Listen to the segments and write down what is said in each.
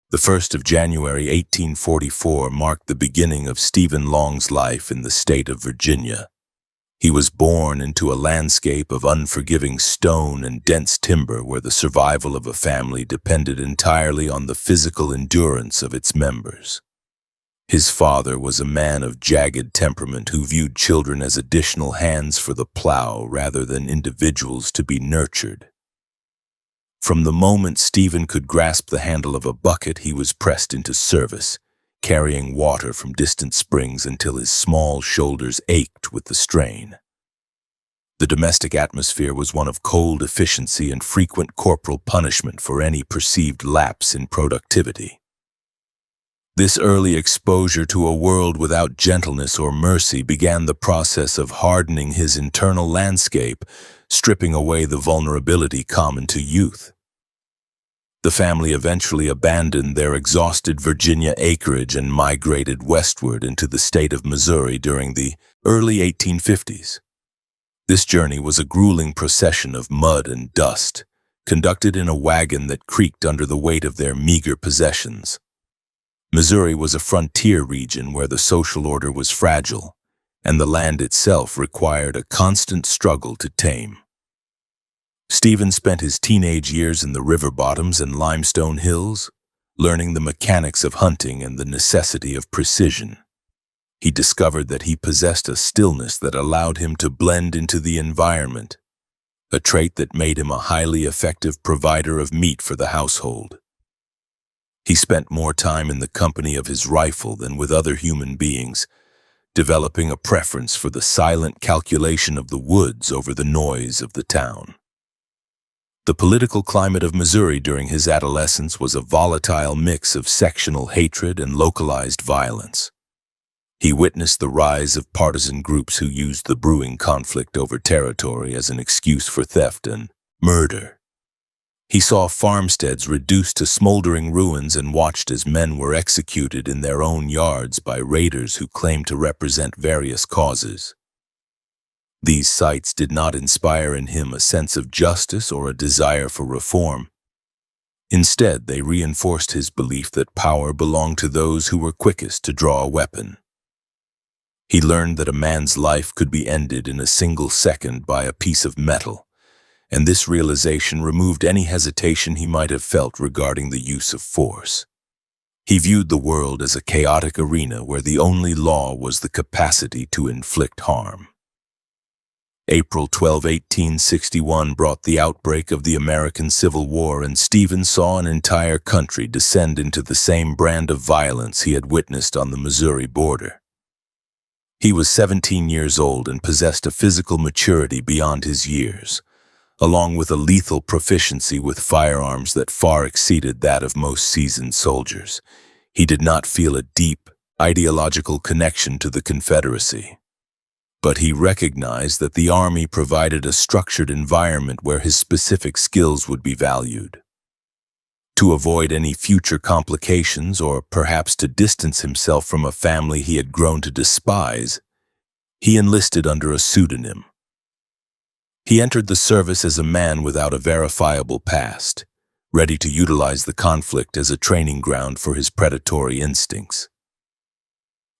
The 1st of January 1844 marked the beginning of Stephen Long's life in the state of Virginia. He was born into a landscape of unforgiving stone and dense timber where the survival of a family depended entirely on the physical endurance of its members. His father was a man of jagged temperament who viewed children as additional hands for the plow rather than individuals to be nurtured. From the moment Stephen could grasp the handle of a bucket, he was pressed into service, carrying water from distant springs until his small shoulders ached with the strain. The domestic atmosphere was one of cold efficiency and frequent corporal punishment for any perceived lapse in productivity. This early exposure to a world without gentleness or mercy began the process of hardening his internal landscape, stripping away the vulnerability common to youth. The family eventually abandoned their exhausted Virginia acreage and migrated westward into the state of Missouri during the early 1850s. This journey was a grueling procession of mud and dust, conducted in a wagon that creaked under the weight of their meager possessions. Missouri was a frontier region where the social order was fragile, and the land itself required a constant struggle to tame. Stephen spent his teenage years in the river bottoms and limestone hills, learning the mechanics of hunting and the necessity of precision. He discovered that he possessed a stillness that allowed him to blend into the environment, a trait that made him a highly effective provider of meat for the household. He spent more time in the company of his rifle than with other human beings, developing a preference for the silent calculation of the woods over the noise of the town. The political climate of Missouri during his adolescence was a volatile mix of sectional hatred and localized violence. He witnessed the rise of partisan groups who used the brewing conflict over territory as an excuse for theft and murder. He saw farmsteads reduced to smoldering ruins and watched as men were executed in their own yards by raiders who claimed to represent various causes. These sights did not inspire in him a sense of justice or a desire for reform. Instead, they reinforced his belief that power belonged to those who were quickest to draw a weapon. He learned that a man's life could be ended in a single second by a piece of metal, and this realization removed any hesitation he might have felt regarding the use of force. He viewed the world as a chaotic arena where the only law was the capacity to inflict harm. April 12, 1861 brought the outbreak of the American Civil War, and Stephen saw an entire country descend into the same brand of violence he had witnessed on the Missouri border. He was 17 years old and possessed a physical maturity beyond his years, along with a lethal proficiency with firearms that far exceeded that of most seasoned soldiers. He did not feel a deep, ideological connection to the Confederacy, but he recognized that the Army provided a structured environment where his specific skills would be valued. To avoid any future complications, or perhaps to distance himself from a family he had grown to despise, he enlisted under a pseudonym. He entered the service as a man without a verifiable past, ready to utilize the conflict as a training ground for his predatory instincts.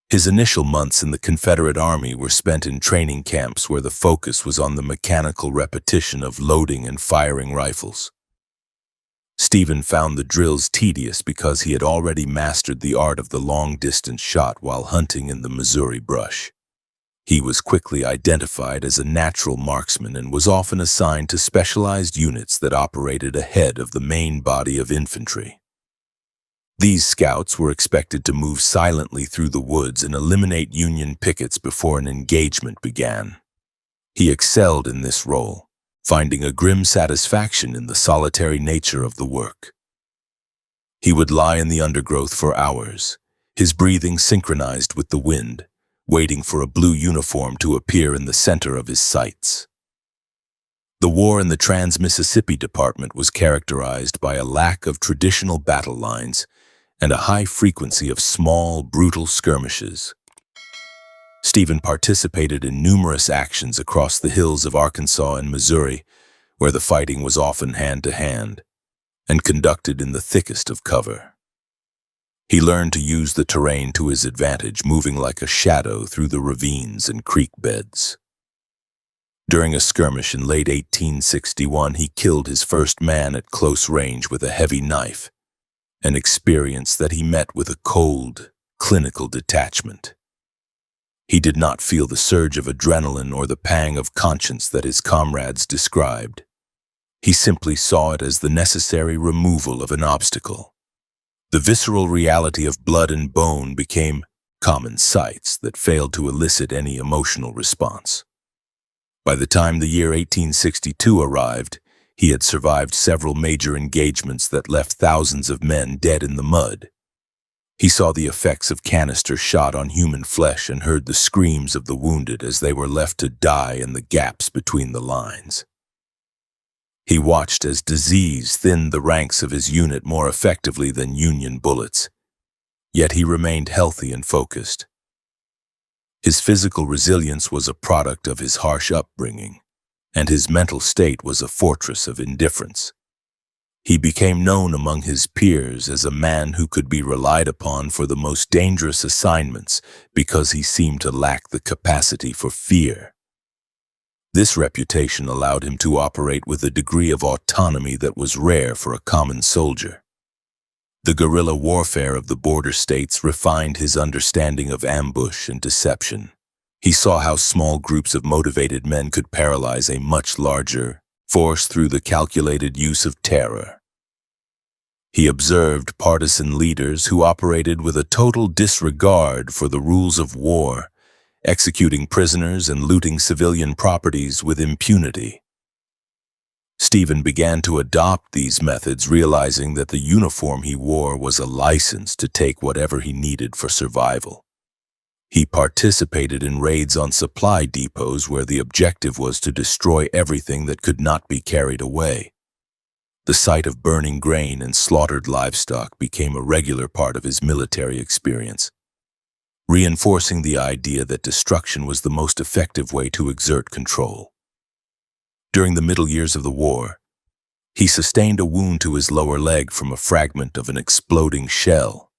His initial months in the Confederate Army were spent in training camps where the focus was on the mechanical repetition of loading and firing rifles. Stephen found the drills tedious because he had already mastered the art of the long-distance shot while hunting in the Missouri brush. He was quickly identified as a natural marksman and was often assigned to specialized units that operated ahead of the main body of infantry. These scouts were expected to move silently through the woods and eliminate Union pickets before an engagement began. He excelled in this role, finding a grim satisfaction in the solitary nature of the work. He would lie in the undergrowth for hours, his breathing synchronized with the wind, waiting for a blue uniform to appear in the center of his sights. The war in the Trans-Mississippi Department was characterized by a lack of traditional battle lines and a high frequency of small, brutal skirmishes. Stephen participated in numerous actions across the hills of Arkansas and Missouri, where the fighting was often hand-to-hand and conducted in the thickest of cover. He learned to use the terrain to his advantage, moving like a shadow through the ravines and creek beds. During a skirmish in late 1861, he killed his first man at close range with a heavy knife, an experience that he met with a cold, clinical detachment. He did not feel the surge of adrenaline or the pang of conscience that his comrades described. He simply saw it as the necessary removal of an obstacle. The visceral reality of blood and bone became common sights that failed to elicit any emotional response. By the time the year 1862 arrived, he had survived several major engagements that left thousands of men dead in the mud. He saw the effects of canister shot on human flesh and heard the screams of the wounded as they were left to die in the gaps between the lines. He watched as disease thinned the ranks of his unit more effectively than Union bullets, yet he remained healthy and focused. His physical resilience was a product of his harsh upbringing, and his mental state was a fortress of indifference. He became known among his peers as a man who could be relied upon for the most dangerous assignments because he seemed to lack the capacity for fear. This reputation allowed him to operate with a degree of autonomy that was rare for a common soldier. The guerrilla warfare of the border states refined his understanding of ambush and deception. He saw how small groups of motivated men could paralyze a much larger force through the calculated use of terror. He observed partisan leaders who operated with a total disregard for the rules of war, executing prisoners and looting civilian properties with impunity. Stephen began to adopt these methods, realizing that the uniform he wore was a license to take whatever he needed for survival. He participated in raids on supply depots where the objective was to destroy everything that could not be carried away. The sight of burning grain and slaughtered livestock became a regular part of his military experience, reinforcing the idea that destruction was the most effective way to exert control. During the middle years of the war, he sustained a wound to his lower leg from a fragment of an exploding shell.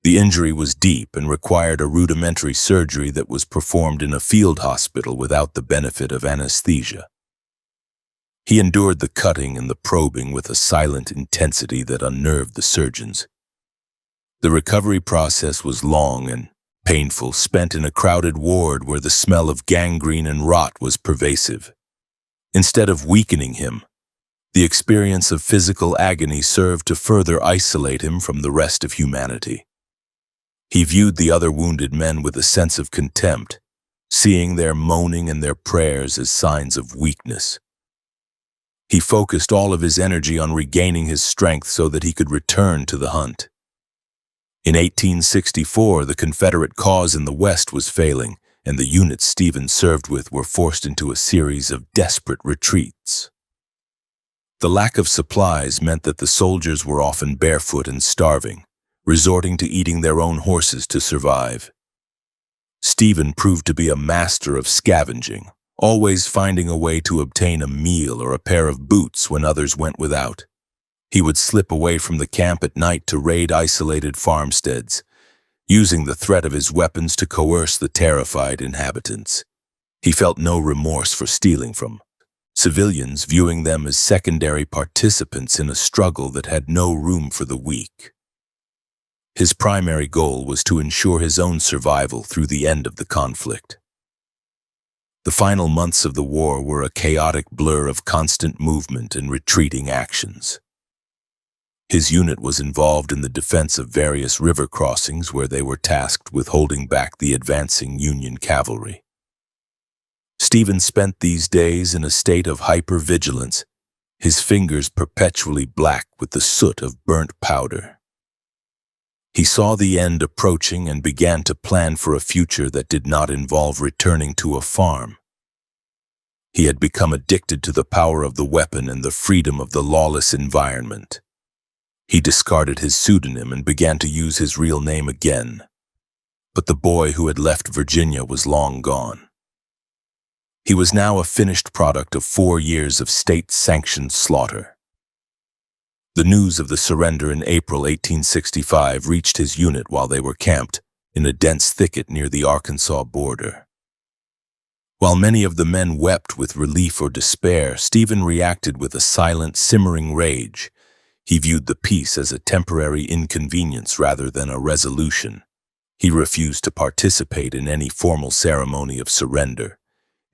The injury was deep and required a rudimentary surgery that was performed in a field hospital without the benefit of anesthesia. He endured the cutting and the probing with a silent intensity that unnerved the surgeons. The recovery process was long and painful, spent in a crowded ward where the smell of gangrene and rot was pervasive. Instead of weakening him, the experience of physical agony served to further isolate him from the rest of humanity. He viewed the other wounded men with a sense of contempt, seeing their moaning and their prayers as signs of weakness. He focused all of his energy on regaining his strength so that he could return to the hunt. In 1864, the Confederate cause in the West was failing, and the units Stephen served with were forced into a series of desperate retreats. The lack of supplies meant that the soldiers were often barefoot and starving, resorting to eating their own horses to survive. Stephen proved to be a master of scavenging, always finding a way to obtain a meal or a pair of boots when others went without. He would slip away from the camp at night to raid isolated farmsteads, using the threat of his weapons to coerce the terrified inhabitants. He felt no remorse for stealing from civilians, viewing them as secondary participants in a struggle that had no room for the weak. His primary goal was to ensure his own survival through the end of the conflict. The final months of the war were a chaotic blur of constant movement and retreating actions. His unit was involved in the defense of various river crossings where they were tasked with holding back the advancing Union cavalry. Stephen spent these days in a state of hypervigilance, his fingers perpetually black with the soot of burnt powder. He saw the end approaching and began to plan for a future that did not involve returning to a farm. He had become addicted to the power of the weapon and the freedom of the lawless environment. He discarded his pseudonym and began to use his real name again. But the boy who had left Virginia was long gone. He was now a finished product of 4 years of state-sanctioned slaughter. The news of the surrender in April 1865 reached his unit while they were camped in a dense thicket near the Arkansas border. While many of the men wept with relief or despair, Stephen reacted with a silent, simmering rage. He viewed the peace as a temporary inconvenience rather than a resolution. He refused to participate in any formal ceremony of surrender,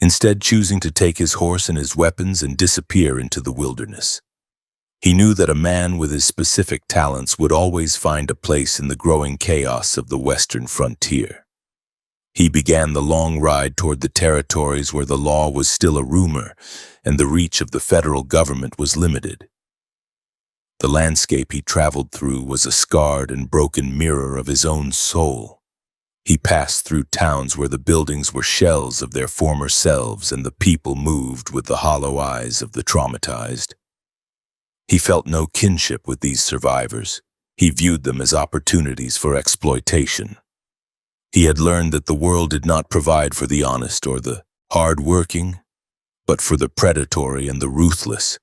instead choosing to take his horse and his weapons and disappear into the wilderness. He knew that a man with his specific talents would always find a place in the growing chaos of the western frontier. He began the long ride toward the territories where the law was still a rumor and the reach of the federal government was limited. The landscape he traveled through was a scarred and broken mirror of his own soul. He passed through towns where the buildings were shells of their former selves and the people moved with the hollow eyes of the traumatized. He felt no kinship with these survivors. He viewed them as opportunities for exploitation. He had learned that the world did not provide for the honest or the hard-working, but for the predatory and the ruthless.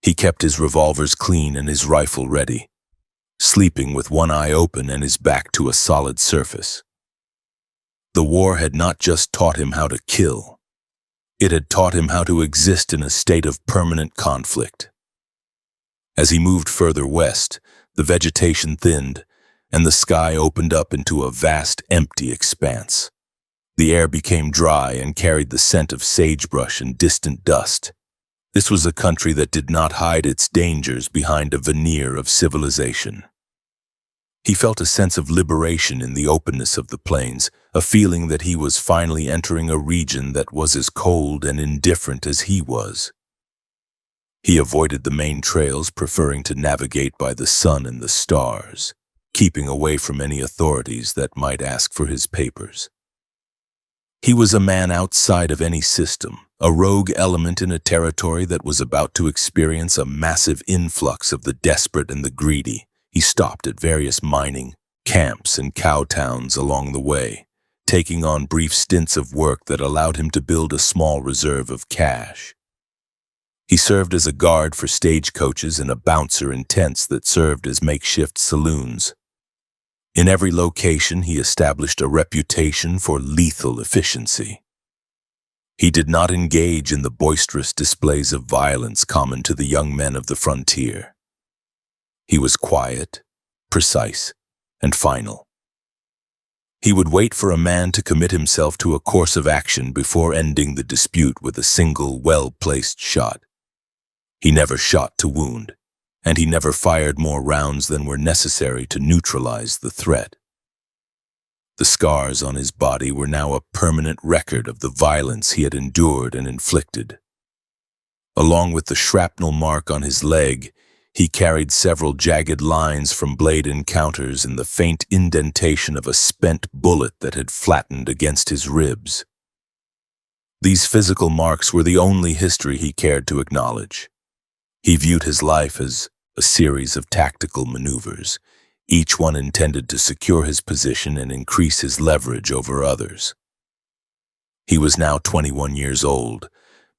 He kept his revolvers clean and his rifle ready, sleeping with one eye open and his back to a solid surface. The war had not just taught him how to kill. It had taught him how to exist in a state of permanent conflict. As he moved further west, the vegetation thinned, and the sky opened up into a vast, empty expanse. The air became dry and carried the scent of sagebrush and distant dust. This was a country that did not hide its dangers behind a veneer of civilization. He felt a sense of liberation in the openness of the plains, a feeling that he was finally entering a region that was as cold and indifferent as he was. He avoided the main trails, preferring to navigate by the sun and the stars, keeping away from any authorities that might ask for his papers. He was a man outside of any system, a rogue element in a territory that was about to experience a massive influx of the desperate and the greedy. He stopped at various mining camps and cow towns along the way, taking on brief stints of work that allowed him to build a small reserve of cash. He served as a guard for stagecoaches and a bouncer in tents that served as makeshift saloons. In every location, he established a reputation for lethal efficiency. He did not engage in the boisterous displays of violence common to the young men of the frontier. He was quiet, precise, and final. He would wait for a man to commit himself to a course of action before ending the dispute with a single, well-placed shot. He never shot to wound, and he never fired more rounds than were necessary to neutralize the threat. The scars on his body were now a permanent record of the violence he had endured and inflicted. Along with the shrapnel mark on his leg, he carried several jagged lines from blade encounters and the faint indentation of a spent bullet that had flattened against his ribs. These physical marks were the only history he cared to acknowledge. He viewed his life as a series of tactical maneuvers, each one intended to secure his position and increase his leverage over others. He was now 21 years old,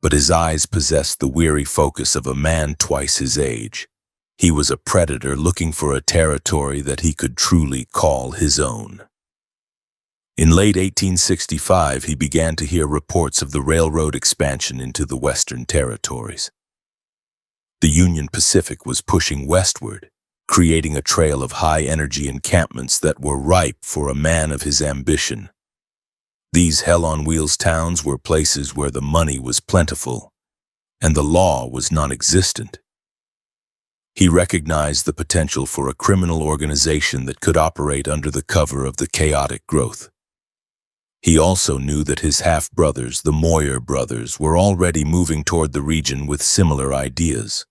but his eyes possessed the weary focus of a man twice his age. He was a predator looking for a territory that he could truly call his own. In late 1865, he began to hear reports of the railroad expansion into the Western Territories. The Union Pacific was pushing westward, creating a trail of high-energy encampments that were ripe for a man of his ambition. These hell-on-wheels towns were places where the money was plentiful, and the law was non-existent. He recognized the potential for a criminal organization that could operate under the cover of the chaotic growth. He also knew that his half-brothers, the Moyer brothers, were already moving toward the region with similar ideas.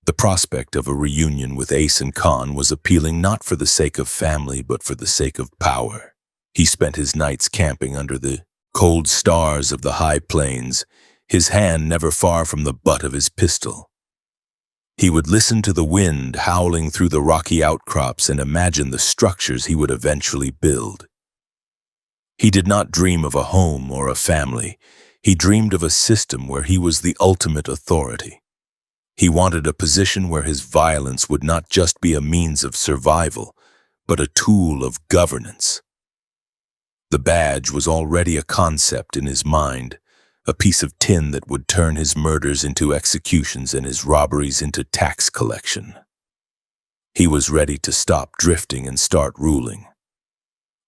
The prospect of a reunion with Ace and Con was appealing not for the sake of family but for the sake of power. He spent his nights camping under the cold stars of the high plains, his hand never far from the butt of his pistol. He would listen to the wind howling through the rocky outcrops and imagine the structures he would eventually build. He did not dream of a home or a family. He dreamed of a system where he was the ultimate authority. He wanted a position where his violence would not just be a means of survival, but a tool of governance. The badge was already a concept in his mind, a piece of tin that would turn his murders into executions and his robberies into tax collection. He was ready to stop drifting and start ruling.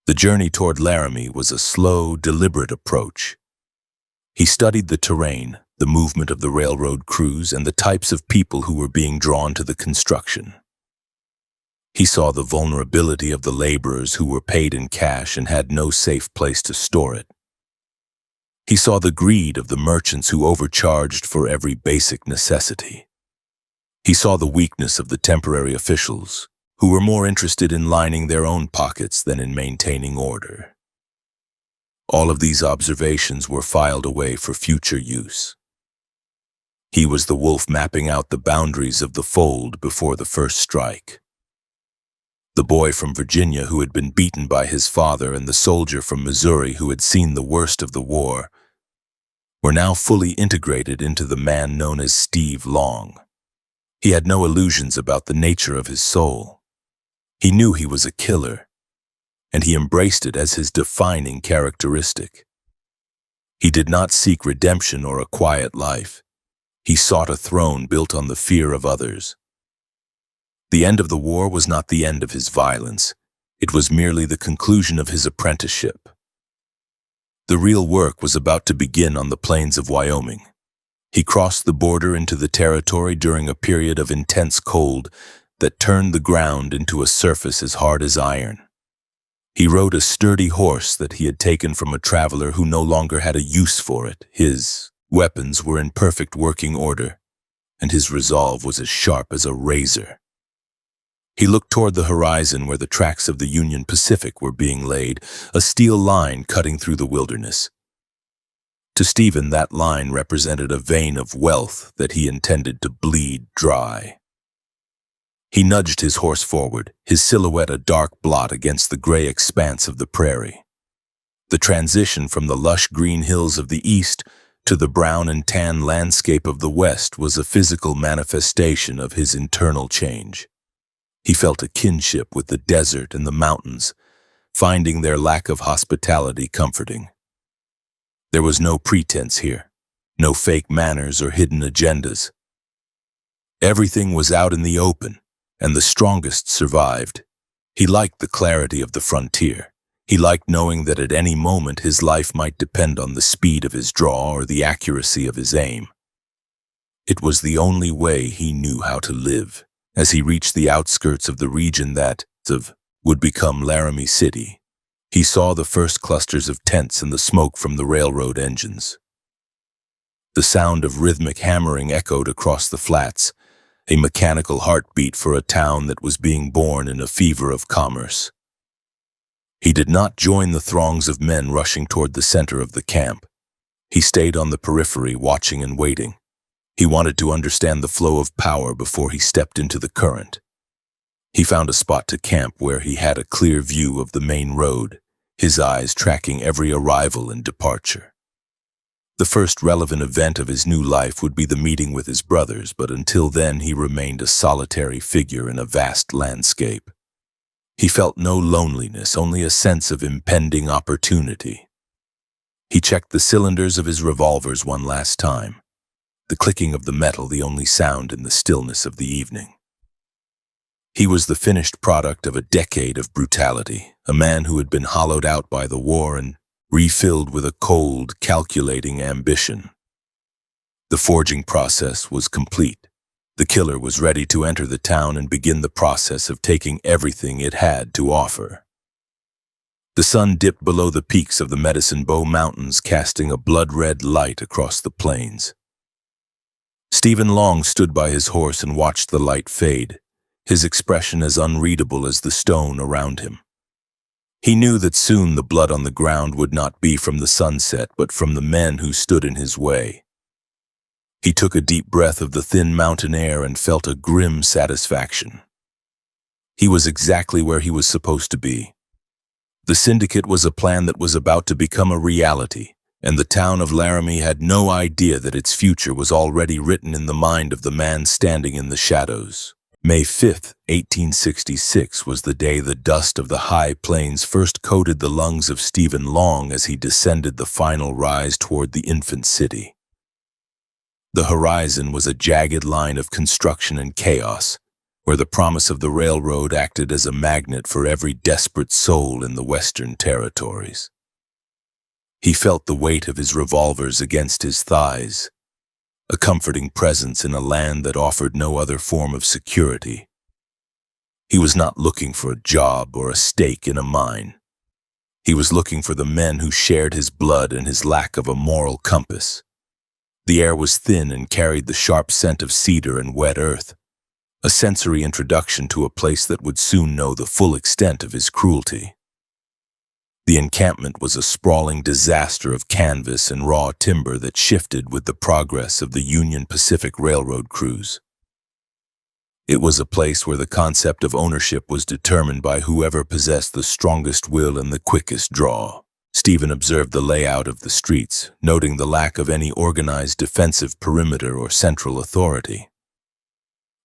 The journey toward Laramie was a slow, deliberate approach. He studied the terrain, the movement of the railroad crews, and the types of people who were being drawn to the construction. He saw the vulnerability of the laborers who were paid in cash and had no safe place to store it. He saw the greed of the merchants who overcharged for every basic necessity. He saw the weakness of the temporary officials, who were more interested in lining their own pockets than in maintaining order. All of these observations were filed away for future use. He was the wolf mapping out the boundaries of the fold before the first strike. The boy from Virginia who had been beaten by his father and the soldier from Missouri who had seen the worst of the war were now fully integrated into the man known as Steve Long. He had no illusions about the nature of his soul. He knew he was a killer, and he embraced it as his defining characteristic. He did not seek redemption or a quiet life. He sought a throne built on the fear of others. The end of the war was not the end of his violence. It was merely the conclusion of his apprenticeship. The real work was about to begin on the plains of Wyoming. He crossed the border into the territory during a period of intense cold that turned the ground into a surface as hard as iron. He rode a sturdy horse that he had taken from a traveler who no longer had a use for it. His weapons were in perfect working order, and his resolve was as sharp as a razor. He looked toward the horizon where the tracks of the Union Pacific were being laid, a steel line cutting through the wilderness. To Stephen, that line represented a vein of wealth that he intended to bleed dry. He nudged his horse forward, his silhouette a dark blot against the gray expanse of the prairie. The transition from the lush green hills of the east to the brown and tan landscape of the west was a physical manifestation of his internal change. He felt a kinship with the desert and the mountains, finding their lack of hospitality comforting. There was no pretense here, no fake manners or hidden agendas. Everything was out in the open, and the strongest survived. He liked the clarity of the frontier. He liked knowing that at any moment his life might depend on the speed of his draw or the accuracy of his aim. It was the only way he knew how to live. As he reached the outskirts of the region that would become Laramie City, he saw the first clusters of tents and the smoke from the railroad engines. The sound of rhythmic hammering echoed across the flats, a mechanical heartbeat for a town that was being born in a fever of commerce. He did not join the throngs of men rushing toward the center of the camp. He stayed on the periphery, watching and waiting. He wanted to understand the flow of power before he stepped into the current. He found a spot to camp where he had a clear view of the main road, his eyes tracking every arrival and departure. The first relevant event of his new life would be the meeting with his brothers, but until then he remained a solitary figure in a vast landscape. He felt no loneliness, only a sense of impending opportunity. He checked the cylinders of his revolvers one last time, the clicking of the metal the only sound in the stillness of the evening. He was the finished product of a decade of brutality, a man who had been hollowed out by the war and refilled with a cold, calculating ambition. The forging process was complete. The killer was ready to enter the town and begin the process of taking everything it had to offer. The sun dipped below the peaks of the Medicine Bow Mountains, casting a blood-red light across the plains. Stephen Long stood by his horse and watched the light fade, his expression as unreadable as the stone around him. He knew that soon the blood on the ground would not be from the sunset, but from the men who stood in his way. He took a deep breath of the thin mountain air and felt a grim satisfaction. He was exactly where he was supposed to be. The Syndicate was a plan that was about to become a reality, and the town of Laramie had no idea that its future was already written in the mind of the man standing in the shadows. May 5, 1866 was the day the dust of the high plains first coated the lungs of Stephen Long as he descended the final rise toward the infant city. The horizon was a jagged line of construction and chaos, where the promise of the railroad acted as a magnet for every desperate soul in the Western Territories. He felt the weight of his revolvers against his thighs, a comforting presence in a land that offered no other form of security. He was not looking for a job or a stake in a mine. He was looking for the men who shared his blood and his lack of a moral compass. The air was thin and carried the sharp scent of cedar and wet earth, a sensory introduction to a place that would soon know the full extent of his cruelty. The encampment was a sprawling disaster of canvas and raw timber that shifted with the progress of the Union Pacific Railroad crews. It was a place where the concept of ownership was determined by whoever possessed the strongest will and the quickest draw. Stephen observed the layout of the streets, noting the lack of any organized defensive perimeter or central authority.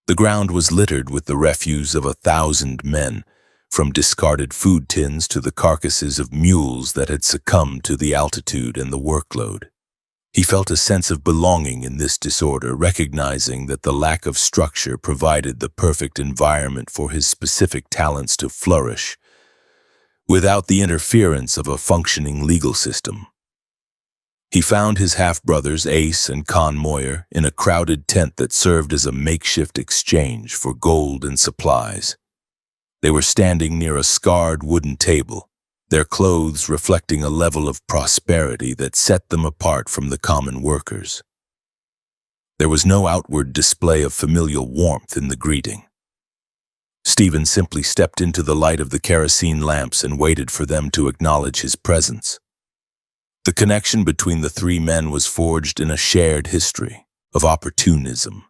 The ground was littered with the refuse of 1,000 men, from discarded food tins to the carcasses of mules that had succumbed to the altitude and the workload. He felt a sense of belonging in this disorder, recognizing that the lack of structure provided the perfect environment for his specific talents to flourish, without the interference of a functioning legal system. He found his half-brothers Ace and Con Moyer in a crowded tent that served as a makeshift exchange for gold and supplies. They were standing near a scarred wooden table, their clothes reflecting a level of prosperity that set them apart from the common workers. There was no outward display of familial warmth in the greeting. Stephen simply stepped into the light of the kerosene lamps and waited for them to acknowledge his presence. The connection between the three men was forged in a shared history of opportunism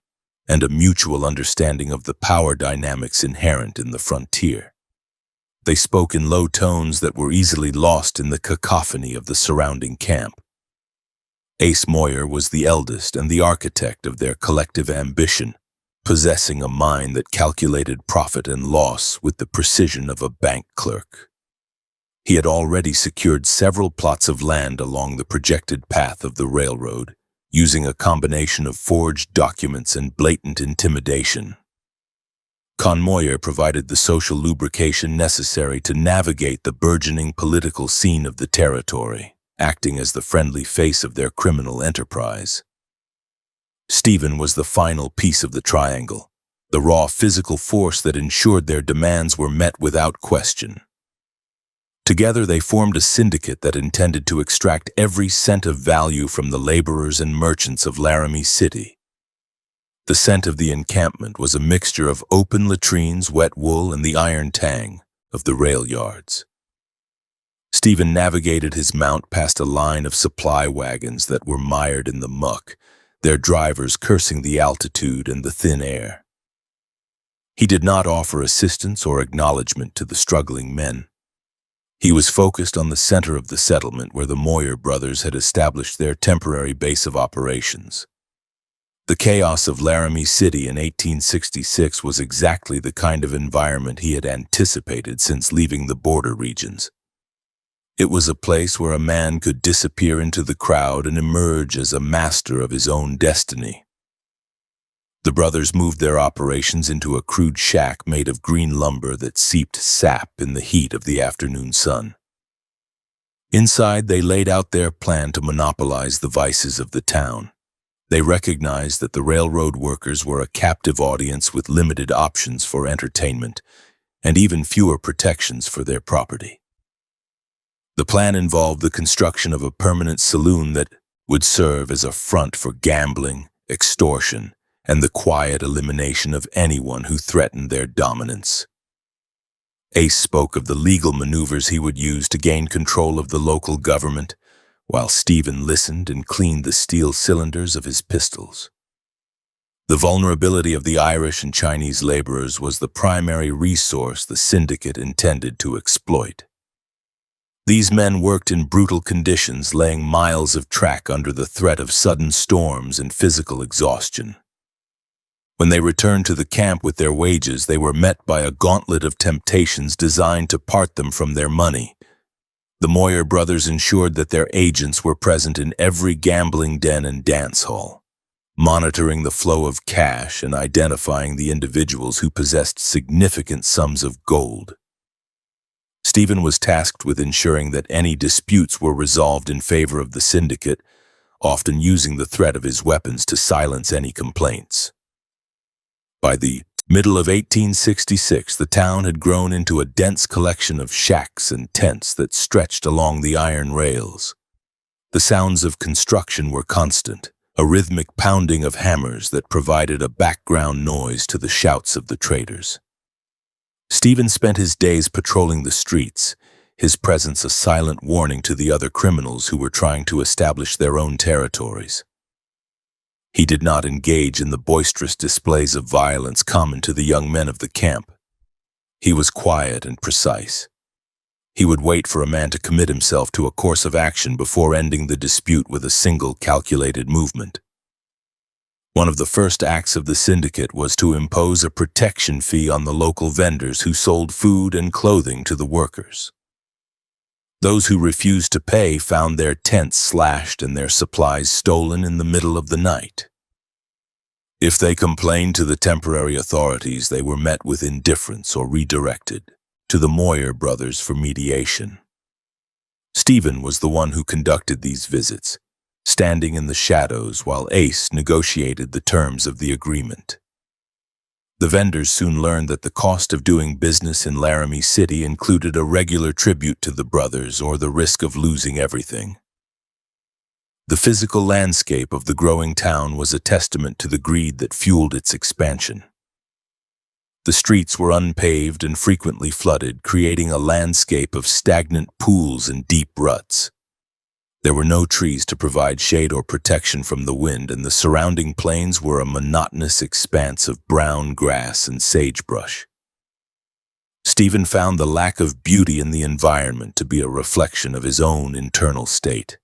and a mutual understanding of the power dynamics inherent in the frontier. They spoke in low tones that were easily lost in the cacophony of the surrounding camp. Ace Moyer was the eldest and the architect of their collective ambition, possessing a mind that calculated profit and loss with the precision of a bank clerk. He had already secured several plots of land along the projected path of the railroad, using a combination of forged documents and blatant intimidation. Con Moyer provided the social lubrication necessary to navigate the burgeoning political scene of the territory, acting as the friendly face of their criminal enterprise. Stephen was the final piece of the triangle, the raw physical force that ensured their demands were met without question. Together they formed a syndicate that intended to extract every cent of value from the laborers and merchants of Laramie City. The scent of the encampment was a mixture of open latrines, wet wool, and the iron tang of the rail yards. Stephen navigated his mount past a line of supply wagons that were mired in the muck, their drivers cursing the altitude and the thin air. He did not offer assistance or acknowledgement to the struggling men. He was focused on the center of the settlement where the Moyer brothers had established their temporary base of operations. The chaos of Laramie City in 1866 was exactly the kind of environment he had anticipated since leaving the border regions. It was a place where a man could disappear into the crowd and emerge as a master of his own destiny. The brothers moved their operations into a crude shack made of green lumber that seeped sap in the heat of the afternoon sun. Inside, they laid out their plan to monopolize the vices of the town. They recognized that the railroad workers were a captive audience with limited options for entertainment and even fewer protections for their property. The plan involved the construction of a permanent saloon that would serve as a front for gambling, extortion, and the quiet elimination of anyone who threatened their dominance. Ace spoke of the legal maneuvers he would use to gain control of the local government, while Stephen listened and cleaned the steel cylinders of his pistols. The vulnerability of the Irish and Chinese laborers was the primary resource the syndicate intended to exploit. These men worked in brutal conditions, laying miles of track under the threat of sudden storms and physical exhaustion. When they returned to the camp with their wages, they were met by a gauntlet of temptations designed to part them from their money. The Moyer brothers ensured that their agents were present in every gambling den and dance hall, monitoring the flow of cash and identifying the individuals who possessed significant sums of gold. Stephen was tasked with ensuring that any disputes were resolved in favor of the syndicate, often using the threat of his weapons to silence any complaints. By the middle of 1866, the town had grown into a dense collection of shacks and tents that stretched along the iron rails. The sounds of construction were constant, a rhythmic pounding of hammers that provided a background noise to the shouts of the traders. Stephen spent his days patrolling the streets, his presence a silent warning to the other criminals who were trying to establish their own territories. He did not engage in the boisterous displays of violence common to the young men of the camp. He was quiet and precise. He would wait for a man to commit himself to a course of action before ending the dispute with a single calculated movement. One of the first acts of the syndicate was to impose a protection fee on the local vendors who sold food and clothing to the workers. Those who refused to pay found their tents slashed and their supplies stolen in the middle of the night. If they complained to the temporary authorities, they were met with indifference or redirected to the Moyer brothers for mediation. Stephen was the one who conducted these visits, standing in the shadows while Ace negotiated the terms of the agreement. The vendors soon learned that the cost of doing business in Laramie City included a regular tribute to the brothers or the risk of losing everything. The physical landscape of the growing town was a testament to the greed that fueled its expansion. The streets were unpaved and frequently flooded, creating a landscape of stagnant pools and deep ruts. There were no trees to provide shade or protection from the wind, and the surrounding plains were a monotonous expanse of brown grass and sagebrush. Stephen found the lack of beauty in the environment to be a reflection of his own internal state.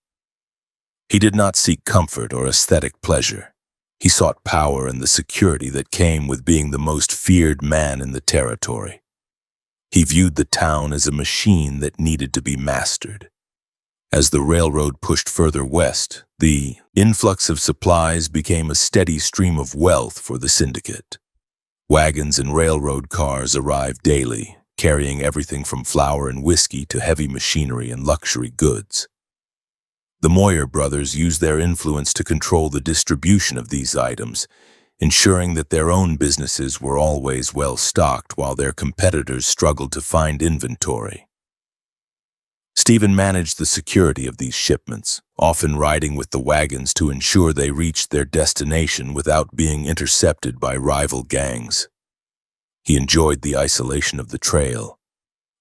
He did not seek comfort or aesthetic pleasure. He sought power and the security that came with being the most feared man in the territory. He viewed the town as a machine that needed to be mastered. As the railroad pushed further west, the influx of supplies became a steady stream of wealth for the syndicate. Wagons and railroad cars arrived daily, carrying everything from flour and whiskey to heavy machinery and luxury goods. The Moyer brothers used their influence to control the distribution of these items, ensuring that their own businesses were always well stocked while their competitors struggled to find inventory. Stephen managed the security of these shipments, often riding with the wagons to ensure they reached their destination without being intercepted by rival gangs. He enjoyed the isolation of the trail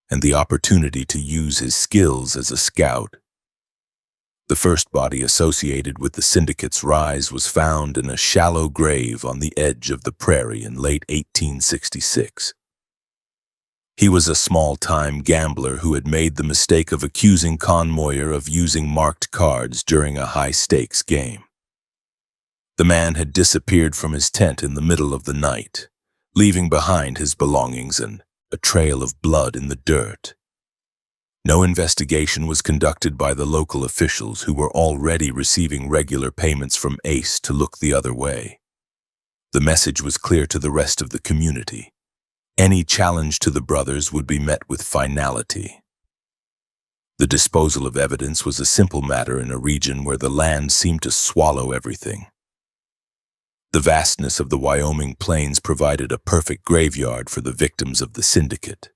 and the opportunity to use his skills as a scout. The first body associated with the syndicate's rise was found in a shallow grave on the edge of the prairie in late 1866. He was a small-time gambler who had made the mistake of accusing Con Moyer of using marked cards during a high-stakes game. The man had disappeared from his tent in the middle of the night, leaving behind his belongings and a trail of blood in the dirt. No investigation was conducted by the local officials who were already receiving regular payments from Ace to look the other way. The message was clear to the rest of the community. Any challenge to the brothers would be met with finality. The disposal of evidence was a simple matter in a region where the land seemed to swallow everything. The vastness of the Wyoming plains provided a perfect graveyard for the victims of the syndicate.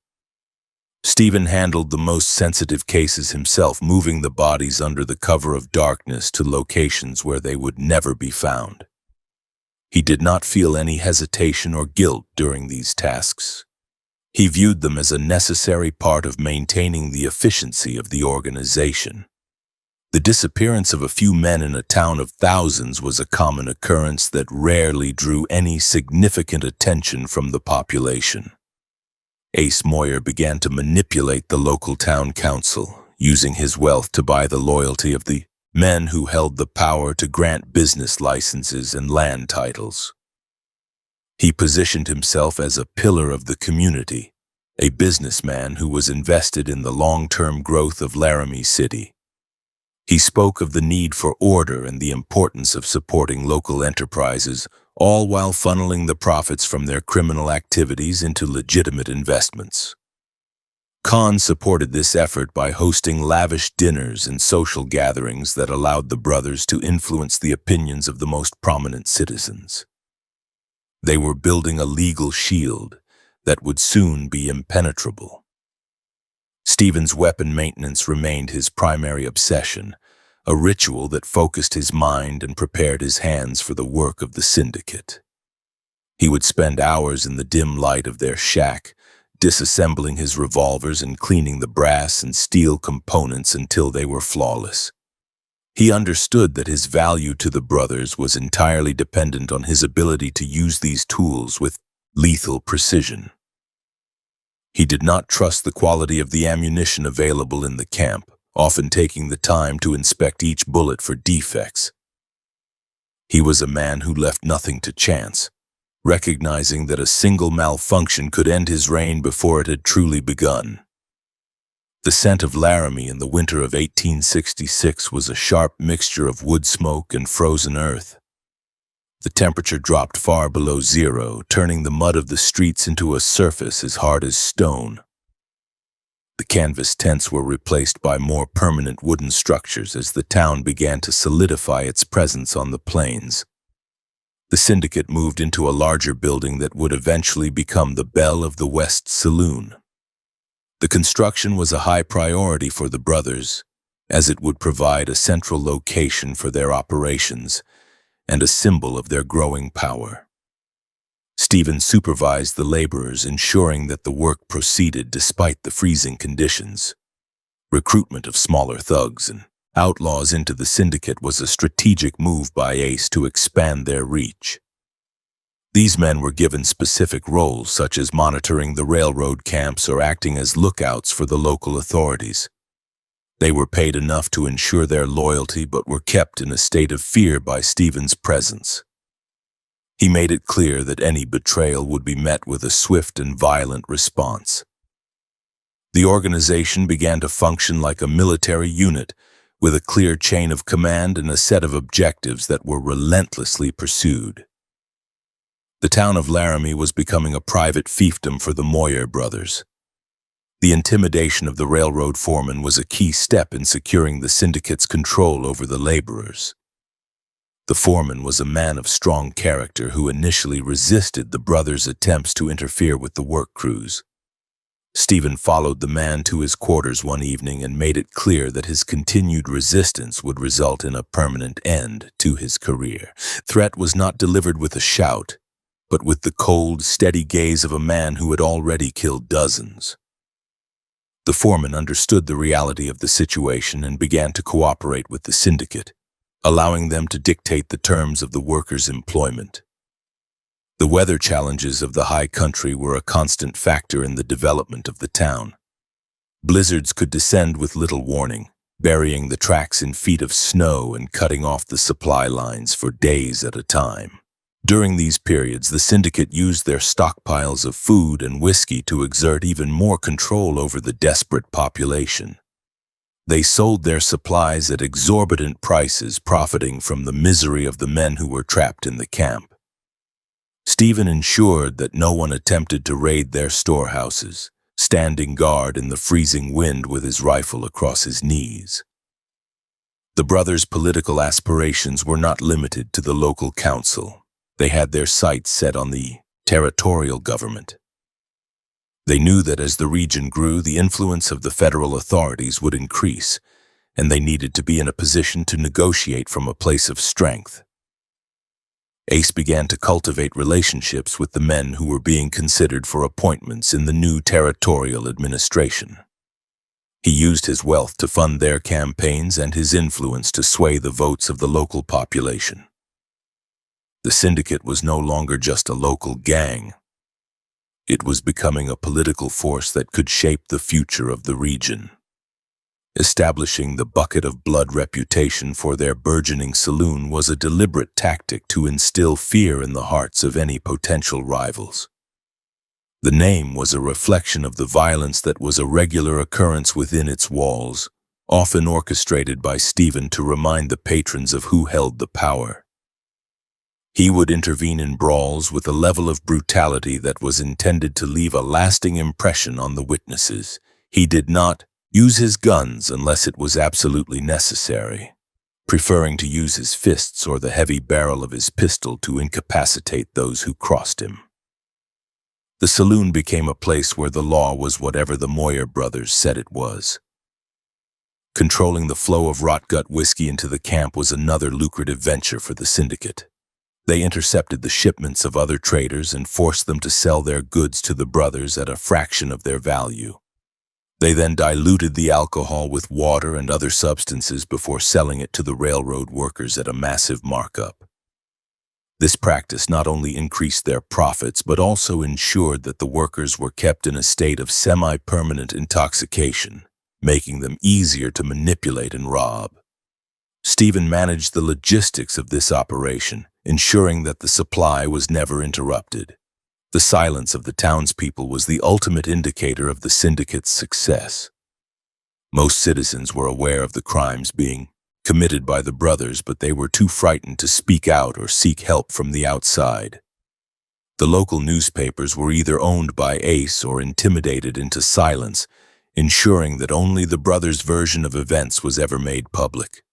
Stephen handled the most sensitive cases himself, moving the bodies under the cover of darkness to locations where they would never be found. He did not feel any hesitation or guilt during these tasks. He viewed them as a necessary part of maintaining the efficiency of the organization. The disappearance of a few men in a town of thousands was a common occurrence that rarely drew any significant attention from the population. Ace Moyer began to manipulate the local town council, using his wealth to buy the loyalty of the men who held the power to grant business licenses and land titles. He positioned himself as a pillar of the community, a businessman who was invested in the long-term growth of Laramie City. He spoke of the need for order and the importance of supporting local enterprises, all while funneling the profits from their criminal activities into legitimate investments. Khan supported this effort by hosting lavish dinners and social gatherings that allowed the brothers to influence the opinions of the most prominent citizens. They were building a legal shield that would soon be impenetrable. Stephen's weapon maintenance remained his primary obsession, a ritual that focused his mind and prepared his hands for the work of the Syndicate. He would spend hours in the dim light of their shack, disassembling his revolvers and cleaning the brass and steel components until they were flawless. He understood that his value to the brothers was entirely dependent on his ability to use these tools with lethal precision. He did not trust the quality of the ammunition available in the camp, often taking the time to inspect each bullet for defects. He was a man who left nothing to chance, recognizing that a single malfunction could end his reign before it had truly begun. The scent of Laramie in the winter of 1866 was a sharp mixture of wood smoke and frozen earth. The temperature dropped far below zero, turning the mud of the streets into a surface as hard as stone. The canvas tents were replaced by more permanent wooden structures as the town began to solidify its presence on the plains. The Syndicate moved into a larger building that would eventually become the Belle of the West Saloon. The construction was a high priority for the brothers, as it would provide a central location for their operations and a symbol of their growing power. Stephen supervised the laborers, ensuring that the work proceeded despite the freezing conditions. Recruitment of smaller thugs and outlaws into the Syndicate was a strategic move by Ace to expand their reach. These men were given specific roles, such as monitoring the railroad camps or acting as lookouts for the local authorities. They were paid enough to ensure their loyalty, but were kept in a state of fear by Stephen's presence. He made it clear that any betrayal would be met with a swift and violent response. The organization began to function like a military unit, with a clear chain of command and a set of objectives that were relentlessly pursued. The town of Laramie was becoming a private fiefdom for the Moyer brothers. The intimidation of the railroad foreman was a key step in securing the Syndicate's control over the laborers. The foreman was a man of strong character who initially resisted the brothers' attempts to interfere with the work crews. Stephen followed the man to his quarters one evening and made it clear that his continued resistance would result in a permanent end to his career. Threat was not delivered with a shout, but with the cold, steady gaze of a man who had already killed dozens. The foreman understood the reality of the situation and began to cooperate with the Syndicate, allowing them to dictate the terms of the workers' employment. The weather challenges of the high country were a constant factor in the development of the town. Blizzards could descend with little warning, burying the tracks in feet of snow and cutting off the supply lines for days at a time. During these periods, the Syndicate used their stockpiles of food and whiskey to exert even more control over the desperate population. They sold their supplies at exorbitant prices, profiting from the misery of the men who were trapped in the camp. Stephen ensured that no one attempted to raid their storehouses, standing guard in the freezing wind with his rifle across his knees. The brothers' political aspirations were not limited to the local council. They had their sights set on the territorial government. They knew that as the region grew, the influence of the federal authorities would increase, and they needed to be in a position to negotiate from a place of strength. Ace began to cultivate relationships with the men who were being considered for appointments in the new territorial administration. He used his wealth to fund their campaigns and his influence to sway the votes of the local population. The Syndicate was no longer just a local gang. It was becoming a political force that could shape the future of the region. Establishing the bucket of blood reputation for their burgeoning saloon was a deliberate tactic to instill fear in the hearts of any potential rivals. The name was a reflection of the violence that was a regular occurrence within its walls, often orchestrated by Stephen to remind the patrons of who held the power. He would intervene in brawls with a level of brutality that was intended to leave a lasting impression on the witnesses. He did not use his guns unless it was absolutely necessary, preferring to use his fists or the heavy barrel of his pistol to incapacitate those who crossed him. The saloon became a place where the law was whatever the Moyer brothers said it was. Controlling the flow of rot-gut whiskey into the camp was another lucrative venture for the syndicate. They intercepted the shipments of other traders and forced them to sell their goods to the brothers at a fraction of their value. They then diluted the alcohol with water and other substances before selling it to the railroad workers at a massive markup. This practice not only increased their profits but also ensured that the workers were kept in a state of semi-permanent intoxication, making them easier to manipulate and rob. Stephen managed the logistics of this operation, ensuring that the supply was never interrupted. The silence of the townspeople was the ultimate indicator of the syndicate's success. Most citizens were aware of the crimes being committed by the brothers, but they were too frightened to speak out or seek help from the outside. The local newspapers were either owned by Ace or intimidated into silence, ensuring that only the brothers' version of events was ever made public.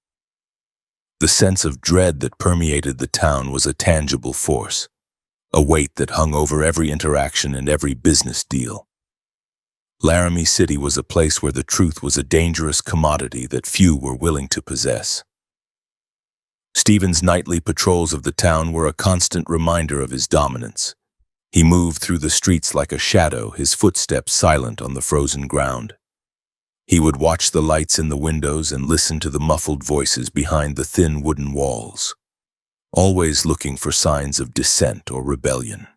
The sense of dread that permeated the town was a tangible force, a weight that hung over every interaction and every business deal. Laramie City was a place where the truth was a dangerous commodity that few were willing to possess. Stephen's nightly patrols of the town were a constant reminder of his dominance. He moved through the streets like a shadow, his footsteps silent on the frozen ground. He would watch the lights in the windows and listen to the muffled voices behind the thin wooden walls, always looking for signs of dissent or rebellion.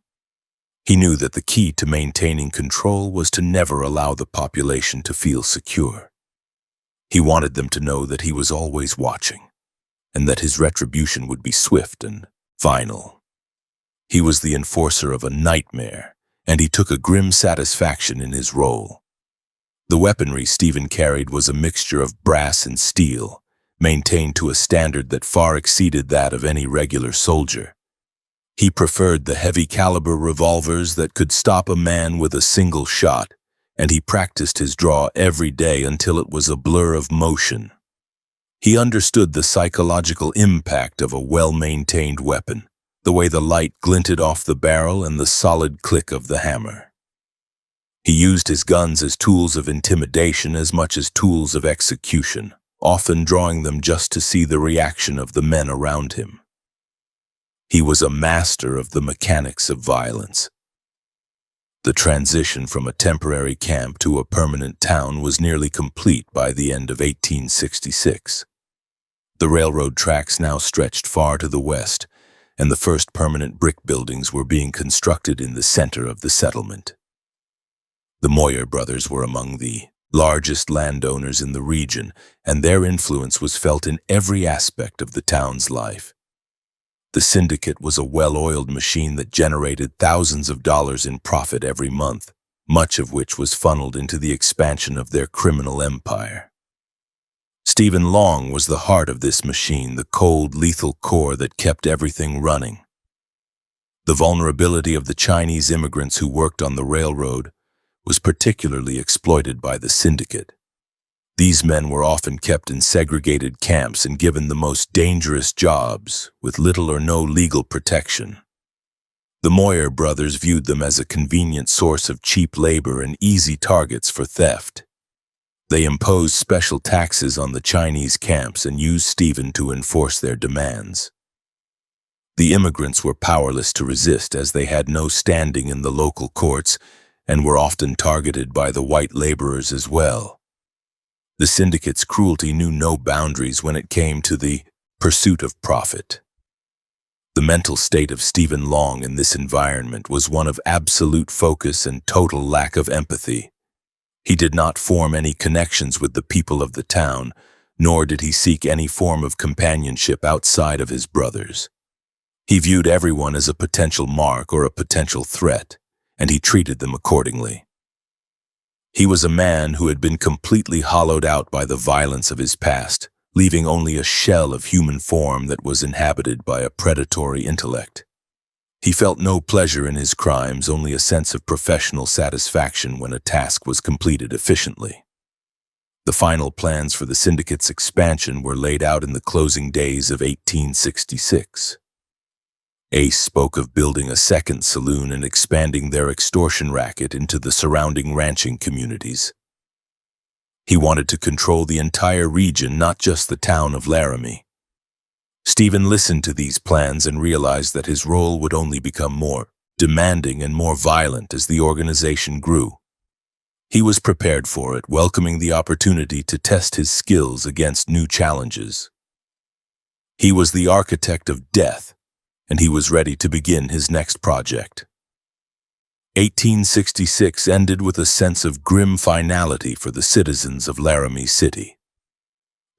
He knew that the key to maintaining control was to never allow the population to feel secure. He wanted them to know that he was always watching, and that his retribution would be swift and final. He was the enforcer of a nightmare, and he took a grim satisfaction in his role. The weaponry Stephen carried was a mixture of brass and steel, maintained to a standard that far exceeded that of any regular soldier. He preferred the heavy-caliber revolvers that could stop a man with a single shot, and he practiced his draw every day until it was a blur of motion. He understood the psychological impact of a well-maintained weapon, the way the light glinted off the barrel and the solid click of the hammer. He used his guns as tools of intimidation as much as tools of execution, often drawing them just to see the reaction of the men around him. He was a master of the mechanics of violence. The transition from a temporary camp to a permanent town was nearly complete by the end of 1866. The railroad tracks now stretched far to the west, and the first permanent brick buildings were being constructed in the center of the settlement. The Moyer brothers were among the largest landowners in the region, and their influence was felt in every aspect of the town's life. The syndicate was a well-oiled machine that generated thousands of dollars in profit every month, much of which was funneled into the expansion of their criminal empire. Stephen Long was the heart of this machine, the cold, lethal core that kept everything running. The vulnerability of the Chinese immigrants who worked on the railroad was particularly exploited by the syndicate. These men were often kept in segregated camps and given the most dangerous jobs, with little or no legal protection. The Moyer brothers viewed them as a convenient source of cheap labor and easy targets for theft. They imposed special taxes on the Chinese camps and used Stephen to enforce their demands. The immigrants were powerless to resist as they had no standing in the local courts and were often targeted by the white laborers as well. The syndicate's cruelty knew no boundaries when it came to the pursuit of profit. The mental state of Stephen Long in this environment was one of absolute focus and total lack of empathy. He did not form any connections with the people of the town, nor did he seek any form of companionship outside of his brothers. He viewed everyone as a potential mark or a potential threat, and he treated them accordingly. He was a man who had been completely hollowed out by the violence of his past, leaving only a shell of human form that was inhabited by a predatory intellect. He felt no pleasure in his crimes, only a sense of professional satisfaction when a task was completed efficiently. The final plans for the Syndicate's expansion were laid out in the closing days of 1866. Ace spoke of building a second saloon and expanding their extortion racket into the surrounding ranching communities. He wanted to control the entire region, not just the town of Laram. Stephen listened to these plans and realized that his role would only become more demanding and more violent as the organization grew. He was prepared for it, welcoming the opportunity to test his skills against new challenges. He was the architect of death, and he was ready to begin his next project. 1866 ended with a sense of grim finality for the citizens of Laramie City.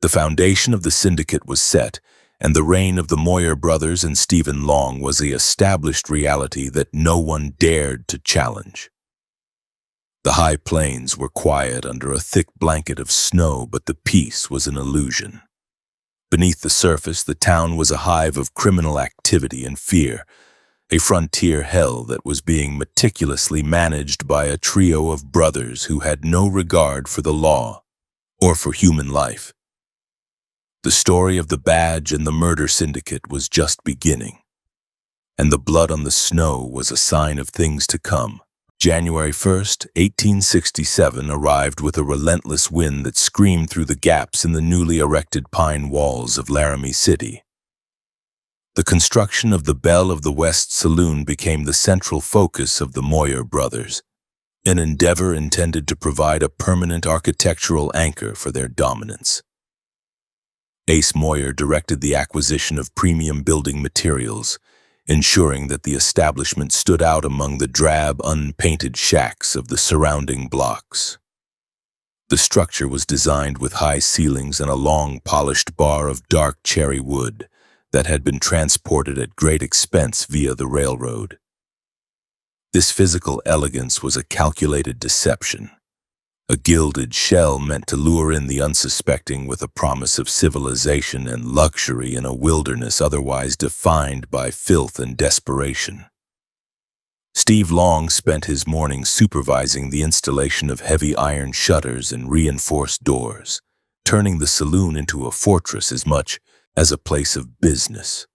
The foundation of the Syndicate was set, and the reign of the Moyer brothers and Stephen Long was a established reality that no one dared to challenge. The high plains were quiet under a thick blanket of snow, but the peace was an illusion. Beneath the surface, the town was a hive of criminal activity and fear, a frontier hell that was being meticulously managed by a trio of brothers who had no regard for the law or for human life. The story of the badge and the murder syndicate was just beginning, and the blood on the snow was a sign of things to come. January 1st, 1867 arrived with a relentless wind that screamed through the gaps in the newly erected pine walls of Laramie City. The construction of the Belle of the West saloon became the central focus of the Moyer brothers, an endeavor intended to provide a permanent architectural anchor for their dominance. Ace Moyer directed the acquisition of premium building materials, ensuring that the establishment stood out among the drab, unpainted shacks of the surrounding blocks. The structure was designed with high ceilings and a long, polished bar of dark cherry wood that had been transported at great expense via the railroad. This physical elegance was a calculated deception. A gilded shell meant to lure in the unsuspecting with a promise of civilization and luxury in a wilderness otherwise defined by filth and desperation. Steve Long spent his mornings supervising the installation of heavy iron shutters and reinforced doors, turning the saloon into a fortress as much as a place of business.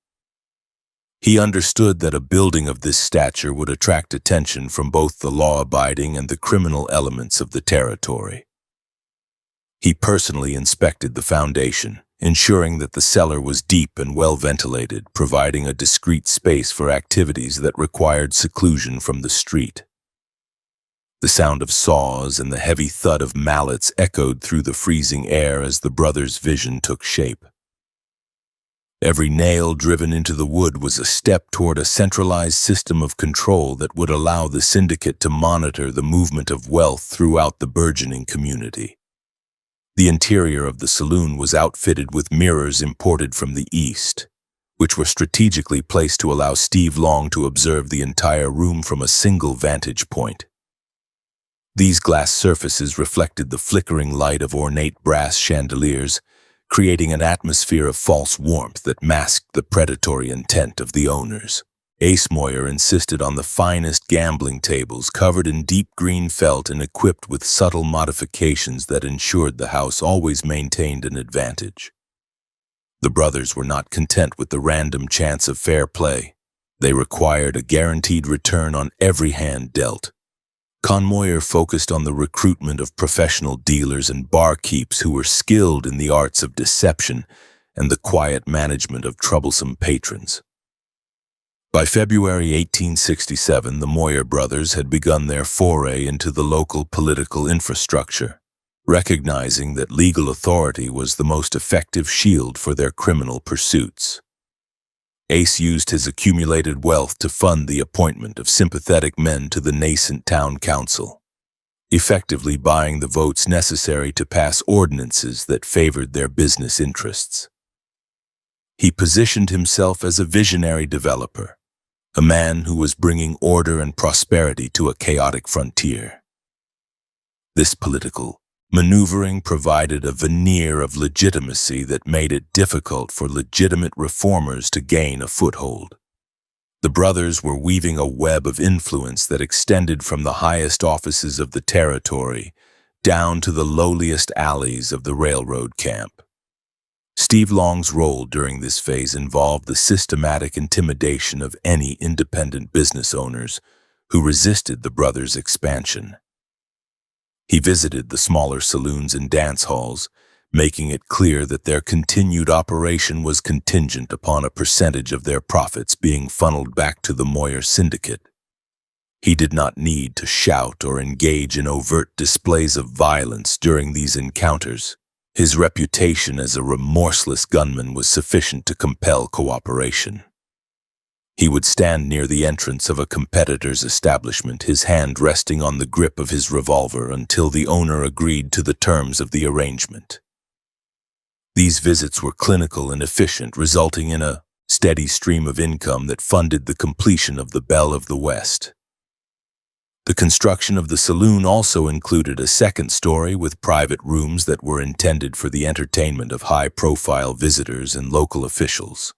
He understood that a building of this stature would attract attention from both the law-abiding and the criminal elements of the territory. He personally inspected the foundation, ensuring that the cellar was deep and well-ventilated, providing a discreet space for activities that required seclusion from the street. The sound of saws and the heavy thud of mallets echoed through the freezing air as the brothers' vision took shape. Every nail driven into the wood was a step toward a centralized system of control that would allow the syndicate to monitor the movement of wealth throughout the burgeoning community. The interior of the saloon was outfitted with mirrors imported from the east, which were strategically placed to allow Steve Long to observe the entire room from a single vantage point. These glass surfaces reflected the flickering light of ornate brass chandeliers, creating an atmosphere of false warmth that masked the predatory intent of the owners. Ace Moyer insisted on the finest gambling tables covered in deep green felt and equipped with subtle modifications that ensured the house always maintained an advantage. The brothers were not content with the random chance of fair play. They required a guaranteed return on every hand dealt. Moyer focused on the recruitment of professional dealers and barkeeps who were skilled in the arts of deception and the quiet management of troublesome patrons. By February 1867, the Moyer brothers had begun their foray into the local political infrastructure, recognizing that legal authority was the most effective shield for their criminal pursuits. Ace used his accumulated wealth to fund the appointment of sympathetic men to the nascent town council. effectively buying the votes necessary to pass ordinances that favored their business interests. He positioned himself as a visionary developer, a man who was bringing order and prosperity to a chaotic frontier. This political maneuvering provided a veneer of legitimacy that made it difficult for legitimate reformers to gain a foothold. The brothers were weaving a web of influence that extended from the highest offices of the territory down to the lowliest alleys of the railroad camp. Steve Long's role during this phase involved the systematic intimidation of any independent business owners who resisted the brothers' expansion. He visited the smaller saloons and dance halls, making it clear that their continued operation was contingent upon a percentage of their profits being funneled back to the Moyer Syndicate. He did not need to shout or engage in overt displays of violence during these encounters. His reputation as a remorseless gunman was sufficient to compel cooperation. He would stand near the entrance of a competitor's establishment, his hand resting on the grip of his revolver until the owner agreed to the terms of the arrangement. These visits were clinical and efficient, resulting in a steady stream of income that funded the completion of the Belle of the West. The construction of the saloon also included a second story with private rooms that were intended for the entertainment of high-profile visitors and local officials.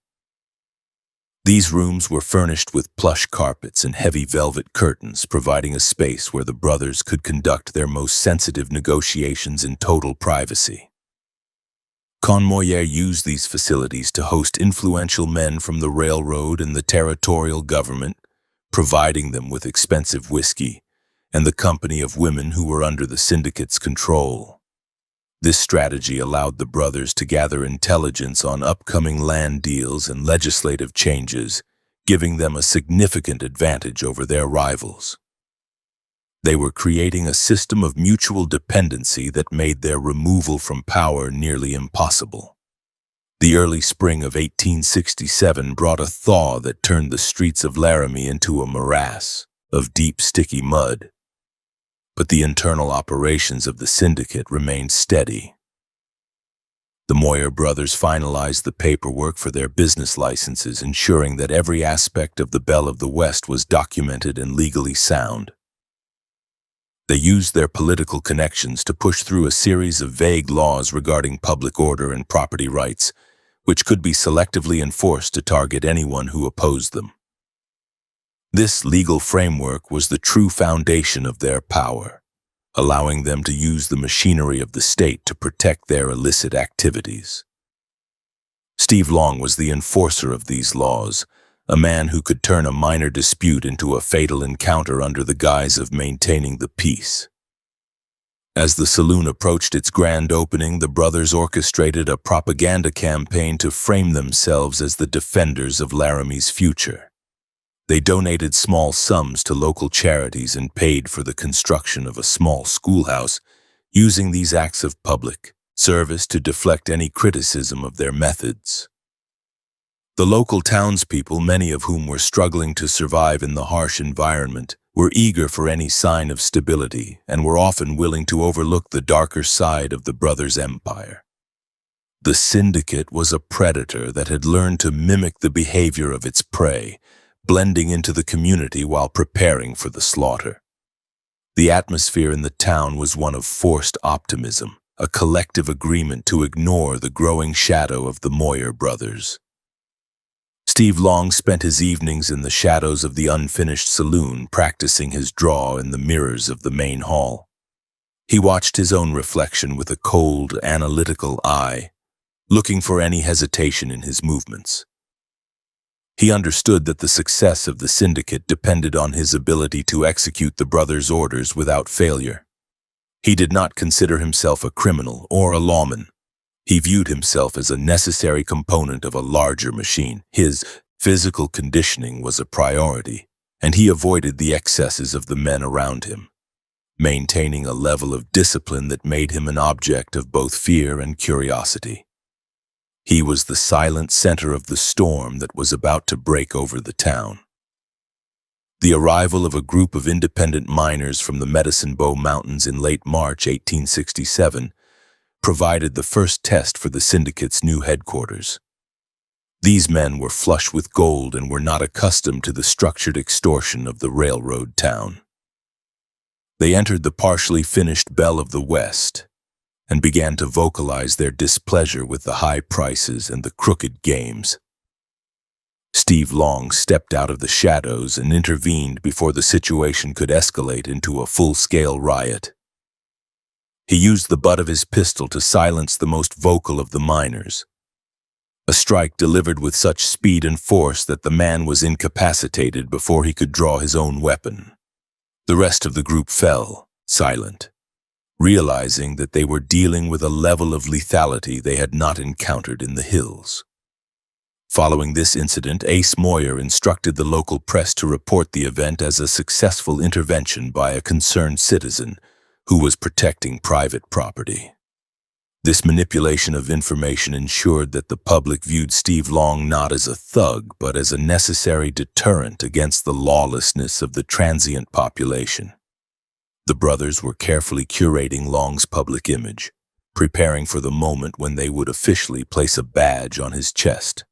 These rooms were furnished with plush carpets and heavy velvet curtains, providing a space where the brothers could conduct their most sensitive negotiations in total privacy. Moyer used these facilities to host influential men from the railroad and the territorial government, providing them with expensive whiskey and the company of women who were under the syndicate's control. This strategy allowed the brothers to gather intelligence on upcoming land deals and legislative changes, giving them a significant advantage over their rivals. They were creating a system of mutual dependency that made their removal from power nearly impossible. The early spring of 1867 brought a thaw that turned the streets of Laram into a morass of deep, sticky mud. But the internal operations of the syndicate remained steady. The Moyer brothers finalized the paperwork for their business licenses, ensuring that every aspect of the Belle of the West was documented and legally sound. They used their political connections to push through a series of vague laws regarding public order and property rights, which could be selectively enforced to target anyone who opposed them. This legal framework was the true foundation of their power, allowing them to use the machinery of the state to protect their illicit activities. Steve Long was the enforcer of these laws, a man who could turn a minor dispute into a fatal encounter under the guise of maintaining the peace. As the saloon approached its grand opening, the brothers orchestrated a propaganda campaign to frame themselves as the defenders of Laramie's future. They donated small sums to local charities and paid for the construction of a small schoolhouse, using these acts of public service to deflect any criticism of their methods. The local townspeople, many of whom were struggling to survive in the harsh environment, were eager for any sign of stability and were often willing to overlook the darker side of the brothers' empire. The syndicate was a predator that had learned to mimic the behavior of its prey, blending into the community while preparing for the slaughter. The atmosphere in the town was one of forced optimism, a collective agreement to ignore the growing shadow of the Moyer brothers. Steve Long spent his evenings in the shadows of the unfinished saloon, practicing his draw in the mirrors of the main hall. He watched his own reflection with a cold, analytical eye, looking for any hesitation in his movements. He understood that the success of the syndicate depended on his ability to execute the brothers' orders without failure. He did not consider himself a criminal or a lawman. He viewed himself as a necessary component of a larger machine. His physical conditioning was a priority, and he avoided the excesses of the men around him, maintaining a level of discipline that made him an object of both fear and curiosity. He was the silent center of the storm that was about to break over the town. The arrival of a group of independent miners from the Medicine Bow Mountains in late March 1867 provided the first test for the Syndicate's new headquarters. These men were flush with gold and were not accustomed to the structured extortion of the railroad town. They entered the partially finished Belle of the West and began to vocalize their displeasure with the high prices and the crooked games. Steve Long stepped out of the shadows and intervened before the situation could escalate into a full-scale riot. He used the butt of his pistol to silence the most vocal of the miners. A strike delivered with such speed and force that the man was incapacitated before he could draw his own weapon. The rest of the group fell, silent, realizing that they were dealing with a level of lethality they had not encountered in the hills. Following this incident, Ace Moyer instructed the local press to report the event as a successful intervention by a concerned citizen who was protecting private property. This manipulation of information ensured that the public viewed Steve Long not as a thug, but as a necessary deterrent against the lawlessness of the transient population. The brothers were carefully curating Long's public image, preparing for the moment when they would officially place a badge on his chest.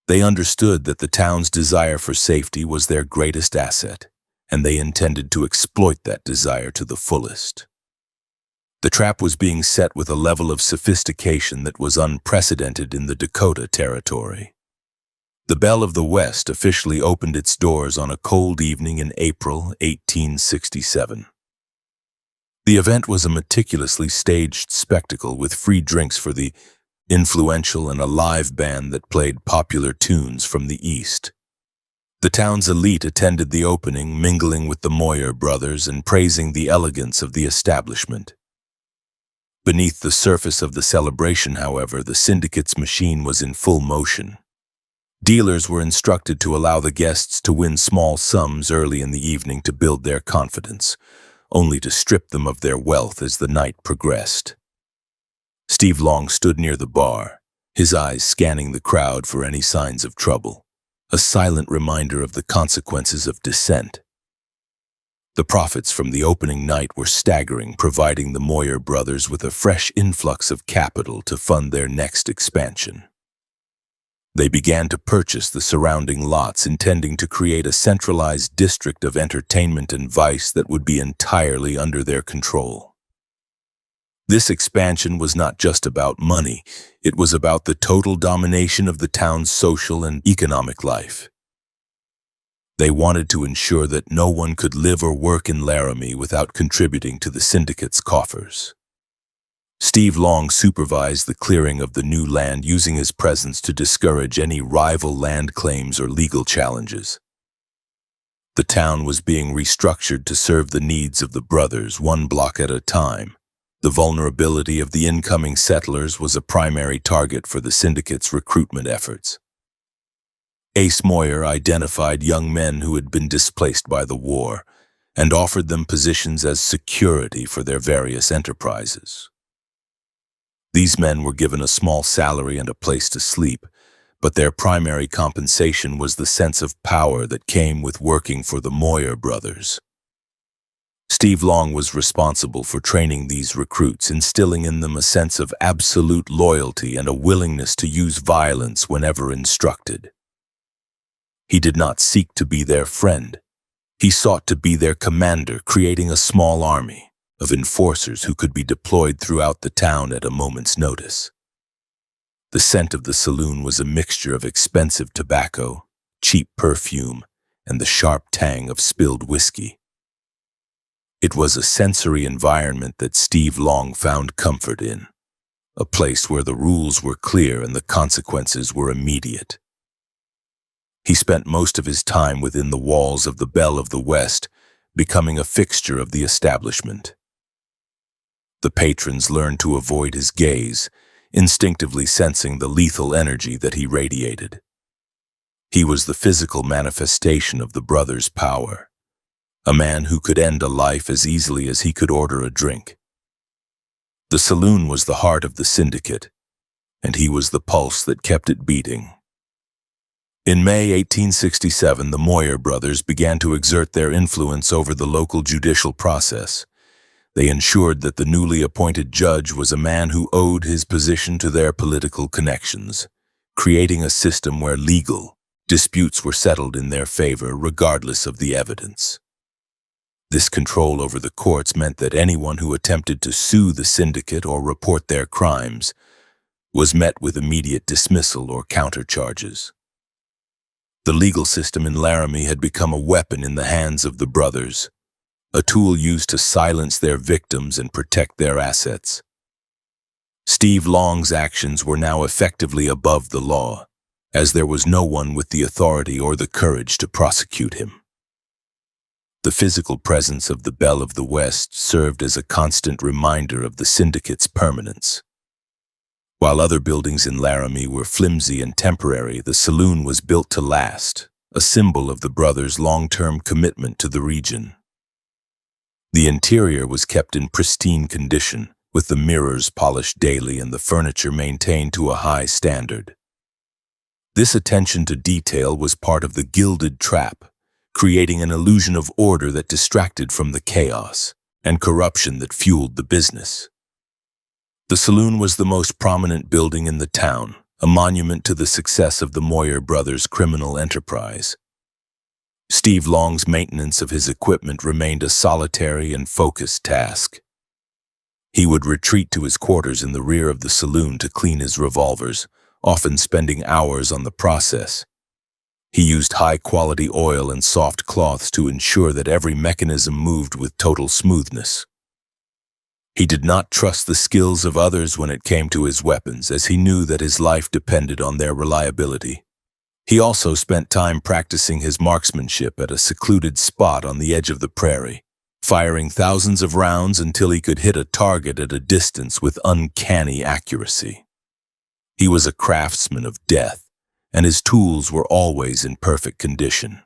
They understood that the town's desire for safety was their greatest asset, and they intended to exploit that desire to the fullest. The trap was being set with a level of sophistication that was unprecedented in the Dakota Territory. The Belle of the West officially opened its doors on a cold evening in April 1867. The event was a meticulously staged spectacle with free drinks for the influential and a live band that played popular tunes from the East. The town's elite attended the opening, mingling with the Moyer brothers and praising the elegance of the establishment. Beneath the surface of the celebration, however, the Syndicate's machine was in full motion. Dealers were instructed to allow the guests to win small sums early in the evening to build their confidence, only to strip them of their wealth as the night progressed. Steve Long stood near the bar, his eyes scanning the crowd for any signs of trouble, a silent reminder of the consequences of dissent. The profits from the opening night were staggering, providing the Moyer brothers with a fresh influx of capital to fund their next expansion. They began to purchase the surrounding lots, intending to create a centralized district of entertainment and vice that would be entirely under their control. This expansion was not just about money, it was about the total domination of the town's social and economic life. They wanted to ensure that no one could live or work in Laramie without contributing to the Syndicate's coffers. Steve Long supervised the clearing of the new land, using his presence to discourage any rival land claims or legal challenges. The town was being restructured to serve the needs of the brothers, one block at a time. The vulnerability of the incoming settlers was a primary target for the Syndicate's recruitment efforts. Ace Moyer identified young men who had been displaced by the war and offered them positions as security for their various enterprises. These men were given a small salary and a place to sleep, but their primary compensation was the sense of power that came with working for the Moyer brothers. Steve Long was responsible for training these recruits, instilling in them a sense of absolute loyalty and a willingness to use violence whenever instructed. He did not seek to be their friend. He sought to be their commander, creating a small army of enforcers who could be deployed throughout the town at a moment's notice. The scent of the saloon was a mixture of expensive tobacco, cheap perfume, and the sharp tang of spilled whiskey. It was a sensory environment that Steve Long found comfort in, a place where the rules were clear and the consequences were immediate. He spent most of his time within the walls of the Belle of the West, becoming a fixture of the establishment. The patrons learned to avoid his gaze, instinctively sensing the lethal energy that he radiated. He was the physical manifestation of the brothers' power, a man who could end a life as easily as he could order a drink. The saloon was the heart of the Syndicate, and he was the pulse that kept it beating. In May 1867, the Moyer brothers began to exert their influence over the local judicial process. They ensured that the newly appointed judge was a man who owed his position to their political connections, creating a system where legal disputes were settled in their favor regardless of the evidence. This control over the courts meant that anyone who attempted to sue the syndicate or report their crimes was met with immediate dismissal or countercharges. The legal system in Laramie had become a weapon in the hands of the brothers, a tool used to silence their victims and protect their assets. Steve Long's actions were now effectively above the law, as there was no one with the authority or the courage to prosecute him. The physical presence of the Belle of the West served as a constant reminder of the syndicate's permanence. While other buildings in Laramie were flimsy and temporary, the saloon was built to last, a symbol of the brothers' long-term commitment to the region. The interior was kept in pristine condition, with the mirrors polished daily and the furniture maintained to a high standard. This attention to detail was part of the gilded trap, creating an illusion of order that distracted from the chaos and corruption that fueled the business. The saloon was the most prominent building in the town, a monument to the success of the Moyer brothers' criminal enterprise. Steve Long's maintenance of his equipment remained a solitary and focused task. He would retreat to his quarters in the rear of the saloon to clean his revolvers, often spending hours on the process. He used high-quality oil and soft cloths to ensure that every mechanism moved with total smoothness. He did not trust the skills of others when it came to his weapons, as he knew that his life depended on their reliability. He also spent time practicing his marksmanship at a secluded spot on the edge of the prairie, firing thousands of rounds until he could hit a target at a distance with uncanny accuracy. He was a craftsman of death, and his tools were always in perfect condition.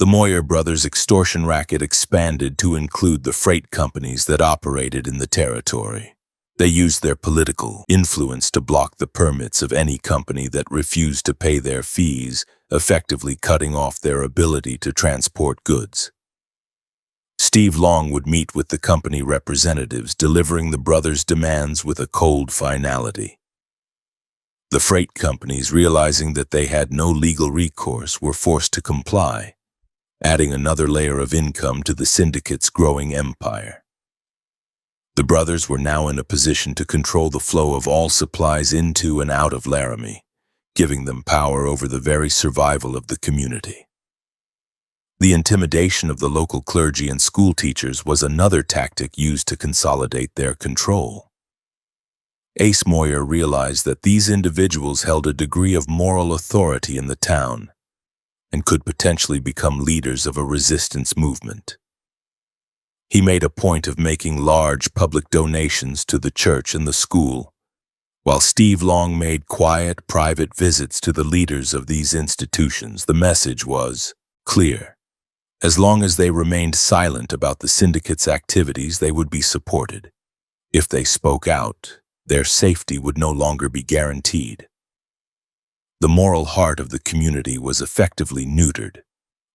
The Moyer brothers' extortion racket expanded to include the freight companies that operated in the territory. They used their political influence to block the permits of any company that refused to pay their fees, effectively cutting off their ability to transport goods. Steve Long would meet with the company representatives, delivering the brothers' demands with a cold finality. The freight companies, realizing that they had no legal recourse, were forced to comply, adding another layer of income to the syndicate's growing empire. The brothers were now in a position to control the flow of all supplies into and out of Laramie, giving them power over the very survival of the community. The intimidation of the local clergy and school teachers was another tactic used to consolidate their control. Ace Moyer realized that these individuals held a degree of moral authority in the town and could potentially become leaders of a resistance movement. He made a point of making large public donations to the church and the school, while Steve Long made quiet, private visits to the leaders of these institutions. The message was clear. As long as they remained silent about the syndicate's activities, they would be supported. If they spoke out, their safety would no longer be guaranteed. The moral heart of the community was effectively neutered,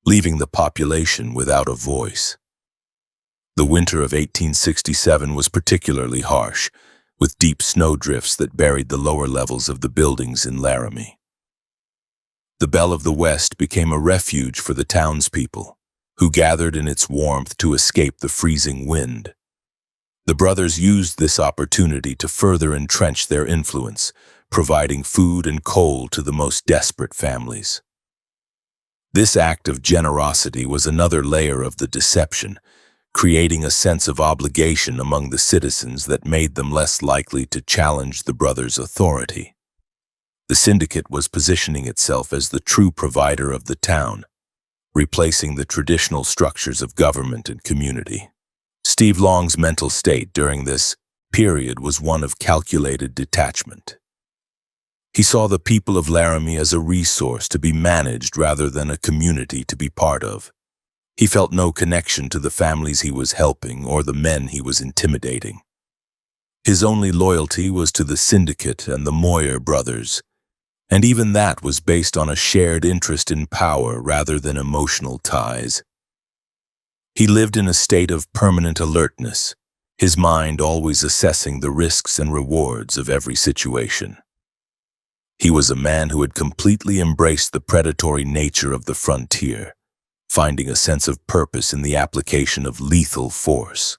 leaving the population without a voice. The winter of 1867 was particularly harsh, with deep snowdrifts that buried the lower levels of the buildings in Laramie. The Belle of the West became a refuge for the townspeople, who gathered in its warmth to escape the freezing wind. The brothers used this opportunity to further entrench their influence, providing food and coal to the most desperate families. This act of generosity was another layer of the deception, creating a sense of obligation among the citizens that made them less likely to challenge the brothers' authority. The syndicate was positioning itself as the true provider of the town, replacing the traditional structures of government and community. Steve Long's mental state during this period was one of calculated detachment. He saw the people of Laramie as a resource to be managed rather than a community to be part of. He felt no connection to the families he was helping or the men he was intimidating. His only loyalty was to the syndicate and the Moyer brothers, And even that was based on a shared interest in power rather than emotional ties. He lived in a state of permanent alertness, his mind always assessing the risks and rewards of every situation. He was a man who had completely embraced the predatory nature of the frontier, finding a sense of purpose in the application of lethal force.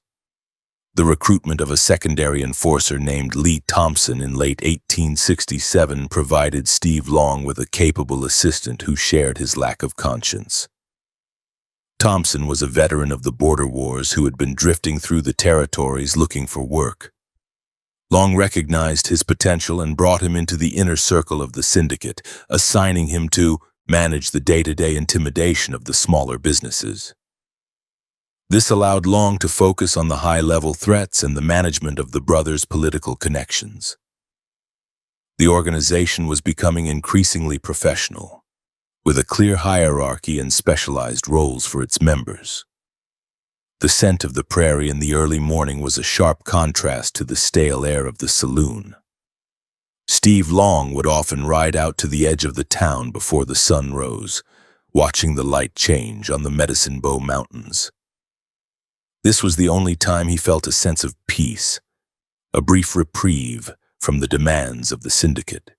The recruitment of a secondary enforcer named Lee Thompson in late 1867 provided Steve Long with a capable assistant who shared his lack of conscience. Thompson was a veteran of the border wars who had been drifting through the territories looking for work. Long recognized his potential and brought him into the inner circle of the syndicate, assigning him to manage the day-to-day intimidation of the smaller businesses. This allowed Long to focus on the high-level threats and the management of the brothers' political connections. The organization was becoming increasingly professional, with a clear hierarchy and specialized roles for its members. The scent of the prairie in the early morning was a sharp contrast to the stale air of the saloon. Steve Long would often ride out to the edge of the town before the sun rose, watching the light change on the Medicine Bow Mountains. This was the only time he felt a sense of peace, a brief reprieve from the demands of the syndicate.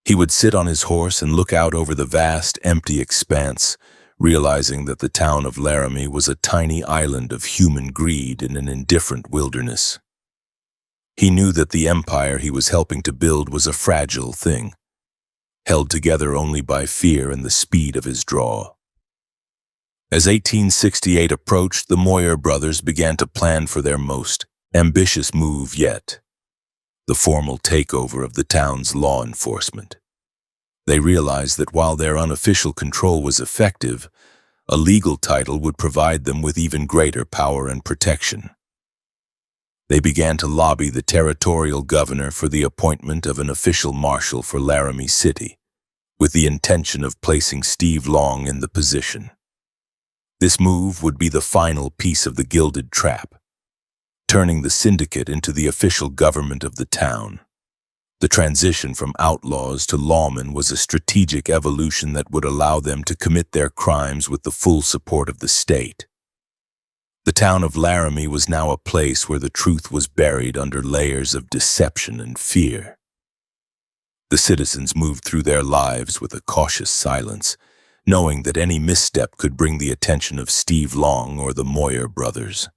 He would sit on his horse and look out over the vast, empty expanse, realizing that the town of Laram was a tiny island of human greed in an indifferent wilderness. He knew that the empire he was helping to build was a fragile thing, held together only by fear and the speed of his draw. As 1868 approached, the Moyer brothers began to plan for their most ambitious move yet, the formal takeover of the town's law enforcement. They realized that while their unofficial control was effective, a legal title would provide them with even greater power and protection. They began to lobby the territorial governor for the appointment of an official marshal for Laramie City, with the intention of placing Steve Long in the position. This move would be the final piece of the gilded trap, turning the syndicate into the official government of the town. The transition from outlaws to lawmen was a strategic evolution that would allow them to commit their crimes with the full support of the state. The town of Laramie was now a place where the truth was buried under layers of deception and fear. The citizens moved through their lives with a cautious silence, knowing that any misstep could bring the attention of Steve Long or the Moyer brothers.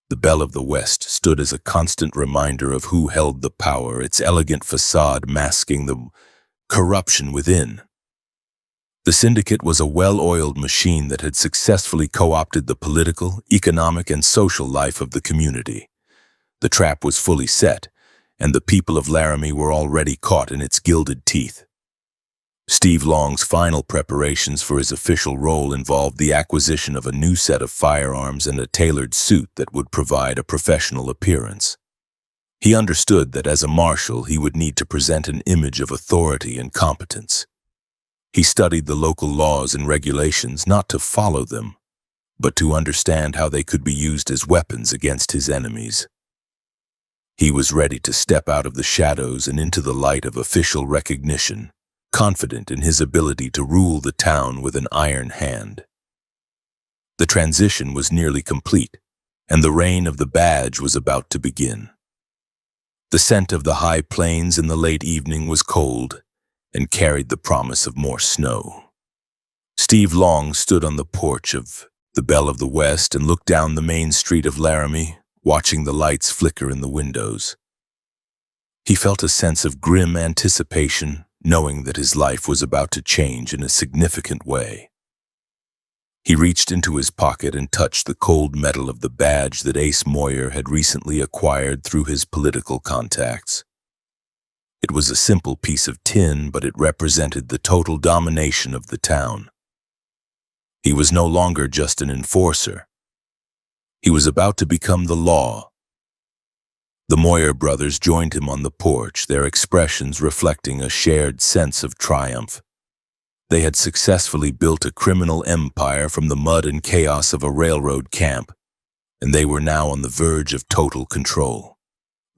The Belle of the West stood as a constant reminder of who held the power, its elegant facade masking the corruption within. The syndicate was a well-oiled machine that had successfully co-opted the political, economic, and social life of the community. The trap was fully set, and the people of Laramie were already caught in its gilded teeth. Steve Long's final preparations for his official role involved the acquisition of a new set of firearms and a tailored suit that would provide a professional appearance. He understood that as a marshal he would need to present an image of authority and competence. He studied the local laws and regulations not to follow them, but to understand how they could be used as weapons against his enemies. He was ready to step out of the shadows and into the light of official recognition, confident in his ability to rule the town with an iron hand. The transition was nearly complete, and the reign of the badge was about to begin. The scent of the high plains in the late evening was cold and carried the promise of more snow. Steve Long stood on the porch of the Belle of the West and looked down the main street of Laramie, watching the lights flicker in the windows. He felt a sense of grim anticipation, knowing that his life was about to change in a significant way. He reached into his pocket and touched the cold metal of the badge that Ace Moyer had recently acquired through his political contacts. It was a simple piece of tin, but it represented the total domination of the town. He was no longer just an enforcer. He was about to become the law. The Moyer brothers joined him on the porch, their expressions reflecting a shared sense of triumph. They had successfully built a criminal empire from the mud and chaos of a railroad camp, and they were now on the verge of total control.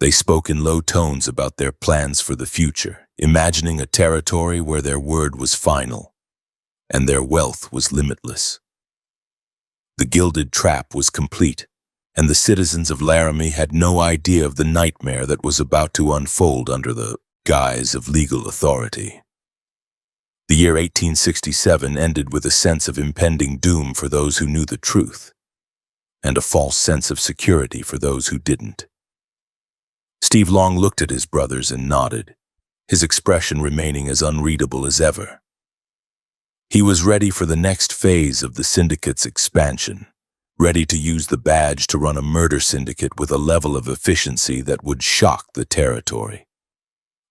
They spoke in low tones about their plans for the future, imagining a territory where their word was final and their wealth was limitless. The gilded trap was complete, and the citizens of Laramie had no idea of the nightmare that was about to unfold under the guise of legal authority. The year 1867 ended with a sense of impending doom for those who knew the truth, and a false sense of security for those who didn't. Steve Long looked at his brothers and nodded, his expression remaining as unreadable as ever. He was ready for the next phase of the Syndicate's expansion, ready to use the badge to run a murder syndicate with a level of efficiency that would shock the territory.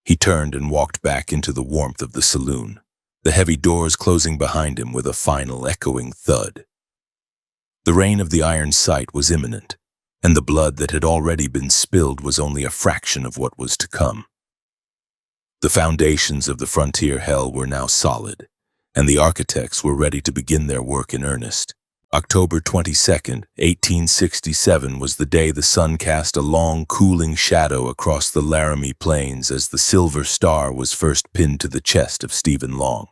He turned and walked back into the warmth of the saloon, the heavy doors closing behind him with a final echoing thud. The reign of the iron sight was imminent, and the blood that had already been spilled was only a fraction of what was to come. The foundations of the frontier hell were now solid, and the architects were ready to begin their work in earnest. October 22nd, 1867 was the day the sun cast a long, cooling shadow across the Laramie plains as the silver star was first pinned to the chest of Stephen Long.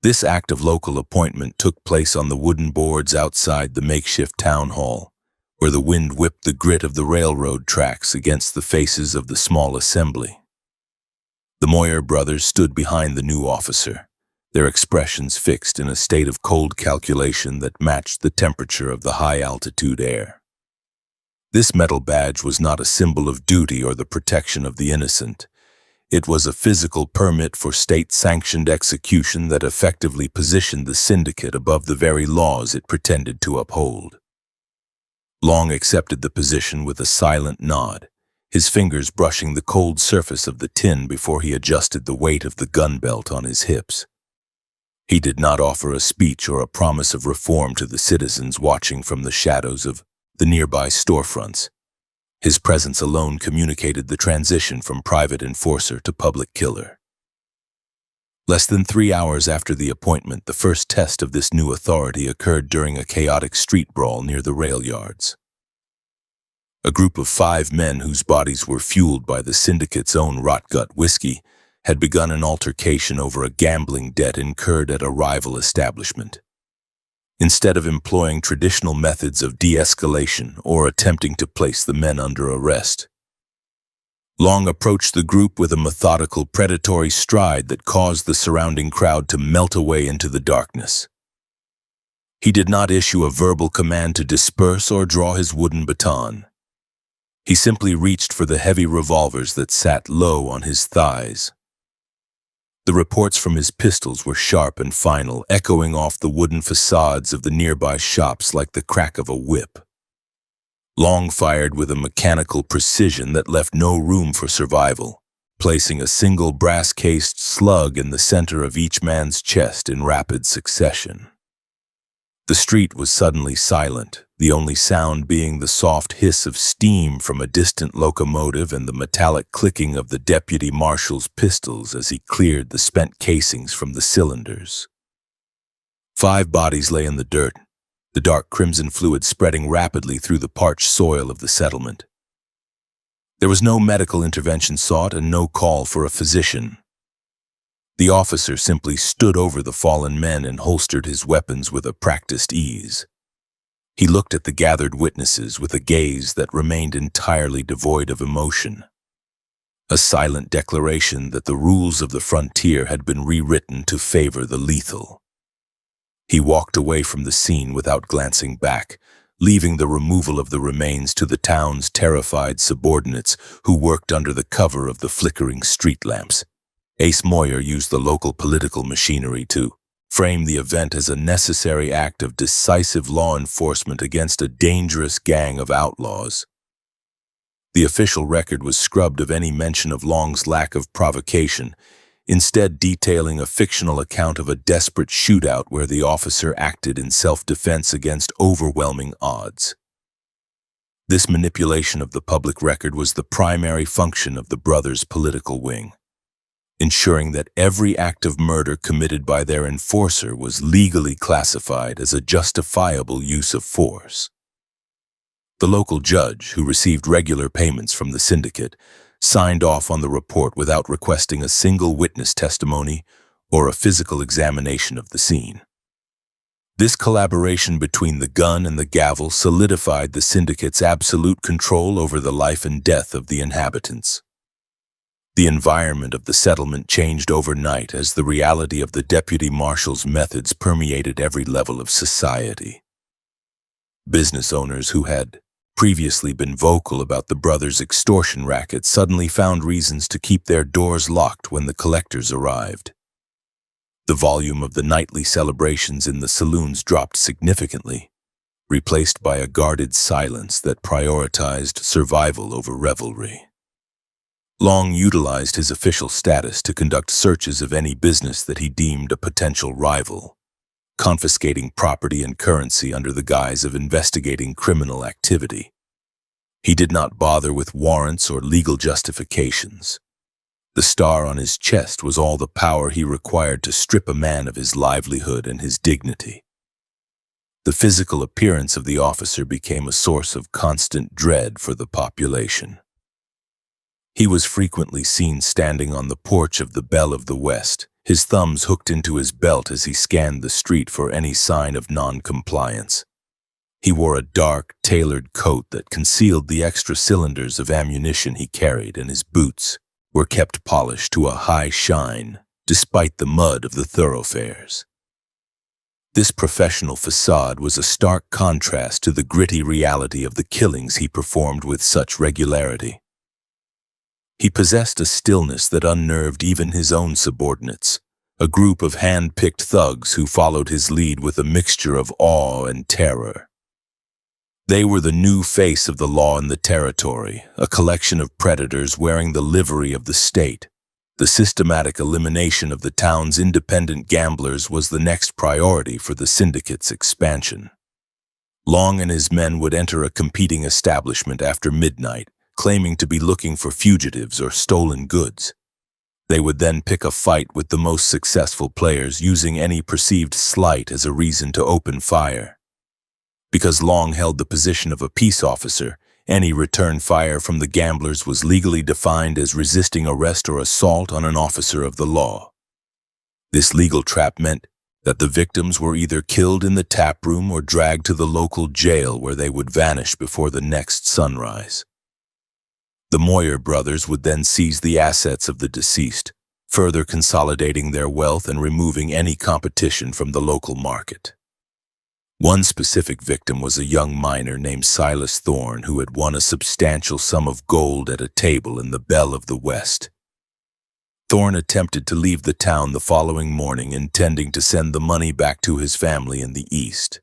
This act of local appointment took place on the wooden boards outside the makeshift town hall, where the wind whipped the grit of the railroad tracks against the faces of the small assembly. The Moyer brothers stood behind the new officer, their expressions fixed in a state of cold calculation that matched the temperature of the high-altitude air. This metal badge was not a symbol of duty or the protection of the innocent. It was a physical permit for state-sanctioned execution that effectively positioned the syndicate above the very laws it pretended to uphold. Long accepted the position with a silent nod, his fingers brushing the cold surface of the tin before he adjusted the weight of the gun belt on his hips. He did not offer a speech or a promise of reform to the citizens watching from the shadows of the nearby storefronts. His presence alone communicated the transition from private enforcer to public killer. Less than 3 hours after the appointment, the first test of this new authority occurred during a chaotic street brawl near the rail yards. A group of 5 men whose bodies were fueled by the syndicate's own rot-gut whiskey had begun an altercation over a gambling debt incurred at a rival establishment. Instead of employing traditional methods of de-escalation or attempting to place the men under arrest, Long approached the group with a methodical, predatory stride that caused the surrounding crowd to melt away into the darkness. He did not issue a verbal command to disperse or draw his wooden baton. He simply reached for the heavy revolvers that sat low on his thighs. The reports from his pistols were sharp and final, echoing off the wooden facades of the nearby shops like the crack of a whip. Long fired with a mechanical precision that left no room for survival, placing a single brass-cased slug in the center of each man's chest in rapid succession. The street was suddenly silent, the only sound being the soft hiss of steam from a distant locomotive and the metallic clicking of the Deputy Marshal's pistols as he cleared the spent casings from the cylinders. 5 bodies lay in the dirt, the dark crimson fluid spreading rapidly through the parched soil of the settlement. There was no medical intervention sought and no call for a physician. The officer simply stood over the fallen men and holstered his weapons with a practiced ease. He looked at the gathered witnesses with a gaze that remained entirely devoid of emotion. A silent declaration that the rules of the frontier had been rewritten to favor the lethal. He walked away from the scene without glancing back, leaving the removal of the remains to the town's terrified subordinates who worked under the cover of the flickering street lamps. Ace Moyer used the local political machinery to frame the event as a necessary act of decisive law enforcement against a dangerous gang of outlaws. The official record was scrubbed of any mention of Long's lack of provocation, instead detailing a fictional account of a desperate shootout where the officer acted in self-defense against overwhelming odds. This manipulation of the public record was the primary function of the brothers' political wing, ensuring that every act of murder committed by their enforcer was legally classified as a justifiable use of force. The local judge, who received regular payments from the syndicate, signed off on the report without requesting a single witness testimony or a physical examination of the scene. This collaboration between the gun and the gavel solidified the syndicate's absolute control over the life and death of the inhabitants. The environment of the settlement changed overnight as the reality of the Deputy Marshal's methods permeated every level of society. Business owners who had previously been vocal about the brothers' extortion racket suddenly found reasons to keep their doors locked when the collectors arrived. The volume of the nightly celebrations in the saloons dropped significantly, replaced by a guarded silence that prioritized survival over revelry. Long utilized his official status to conduct searches of any business that he deemed a potential rival, confiscating property and currency under the guise of investigating criminal activity. He did not bother with warrants or legal justifications. The star on his chest was all the power he required to strip a man of his livelihood and his dignity. The physical appearance of the officer became a source of constant dread for the population. He was frequently seen standing on the porch of the Belle of the West, his thumbs hooked into his belt as he scanned the street for any sign of non-compliance. He wore a dark, tailored coat that concealed the extra cylinders of ammunition he carried, and his boots were kept polished to a high shine, despite the mud of the thoroughfares. This professional facade was a stark contrast to the gritty reality of the killings he performed with such regularity. He possessed a stillness that unnerved even his own subordinates, a group of hand-picked thugs who followed his lead with a mixture of awe and terror. They were the new face of the law in the territory, a collection of predators wearing the livery of the state. The systematic elimination of the town's independent gamblers was the next priority for the syndicate's expansion. Long and his men would enter a competing establishment after midnight, claiming to be looking for fugitives or stolen goods. They would then pick a fight with the most successful players, using any perceived slight as a reason to open fire. Because Long held the position of a peace officer, any return fire from the gamblers was legally defined as resisting arrest or assault on an officer of the law. This legal trap meant that the victims were either killed in the taproom or dragged to the local jail, where they would vanish before the next sunrise. The Moyer brothers would then seize the assets of the deceased, further consolidating their wealth and removing any competition from the local market. One specific victim was a young miner named Silas Thorne, who had won a substantial sum of gold at a table in the Belle of the West. Thorne attempted to leave the town the following morning, intending to send the money back to his family in the east.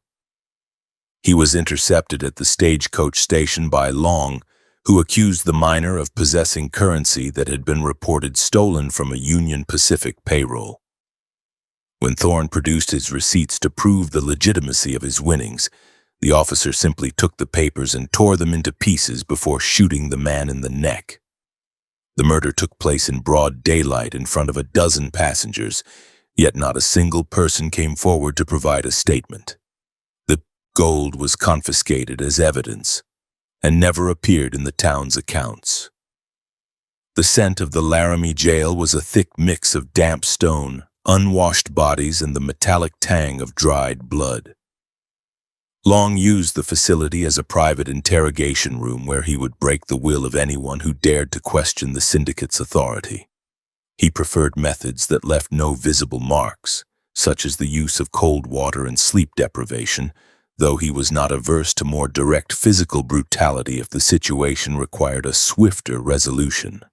He was intercepted at the stagecoach station by Long, who accused the miner of possessing currency that had been reported stolen from a Union Pacific payroll. When Thorne produced his receipts to prove the legitimacy of his winnings, the officer simply took the papers and tore them into pieces before shooting the man in the neck. The murder took place in broad daylight in front of a dozen passengers, yet not a single person came forward to provide a statement. The gold was confiscated as evidence and never appeared in the town's accounts. The scent of the Laram jail was a thick mix of damp stone, unwashed bodies, and the metallic tang of dried blood. Long used the facility as a private interrogation room where he would break the will of anyone who dared to question the syndicate's authority. He preferred methods that left no visible marks, such as the use of cold water and sleep deprivation, though he was not averse to more direct physical brutality if the situation required a swifter resolution.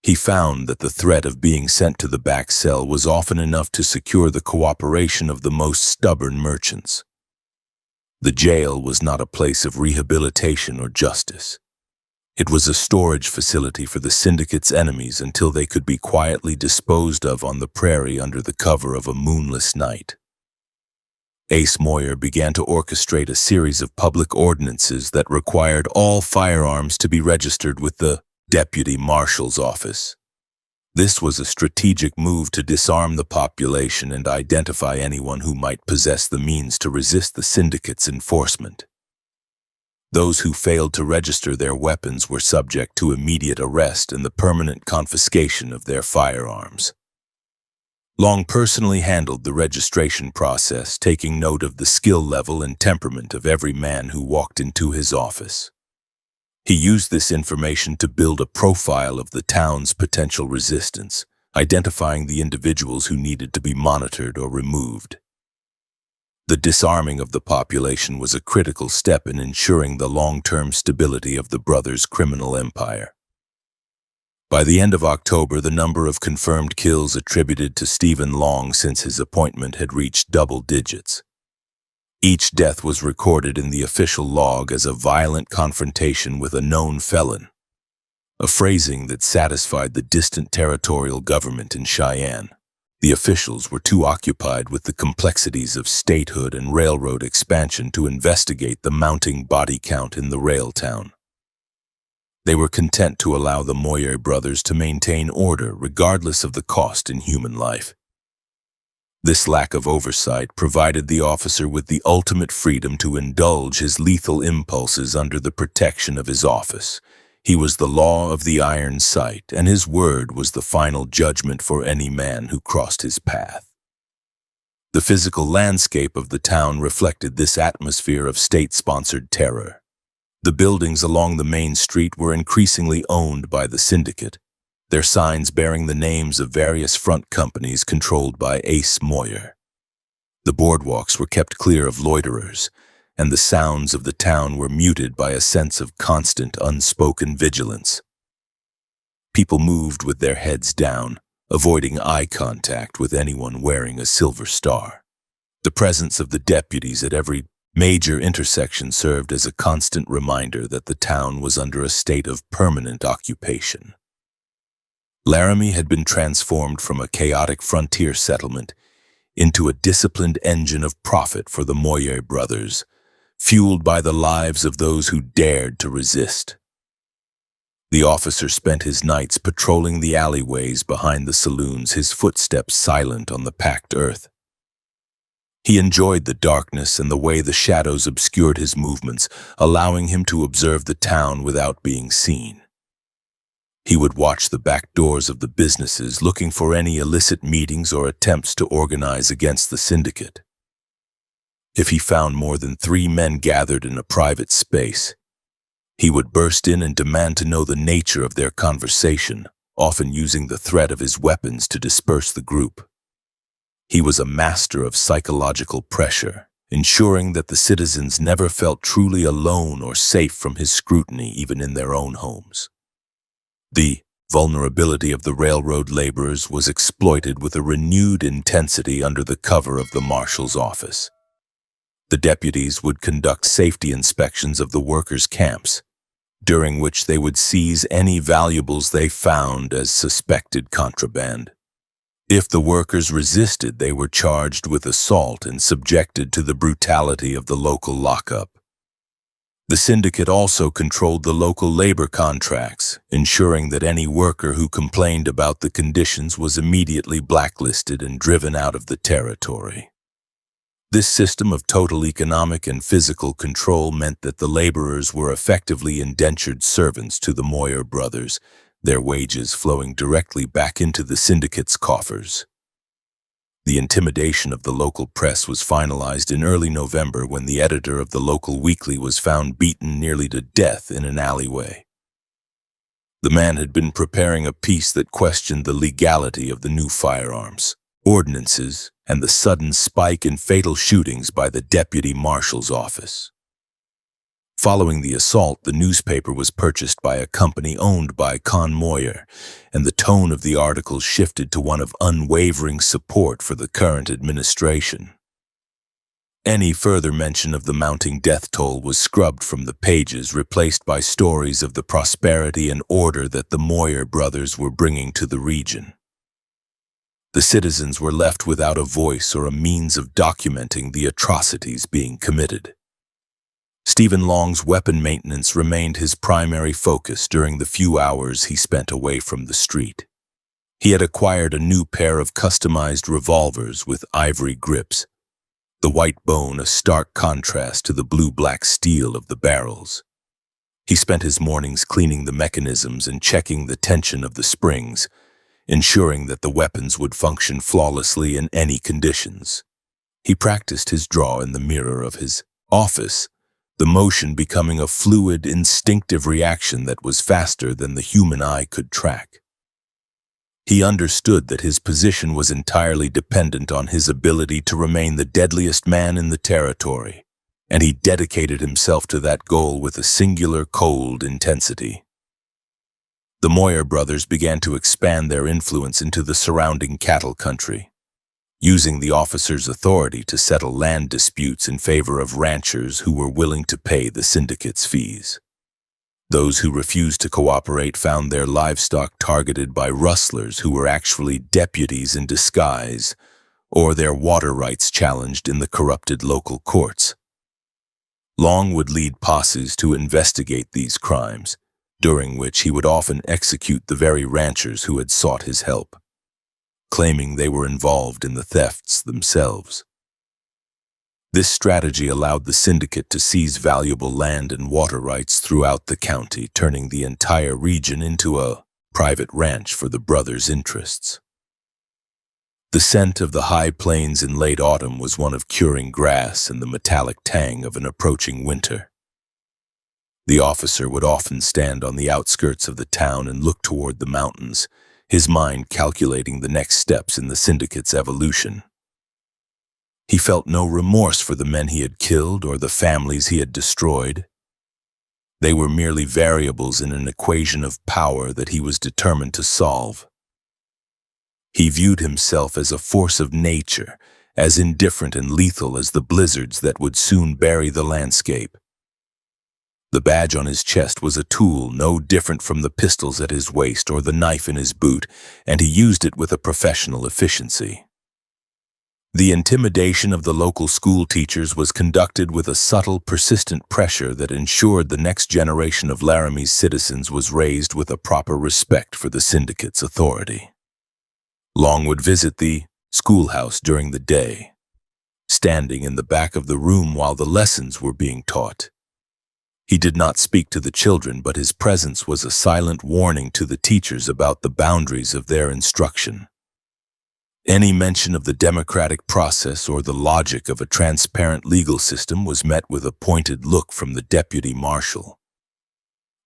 He found that the threat of being sent to the back cell was often enough to secure the cooperation of the most stubborn merchants. The jail was not a place of rehabilitation or justice. It was a storage facility for the syndicate's enemies until they could be quietly disposed of on the prairie under the cover of a moonless night. Ace Moyer began to orchestrate a series of public ordinances that required all firearms to be registered with the Deputy Marshal's office. This was a strategic move to disarm the population and identify anyone who might possess the means to resist the syndicate's enforcement. Those who failed to register their weapons were subject to immediate arrest and the permanent confiscation of their firearms. Long personally handled the registration process, taking note of the skill level and temperament of every man who walked into his office. He used this information to build a profile of the town's potential resistance, identifying the individuals who needed to be monitored or removed. The disarming of the population was a critical step in ensuring the long-term stability of the brothers' criminal empire. By the end of October, the number of confirmed kills attributed to Stephen Long since his appointment had reached double digits. Each death was recorded in the official log as a violent confrontation with a known felon, a phrasing that satisfied the distant territorial government in Cheyenne. The officials were too occupied with the complexities of statehood and railroad expansion to investigate the mounting body count in the rail town. They were content to allow the Moyer brothers to maintain order regardless of the cost in human life. This lack of oversight provided the officer with the ultimate freedom to indulge his lethal impulses under the protection of his office. He was the law of the iron sight, and his word was the final judgment for any man who crossed his path. The physical landscape of the town reflected this atmosphere of state-sponsored terror. The buildings along the main street were increasingly owned by the Syndicate, their signs bearing the names of various front companies controlled by Ace Moyer. The boardwalks were kept clear of loiterers, and the sounds of the town were muted by a sense of constant, unspoken vigilance. People moved with their heads down, avoiding eye contact with anyone wearing a silver star. The presence of the deputies at every major intersection served as a constant reminder that the town was under a state of permanent occupation. Laram had been transformed from a chaotic frontier settlement into a disciplined engine of profit for the Moyer brothers, fueled by the lives of those who dared to resist. The officer spent his nights patrolling the alleyways behind the saloons, his footsteps silent on the packed earth. He enjoyed the darkness and the way the shadows obscured his movements, allowing him to observe the town without being seen. He would watch the back doors of the businesses, looking for any illicit meetings or attempts to organize against the Syndicate. If he found more than 3 men gathered in a private space, he would burst in and demand to know the nature of their conversation, often using the threat of his weapons to disperse the group. He was a master of psychological pressure, ensuring that the citizens never felt truly alone or safe from his scrutiny even in their own homes. The vulnerability of the railroad laborers was exploited with a renewed intensity under the cover of the marshal's office. The deputies would conduct safety inspections of the workers' camps, during which they would seize any valuables they found as suspected contraband. If the workers resisted, they were charged with assault and subjected to the brutality of the local lockup. The Syndicate also controlled the local labor contracts, ensuring that any worker who complained about the conditions was immediately blacklisted and driven out of the territory. This system of total economic and physical control meant that the laborers were effectively indentured servants to the Moyer brothers, their wages flowing directly back into the Syndicate's coffers. The intimidation of the local press was finalized in early November when the editor of the local weekly was found beaten nearly to death in an alleyway. The man had been preparing a piece that questioned the legality of the new firearms, ordinances, and the sudden spike in fatal shootings by the Deputy Marshal's office. Following the assault, the newspaper was purchased by a company owned by Con Moyer, and the tone of the article shifted to one of unwavering support for the current administration. Any further mention of the mounting death toll was scrubbed from the pages, replaced by stories of the prosperity and order that the Moyer brothers were bringing to the region. The citizens were left without a voice or a means of documenting the atrocities being committed. Stephen Long's weapon maintenance remained his primary focus during the few hours he spent away from the street. He had acquired a new pair of customized revolvers with ivory grips, the white bone a stark contrast to the blue-black steel of the barrels. He spent his mornings cleaning the mechanisms and checking the tension of the springs, ensuring that the weapons would function flawlessly in any conditions. He practiced his draw in the mirror of his office, the motion becoming a fluid, instinctive reaction that was faster than the human eye could track. He understood that his position was entirely dependent on his ability to remain the deadliest man in the territory, and he dedicated himself to that goal with a singular, cold intensity. The Moyer brothers began to expand their influence into the surrounding cattle country, using the officers' authority to settle land disputes in favor of ranchers who were willing to pay the syndicate's fees. Those who refused to cooperate found their livestock targeted by rustlers who were actually deputies in disguise, or their water rights challenged in the corrupted local courts. Long would lead posses to investigate these crimes, during which he would often execute the very ranchers who had sought his help, claiming they were involved in the thefts themselves. This strategy allowed the syndicate to seize valuable land and water rights throughout the county, turning the entire region into a private ranch for the brothers' interests. The scent of the high plains in late autumn was one of curing grass and the metallic tang of an approaching winter. The officer would often stand on the outskirts of the town and look toward the mountains, his mind calculating the next steps in the syndicate's evolution. He felt no remorse for the men he had killed or the families he had destroyed. They were merely variables in an equation of power that he was determined to solve. He viewed himself as a force of nature, as indifferent and lethal as the blizzards that would soon bury the landscape. The badge on his chest was a tool no different from the pistols at his waist or the knife in his boot, and he used it with a professional efficiency. The intimidation of the local school teachers was conducted with a subtle, persistent pressure that ensured the next generation of Laramie's citizens was raised with a proper respect for the syndicate's authority. Long would visit the schoolhouse during the day, standing in the back of the room while the lessons were being taught. He did not speak to the children, but his presence was a silent warning to the teachers about the boundaries of their instruction. Any mention of the democratic process or the logic of a transparent legal system was met with a pointed look from the Deputy Marshal.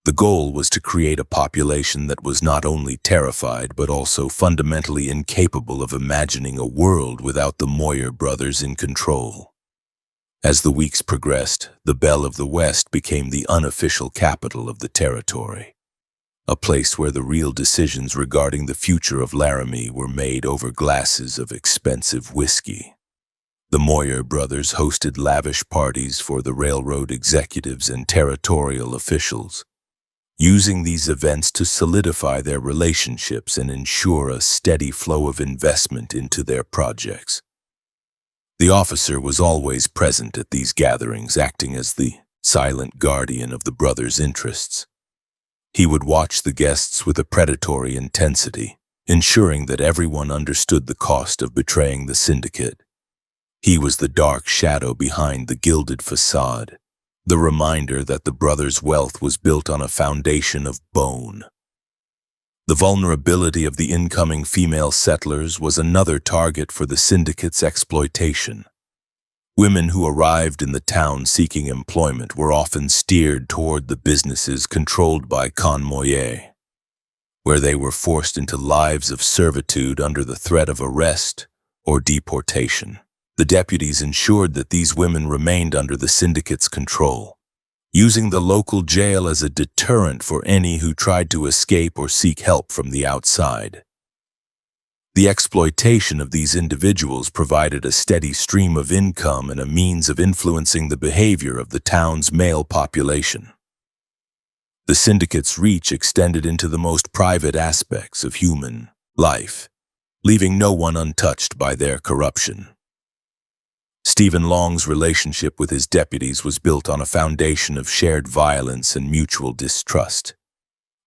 The goal was to create a population that was not only terrified but also fundamentally incapable of imagining a world without the Moyer brothers in control. As the weeks progressed, the Belle of the West became the unofficial capital of the territory, a place where the real decisions regarding the future of Laramie were made over glasses of expensive whiskey. The Moyer brothers hosted lavish parties for the railroad executives and territorial officials, using these events to solidify their relationships and ensure a steady flow of investment into their projects. The officer was always present at these gatherings, acting as the silent guardian of the brothers' interests. He would watch the guests with a predatory intensity, ensuring that everyone understood the cost of betraying the syndicate. He was the dark shadow behind the gilded facade, the reminder that the brothers' wealth was built on a foundation of bone. The vulnerability of the incoming female settlers was another target for the syndicate's exploitation. Women who arrived in the town seeking employment were often steered toward the businesses controlled by Moyer, where they were forced into lives of servitude under the threat of arrest or deportation. The deputies ensured that these women remained under the syndicate's control, using the local jail as a deterrent for any who tried to escape or seek help from the outside. The exploitation of these individuals provided a steady stream of income and a means of influencing the behavior of the town's male population. The syndicate's reach extended into the most private aspects of human life, leaving no one untouched by their corruption. Stephen Long's relationship with his deputies was built on a foundation of shared violence and mutual distrust.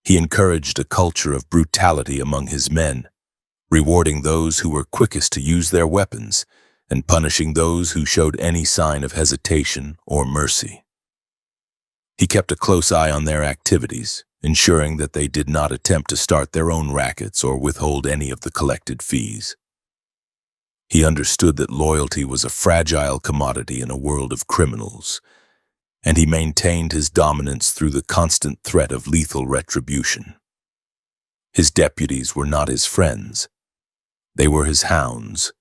He encouraged a culture of brutality among his men, rewarding those who were quickest to use their weapons and punishing those who showed any sign of hesitation or mercy. He kept a close eye on their activities, ensuring that they did not attempt to start their own rackets or withhold any of the collected fees. He understood that loyalty was a fragile commodity in a world of criminals, and he maintained his dominance through the constant threat of lethal retribution. His deputies were not his friends. They were his hounds,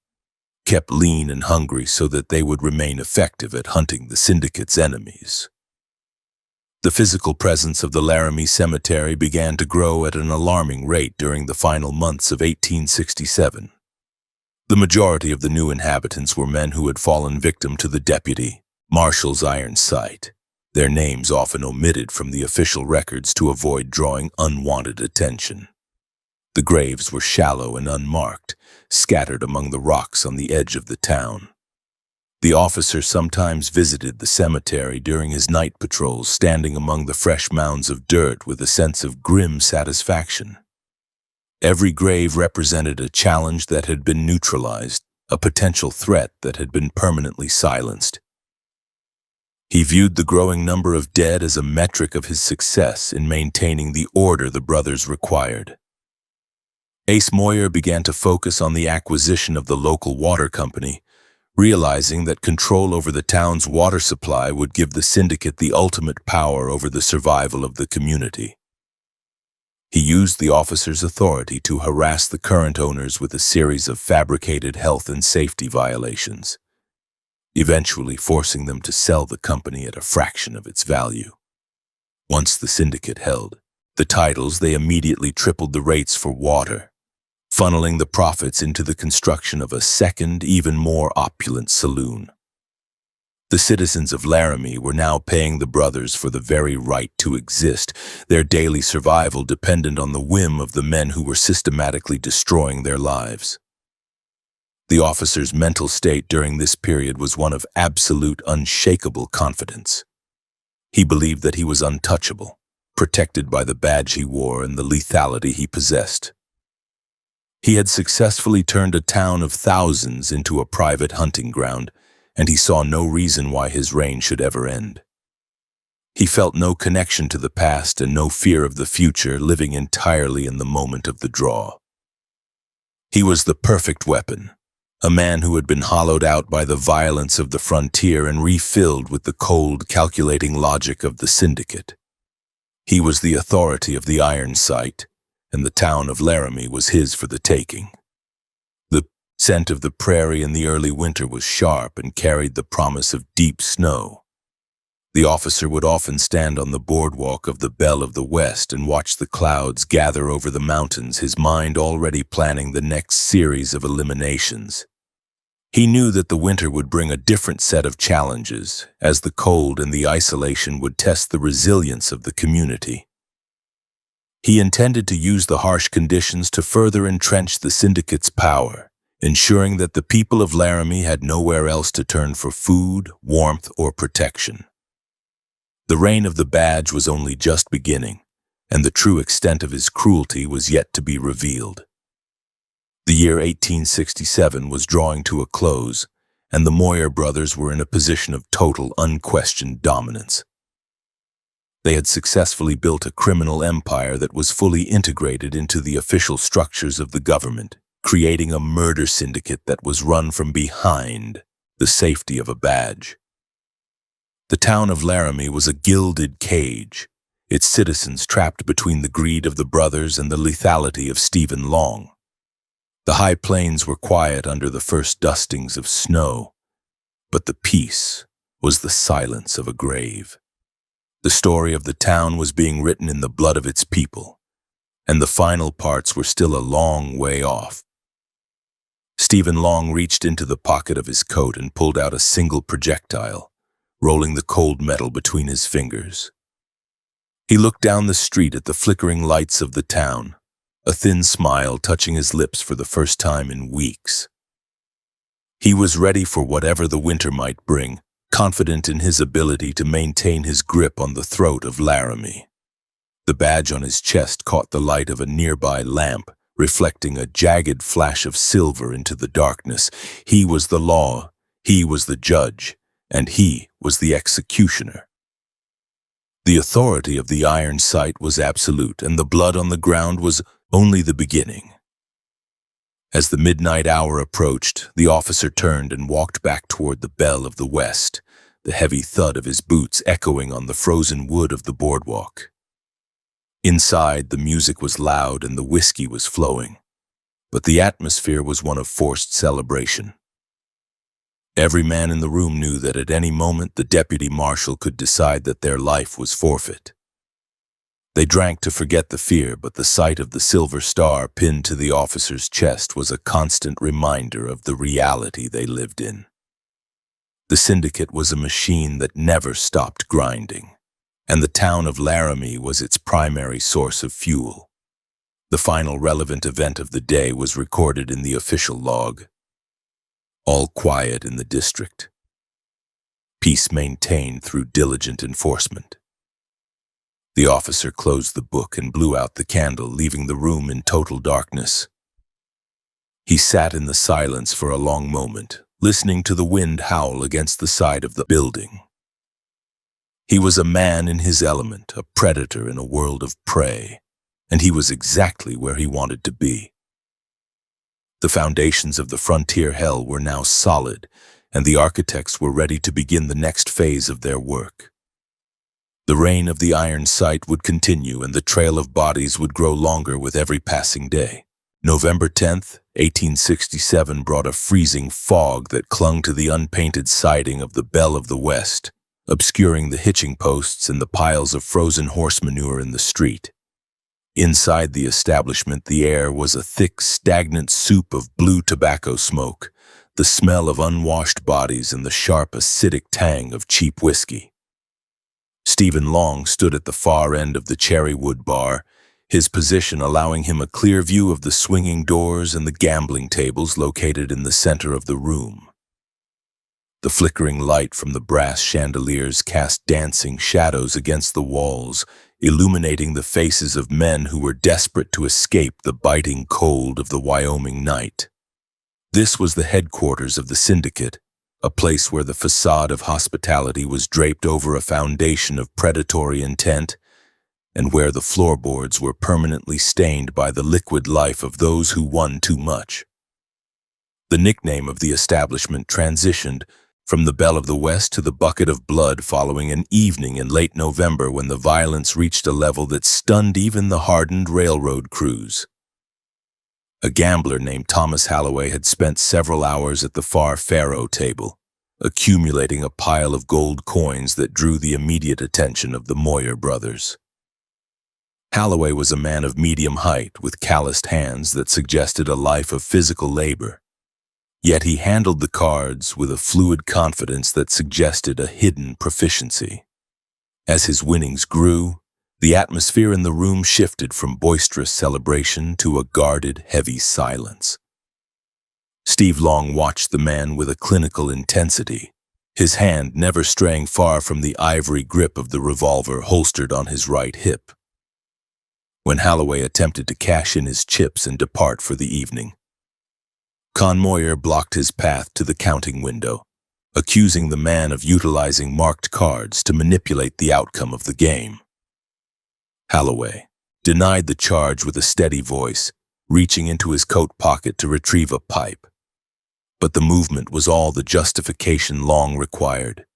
kept lean and hungry so that they would remain effective at hunting the Syndicate's enemies. The physical presence of the Laramie Cemetery began to grow at an alarming rate during the final months of 1867. The majority of the new inhabitants were men who had fallen victim to the Deputy Marshal's iron sight, their names often omitted from the official records to avoid drawing unwanted attention. The graves were shallow and unmarked, scattered among the rocks on the edge of the town. The officer sometimes visited the cemetery during his night patrols, standing among the fresh mounds of dirt with a sense of grim satisfaction. Every grave represented a challenge that had been neutralized, a potential threat that had been permanently silenced. He viewed the growing number of dead as a metric of his success in maintaining the order the brothers required. Ace Moyer began to focus on the acquisition of the local water company, realizing that control over the town's water supply would give the Syndicate the ultimate power over the survival of the community. He used the officer's authority to harass the current owners with a series of fabricated health and safety violations, eventually forcing them to sell the company at a fraction of its value. Once the Syndicate held the titles, they immediately tripled the rates for water, funneling the profits into the construction of a second, even more opulent saloon. The citizens of Laramie were now paying the brothers for the very right to exist, their daily survival dependent on the whim of the men who were systematically destroying their lives. The officer's mental state during this period was one of absolute, unshakable confidence. He believed that he was untouchable, protected by the badge he wore and the lethality he possessed. He had successfully turned a town of thousands into a private hunting ground, and he saw no reason why his reign should ever end. He felt no connection to the past and no fear of the future, living entirely in the moment of the draw. He was the perfect weapon, a man who had been hollowed out by the violence of the frontier and refilled with the cold, calculating logic of the Syndicate. He was the authority of the iron sight, and the town of Laramie was his for the taking. The scent of the prairie in the early winter was sharp and carried the promise of deep snow. The officer would often stand on the boardwalk of the Belle of the West and watch the clouds gather over the mountains, his mind already planning the next series of eliminations. He knew that the winter would bring a different set of challenges, as the cold and the isolation would test the resilience of the community. He intended to use the harsh conditions to further entrench the Syndicate's power, ensuring that the people of Laramie had nowhere else to turn for food, warmth, or protection. The reign of the badge was only just beginning, and the true extent of his cruelty was yet to be revealed. The year 1867 was drawing to a close, and the Moyer brothers were in a position of total, unquestioned dominance. They had successfully built a criminal empire that was fully integrated into the official structures of the government, creating a murder syndicate that was run from behind the safety of a badge. The town of Laramie was a gilded cage, its citizens trapped between the greed of the brothers and the lethality of Stephen Long. The high plains were quiet under the first dustings of snow, but the peace was the silence of a grave. The story of the town was being written in the blood of its people, and the final parts were still a long way off. Stephen Long reached into the pocket of his coat and pulled out a single projectile, rolling the cold metal between his fingers. He looked down the street at the flickering lights of the town, a thin smile touching his lips for the first time in weeks. He was ready for whatever the winter might bring, confident in his ability to maintain his grip on the throat of Laramie. The badge on his chest caught the light of a nearby lamp, reflecting a jagged flash of silver into the darkness. He was the law, he was the judge, and he was the executioner. The authority of the iron sight was absolute, and the blood on the ground was only the beginning. As the midnight hour approached, the officer turned and walked back toward the bell of the west, the heavy thud of his boots echoing on the frozen wood of the boardwalk. Inside, the music was loud and the whiskey was flowing, but the atmosphere was one of forced celebration. Every man in the room knew that at any moment the Deputy Marshal could decide that their life was forfeit. They drank to forget the fear, but the sight of the silver star pinned to the officer's chest was a constant reminder of the reality they lived in. The Syndicate was a machine that never stopped grinding, and the town of Laram was its primary source of fuel. The final relevant event of the day was recorded in the official log. All quiet in the district. Peace maintained through diligent enforcement. The officer closed the book and blew out the candle, leaving the room in total darkness. He sat in the silence for a long moment, listening to the wind howl against the side of the building. He was a man in his element, a predator in a world of prey, and he was exactly where he wanted to be. The foundations of the frontier hell were now solid, and the architects were ready to begin the next phase of their work. The reign of the iron sight would continue, and the trail of bodies would grow longer with every passing day. November 10th, 1867 brought a freezing fog that clung to the unpainted siding of the Bell of the West, obscuring the hitching posts and the piles of frozen horse manure in the street. Inside the establishment, the air was a thick, stagnant soup of blue tobacco smoke, the smell of unwashed bodies and the sharp, acidic tang of cheap whiskey. Stephen Long stood at the far end of the cherrywood bar, his position allowing him a clear view of the swinging doors and the gambling tables located in the center of the room. The flickering light from the brass chandeliers cast dancing shadows against the walls, illuminating the faces of men who were desperate to escape the biting cold of the Wyoming night. This was the headquarters of the Syndicate, a place where the facade of hospitality was draped over a foundation of predatory intent, and where the floorboards were permanently stained by the liquid life of those who won too much. The nickname of the establishment transitioned from the Bell of the West to the Bucket of Blood following an evening in late November when the violence reached a level that stunned even the hardened railroad crews. A gambler named Thomas Holloway had spent several hours at the far faro table, accumulating a pile of gold coins that drew the immediate attention of the Moyer brothers. Holloway was a man of medium height with calloused hands that suggested a life of physical labor. Yet he handled the cards with a fluid confidence that suggested a hidden proficiency. As his winnings grew, the atmosphere in the room shifted from boisterous celebration to a guarded, heavy silence. Steve Long watched the man with a clinical intensity, his hand never straying far from the ivory grip of the revolver holstered on his right hip. When Holloway attempted to cash in his chips and depart for the evening, Con Moyer blocked his path to the counting window, accusing the man of utilizing marked cards to manipulate the outcome of the game. Holloway denied the charge with a steady voice, reaching into his coat pocket to retrieve a pipe. But the movement was all the justification Long required.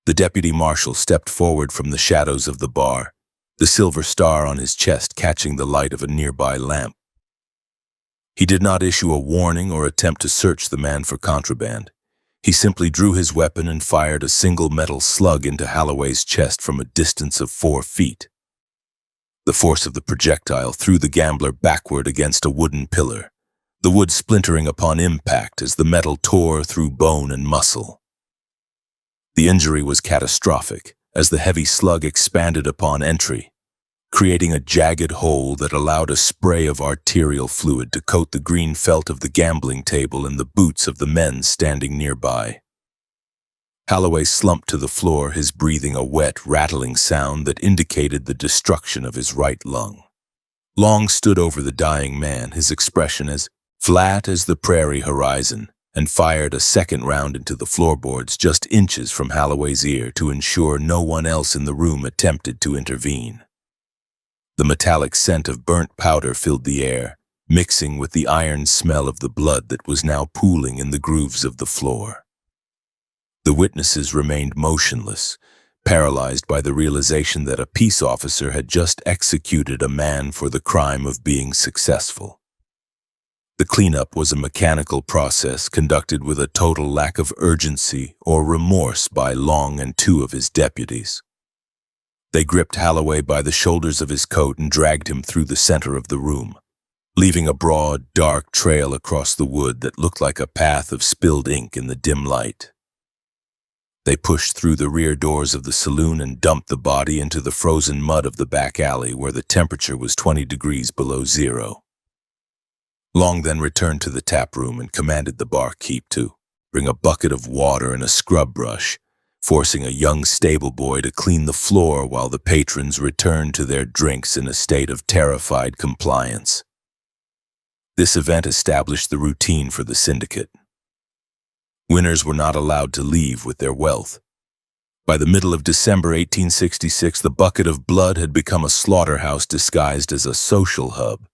The Deputy Marshal stepped forward from the shadows of the bar, the silver star on his chest catching the light of a nearby lamp. He did not issue a warning or attempt to search the man for contraband. He simply drew his weapon and fired a single metal slug into Holloway's chest from a distance of 4 feet. The force of the projectile threw the gambler backward against a wooden pillar, the wood splintering upon impact as the metal tore through bone and muscle. The injury was catastrophic as the heavy slug expanded upon entry, creating a jagged hole that allowed a spray of arterial fluid to coat the green felt of the gambling table and the boots of the men standing nearby. Holloway slumped to the floor, his breathing a wet, rattling sound that indicated the destruction of his right lung. Long stood over the dying man, his expression as flat as the prairie horizon, and fired a second round into the floorboards just inches from Holloway's ear to ensure no one else in the room attempted to intervene. The metallic scent of burnt powder filled the air, mixing with the iron smell of the blood that was now pooling in the grooves of the floor. The witnesses remained motionless, paralyzed by the realization that a peace officer had just executed a man for the crime of being successful. The cleanup was a mechanical process conducted with a total lack of urgency or remorse by Long and two of his deputies. They gripped Holloway by the shoulders of his coat and dragged him through the center of the room, leaving a broad, dark trail across the wood that looked like a path of spilled ink in the dim light. They pushed through the rear doors of the saloon and dumped the body into the frozen mud of the back alley where the temperature was 20 degrees below zero. Long then returned to the taproom and commanded the barkeep to bring a bucket of water and a scrub brush, forcing a young stable boy to clean the floor while the patrons returned to their drinks in a state of terrified compliance. This event established the routine for the syndicate. Winners were not allowed to leave with their wealth. By the middle of December 1866, the bucket of blood had become a slaughterhouse disguised as a social hub.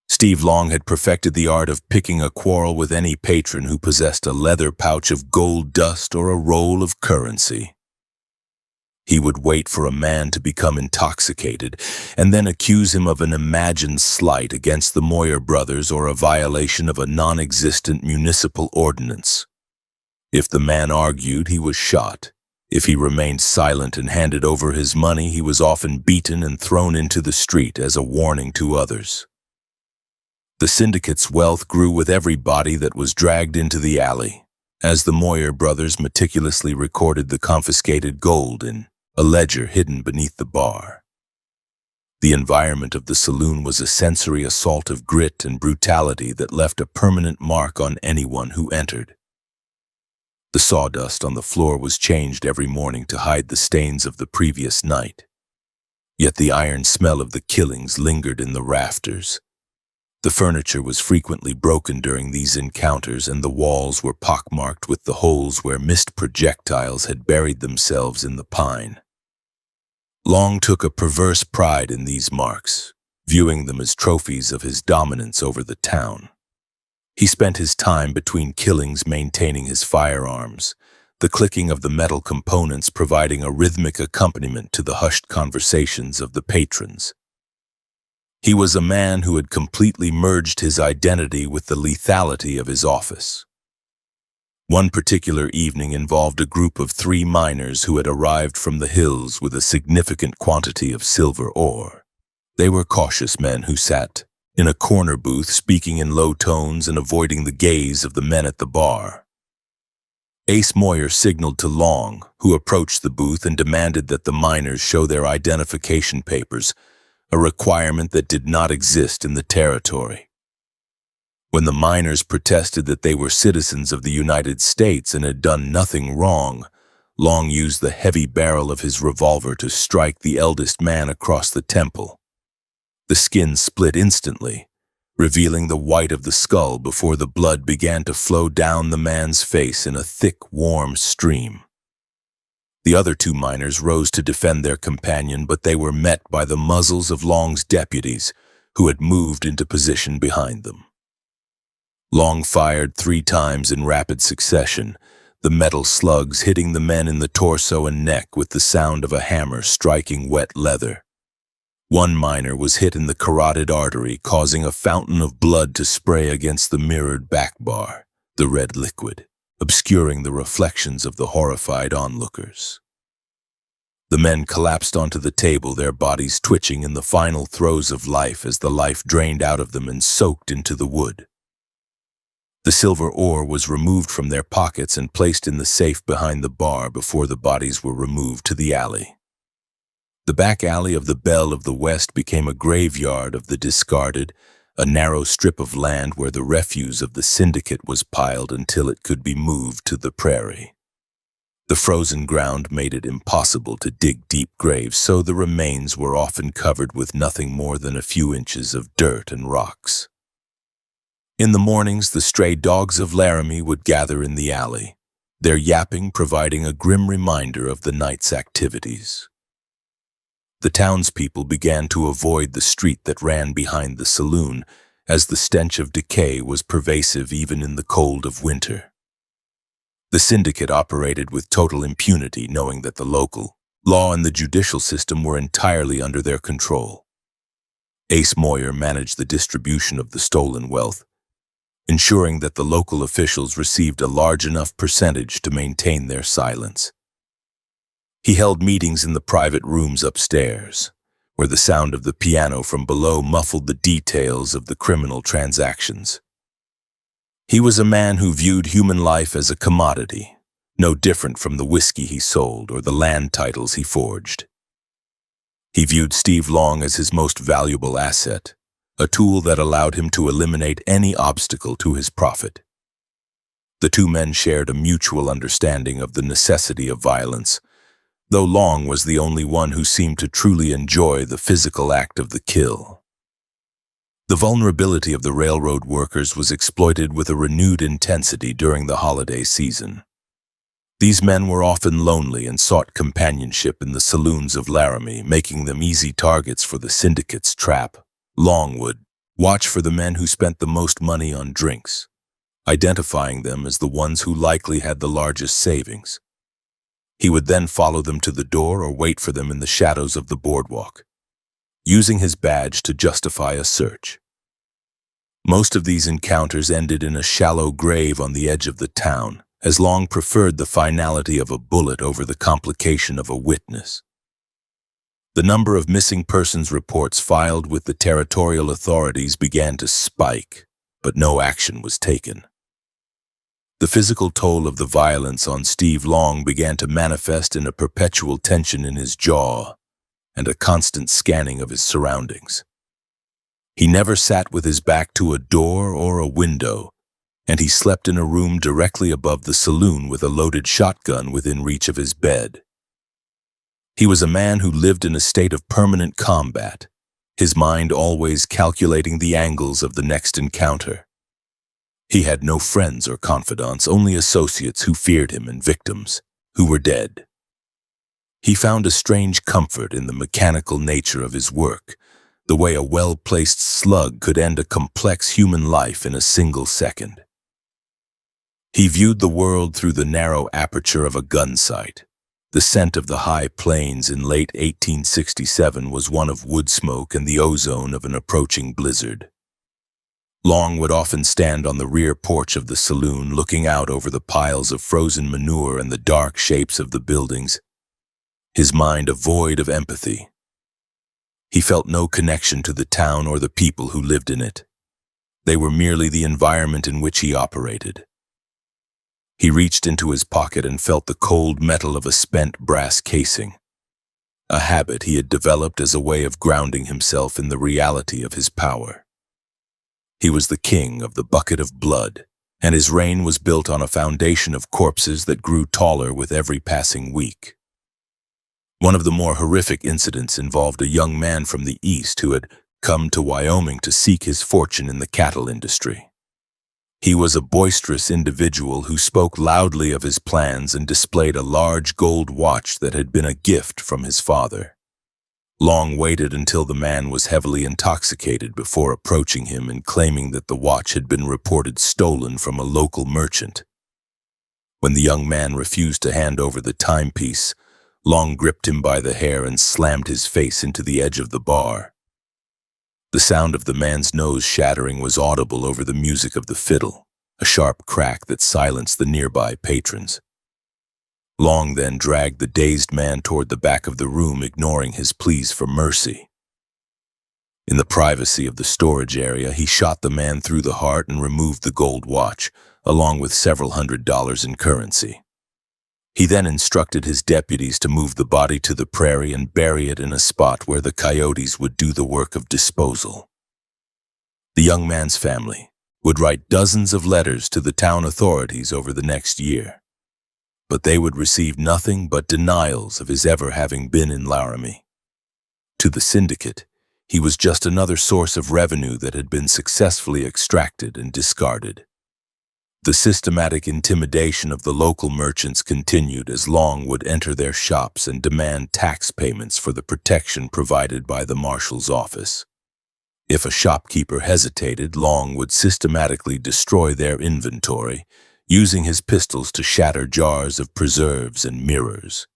Steve Long had perfected the art of picking a quarrel with any patron who possessed a leather pouch of gold dust or a roll of currency. He would wait for a man to become intoxicated and then accuse him of an imagined slight against the Moyer brothers or a violation of a non-existent municipal ordinance. If the man argued, he was shot. If he remained silent and handed over his money, he was often beaten and thrown into the street as a warning to others. The syndicate's wealth grew with every body that was dragged into the alley, as the Moyer brothers meticulously recorded the confiscated gold in a ledger hidden beneath the bar. The environment of the saloon was a sensory assault of grit and brutality that left a permanent mark on anyone who entered. The sawdust on the floor was changed every morning to hide the stains of the previous night. Yet the iron smell of the killings lingered in the rafters. The furniture was frequently broken during these encounters, and the walls were pockmarked with the holes where mist projectiles had buried themselves in the pine. Long took a perverse pride in these marks, viewing them as trophies of his dominance over the town. He spent his time between killings maintaining his firearms, the clicking of the metal components providing a rhythmic accompaniment to the hushed conversations of the patrons. He was a man who had completely merged his identity with the lethality of his office. One particular evening involved a group of 3 miners who had arrived from the hills with a significant quantity of silver ore. They were cautious men who sat in a corner booth speaking in low tones and avoiding the gaze of the men at the bar. Ace Moyer signaled to Long, who approached the booth and demanded that the miners show their identification papers, a requirement that did not exist in the territory. When the miners protested that they were citizens of the United States and had done nothing wrong, Long used the heavy barrel of his revolver to strike the eldest man across the temple. The skin split instantly, revealing the white of the skull before the blood began to flow down the man's face in a thick, warm stream. The other 2 miners rose to defend their companion, but they were met by the muzzles of Long's deputies, who had moved into position behind them. Long fired 3 times in rapid succession, the metal slugs hitting the men in the torso and neck with the sound of a hammer striking wet leather. One miner was hit in the carotid artery, causing a fountain of blood to spray against the mirrored back bar, the red liquid, obscuring the reflections of the horrified onlookers. The men collapsed onto the table, their bodies twitching in the final throes of life as the life drained out of them and soaked into the wood. The silver ore was removed from their pockets and placed in the safe behind the bar before the bodies were removed to the alley. The back alley of the Belle of the West became a graveyard of the discarded, a narrow strip of land where the refuse of the syndicate was piled until it could be moved to the prairie. The frozen ground made it impossible to dig deep graves, so the remains were often covered with nothing more than a few inches of dirt and rocks. In the mornings, the stray dogs of Laram would gather in the alley, their yapping providing a grim reminder of the night's activities. The townspeople began to avoid the street that ran behind the saloon, as the stench of decay was pervasive even in the cold of winter. The Syndicate operated with total impunity, knowing that the local law and the judicial system were entirely under their control. Ace Moyer managed the distribution of the stolen wealth, ensuring that the local officials received a large enough percentage to maintain their silence. He held meetings in the private rooms upstairs, where the sound of the piano from below muffled the details of the criminal transactions. He was a man who viewed human life as a commodity, no different from the whiskey he sold or the land titles he forged. He viewed Steve Long as his most valuable asset, a tool that allowed him to eliminate any obstacle to his profit. The two men shared a mutual understanding of the necessity of violence, though Long was the only one who seemed to truly enjoy the physical act of the kill. The vulnerability of the railroad workers was exploited with a renewed intensity during the holiday season. These men were often lonely and sought companionship in the saloons of Laram, making them easy targets for the Syndicate's trap. Long would watch for the men who spent the most money on drinks, identifying them as the ones who likely had the largest savings. He would then follow them to the door or wait for them in the shadows of the boardwalk, using his badge to justify a search. Most of these encounters ended in a shallow grave on the edge of the town, as Long preferred the finality of a bullet over the complication of a witness. The number of missing persons reports filed with the territorial authorities began to spike, but no action was taken. The physical toll of the violence on Steve Long began to manifest in a perpetual tension in his jaw and a constant scanning of his surroundings. He never sat with his back to a door or a window, and he slept in a room directly above the saloon with a loaded shotgun within reach of his bed. He was a man who lived in a state of permanent combat, his mind always calculating the angles of the next encounter. He had no friends or confidants, only associates who feared him and victims who were dead. He found a strange comfort in the mechanical nature of his work, the way a well-placed slug could end a complex human life in a single second. He viewed the world through the narrow aperture of a gun sight. The scent of the high plains in late 1867 was one of wood smoke and the ozone of an approaching blizzard. Long would often stand on the rear porch of the saloon, looking out over the piles of frozen manure and the dark shapes of the buildings, his mind a void of empathy. He felt no connection to the town or the people who lived in it. They were merely the environment in which he operated. He reached into his pocket and felt the cold metal of a spent brass casing, a habit he had developed as a way of grounding himself in the reality of his power. He was the king of the bucket of blood, and his reign was built on a foundation of corpses that grew taller with every passing week. One of the more horrific incidents involved a young man from the East who had come to Wyoming to seek his fortune in the cattle industry. He was a boisterous individual who spoke loudly of his plans and displayed a large gold watch that had been a gift from his father. Long waited until the man was heavily intoxicated before approaching him and claiming that the watch had been reported stolen from a local merchant. When the young man refused to hand over the timepiece, Long gripped him by the hair and slammed his face into the edge of the bar. The sound of the man's nose shattering was audible over the music of the fiddle, a sharp crack that silenced the nearby patrons. Long then dragged the dazed man toward the back of the room, ignoring his pleas for mercy. In the privacy of the storage area, he shot the man through the heart and removed the gold watch, along with several $100s in currency. He then instructed his deputies to move the body to the prairie and bury it in a spot where the coyotes would do the work of disposal. The young man's family would write dozens of letters to the town authorities over the next year. but they would receive nothing but denials of his ever having been in Laramie. To the syndicate, he was just another source of revenue that had been successfully extracted and discarded. The systematic intimidation of the local merchants continued as Long would enter their shops and demand tax payments for the protection provided by the marshal's office. If a shopkeeper hesitated, Long would systematically destroy their inventory, using his pistols to shatter jars of preserves and mirrors.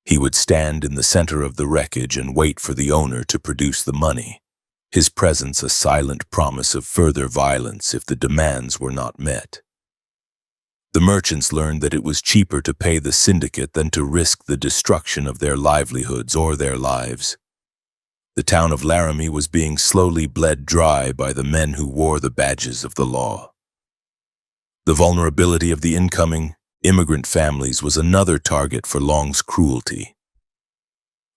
He would stand in the center of the wreckage and wait for the owner to produce the money, his presence a silent promise of further violence if the demands were not met. The merchants learned that it was cheaper to pay the syndicate than to risk the destruction of their livelihoods or their lives. The town of Laramie was being slowly bled dry by the men who wore the badges of the law. The vulnerability of the incoming immigrant families was another target for Long's cruelty.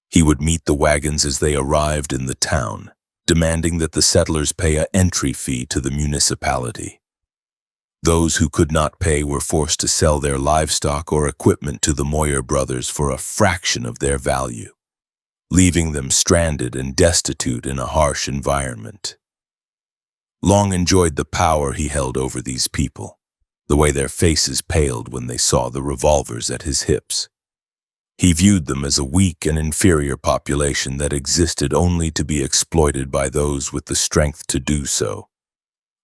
He would meet the wagons as they arrived in the town, demanding that the settlers pay an entry fee to the municipality. Those who could not pay were forced to sell their livestock or equipment to the Moyer brothers for a fraction of their value, leaving them stranded and destitute in a harsh environment. Long enjoyed the power he held over these people, the way their faces paled when they saw the revolvers at his hips. He viewed them as a weak and inferior population that existed only to be exploited by those with the strength to do so.